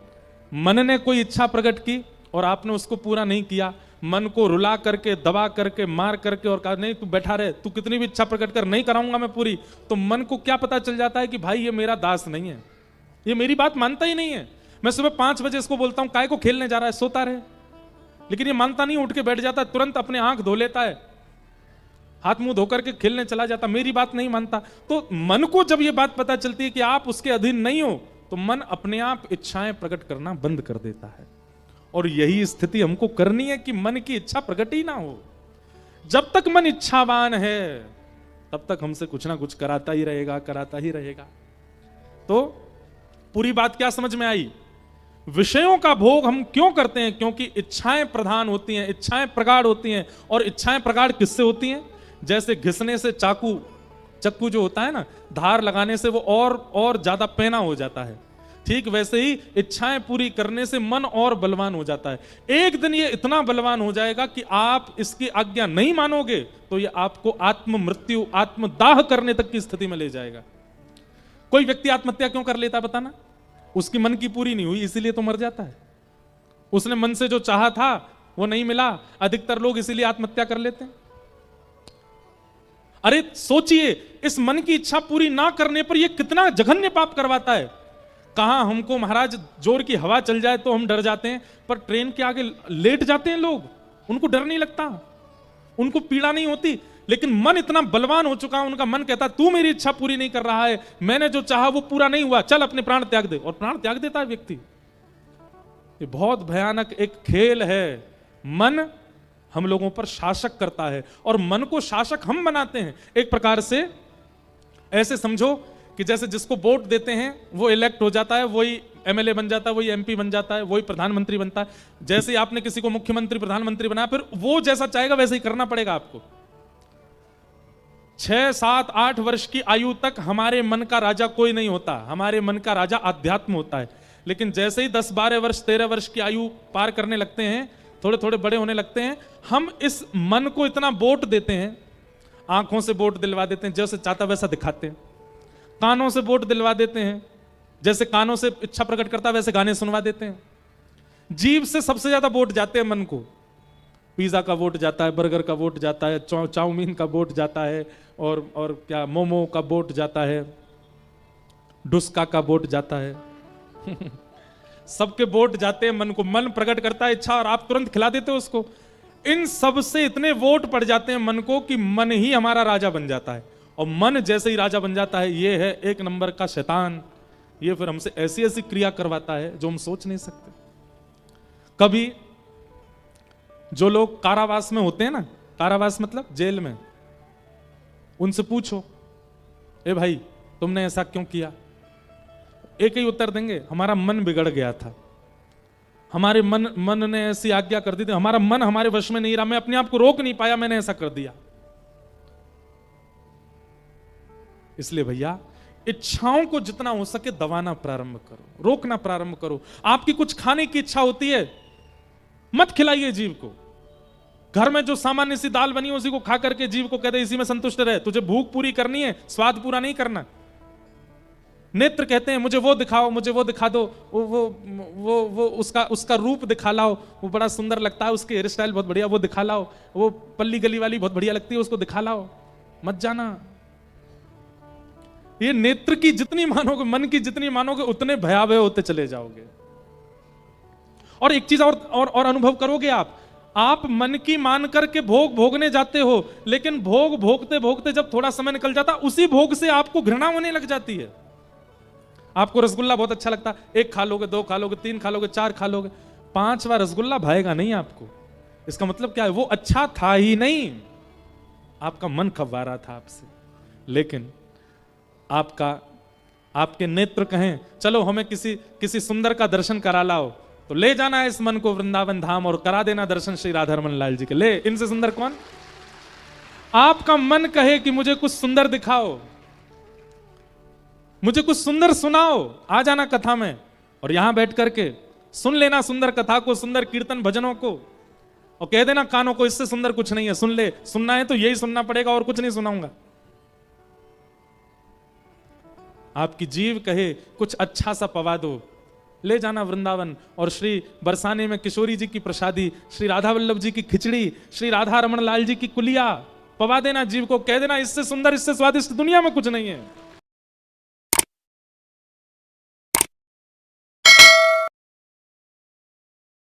मन ने कोई इच्छा प्रकट की और आपने उसको पूरा नहीं किया, मन को रुला करके, दबा करके, मार करके और कहा नहीं तू बैठा रहे, तू कितनी भी इच्छा प्रकट कर, नहीं कराऊंगा मैं पूरी, तो मन को क्या पता चल जाता है कि भाई ये मेरा दास नहीं है, ये मेरी बात मानता ही नहीं है। मैं सुबह 5 बजे इसको बोलता हूं काय को खेलने जा रहा है, सोता रहे, लेकिन ये मानता नहीं, उठ के बैठ जाता है, तुरंत अपने आंख धो लेता है, हाथ मुंह धोकर के खेलने चला जाता, मेरी बात नहीं मानता। तो मन को जब ये बात पता चलती है कि आप उसके अधीन नहीं हो, तो मन अपने आप इच्छाएं प्रकट करना बंद कर देता है। और यही स्थिति हमको करनी है कि मन की इच्छा प्रकट ही ना हो। जब तक मन इच्छावान है तब तक हमसे कुछ ना कुछ कराता ही रहेगा, कराता ही रहेगा। तो पूरी बात क्या समझ में आई? विषयों का भोग हम क्यों करते हैं? क्योंकि इच्छाएं प्रधान होती हैं, इच्छाएं प्रगाढ़ होती हैं। और इच्छाएं प्रगाढ़ किससे होती हैं? जैसे घिसने से चक्कू जो होता है ना, धार लगाने से वो और ज्यादा पैना हो जाता है, ठीक वैसे ही इच्छाएं पूरी करने से मन और बलवान हो जाता है। एक दिन ये इतना बलवान हो जाएगा कि आप इसकी आज्ञा नहीं मानोगे तो ये आपको आत्म मृत्यु, आत्मदाह करने तक की स्थिति में ले जाएगा। कोई व्यक्ति आत्महत्या क्यों कर लेता बताना? उसकी मन की पूरी नहीं हुई, इसीलिए तो मर जाता है। उसने मन से जो चाहा था वो नहीं मिला, अधिकतर लोग इसीलिए आत्महत्या कर लेते हैं। अरे सोचिए, इस मन की इच्छा पूरी ना करने पर यह कितना जघन्य पाप करवाता है। कहां हमको महाराज जोर की हवा चल जाए तो हम डर जाते हैं, पर ट्रेन के आगे लेट जाते हैं लोग, उनको डर नहीं लगता, उनको पीड़ा नहीं होती। लेकिन मन इतना बलवान हो चुका, उनका मन कहता तू मेरी इच्छा पूरी नहीं कर रहा है, मैंने जो चाहा वो पूरा नहीं हुआ, चल अपने प्राण त्याग दे, और प्राण त्याग देता है व्यक्ति। ये बहुत भयानक एक खेल है। मन हम लोगों पर शासक करता है और मन को शासक हम बनाते हैं। एक प्रकार से ऐसे समझो कि जैसे जिसको वोट देते हैं वो इलेक्ट हो जाता है, वही एमएलए बन जाता है, वही एमपी बन जाता है, वही प्रधानमंत्री बनता है। जैसे ही आपने किसी को मुख्यमंत्री प्रधानमंत्री बनाया, फिर वो जैसा चाहेगा वैसे ही करना पड़ेगा आपको। 6, 7, 8 वर्ष की आयु तक हमारे मन का राजा कोई नहीं होता, हमारे मन का राजा अध्यात्म होता है। लेकिन जैसे ही 10, 12 वर्ष, 13 वर्ष की आयु पार करने लगते हैं, थोड़े थोड़े बड़े होने लगते हैं, हम इस मन को इतना वोट देते हैं, आंखों से वोट दिलवा देते हैं, जैसे चाहता वैसा दिखाते हैं, कानों से वोट दिलवा देते हैं, जैसे कानों से इच्छा प्रकट करता वैसे गाने सुनवा देते हैं। जीभ से सबसे ज्यादा वोट जाते हैं मन को, पिज्जा का वोट जाता है, बर्गर का वोट जाता है, चाउमीन का वोट जाता है, और क्या मोमो का वोट जाता है, डुस्का का वोट जाता है सबके वोट जाते हैं मन को। मन प्रकट करता है इच्छा और आप तुरंत खिला देते हो उसको। इन सब से इतने वोट पड़ जाते हैं मन को कि मन ही हमारा राजा बन जाता है। और मन जैसे ही राजा बन जाता है, ये है 1 नंबर का शैतान। ये फिर हमसे ऐसी ऐसी क्रिया करवाता है जो हम सोच नहीं सकते। कभी जो लोग कारावास में होते हैं ना, कारावास मतलब जेल में, उनसे पूछो ए भाई तुमने ऐसा क्यों किया? एक ही उत्तर देंगे, हमारा मन बिगड़ गया था, हमारे मन ने ऐसी आज्ञा कर दी थी, हमारा मन हमारे वश में नहीं रहा, मैं अपने आप को रोक नहीं पाया, मैंने ऐसा कर दिया। इसलिए भैया इच्छाओं को जितना हो सके दबाना प्रारंभ करो, रोकना प्रारंभ करो। आपकी कुछ खाने की इच्छा होती है, मत खिलाइए जीव को। घर में जो सामान्य सी दाल बनी है उसी को खा करके जीव को कहते इसी में संतुष्ट रहे। तुझे भूख पूरी करनी है, स्वाद पूरा नहीं करना। नेत्र कहते हैं मुझे वो दिखाओ, मुझे वो दिखा दो, वो उसका रूप दिखा लाओ, वो बड़ा सुंदर लगता है, उसके हेयर स्टाइल बहुत बढ़िया, वो दिखा लाओ, वो पल्ली गली वाली बहुत बढ़िया लगती है, उसको दिखा लाओ। मत जाना। ये नेत्र की जितनी मानोगे, मन की जितनी मानोगे, उतने भयावह होते चले जाओगे। और एक चीज और अनुभव करोगे आप मन की मान करके भोग भोगने जाते हो, लेकिन भोग भोगते भोगते जब थोड़ा समय निकल जाता, उसी भोग से आपको घृणा होने लग जाती है। आपको रसगुल्ला बहुत अच्छा लगता, 1 खा लोगे, 2 खा लोगे, 3 खा लोगे, 4 खा लोगे, 5वां रसगुल्ला भाएगा नहीं आपको। इसका मतलब क्या है? वो अच्छा था ही नहीं, आपका मन खबा रहा था आपसे। लेकिन आपके नेत्र कहें चलो हमें किसी सुंदर का दर्शन करा लाओ, तो ले जाना है इस मन को वृंदावन धाम और करा देना दर्शन श्री राधा रमन लाल जी के। ले, इनसे सुंदर कौन? आपका मन कहे कि मुझे कुछ सुंदर दिखाओ, मुझे कुछ सुंदर सुनाओ, आ जाना कथा में और यहां बैठ करके सुन लेना सुंदर कथा को, सुंदर कीर्तन भजनों को, और कह देना कानों को इससे सुंदर कुछ नहीं है, सुन ले, सुनना है तो यही सुनना पड़ेगा और कुछ नहीं सुनाऊंगा। आपकी जीव कहे कुछ अच्छा सा पवा दो, ले जाना वृंदावन और श्री बरसाने में किशोरी जी की प्रसादी, श्री राधा वल्लभ जी की खिचड़ी, श्री राधा रमन लाल जी की कुलिया पवा देना जीव को, कह देना इससे सुंदर, इससे स्वादिष्ट दुनिया में कुछ नहीं है।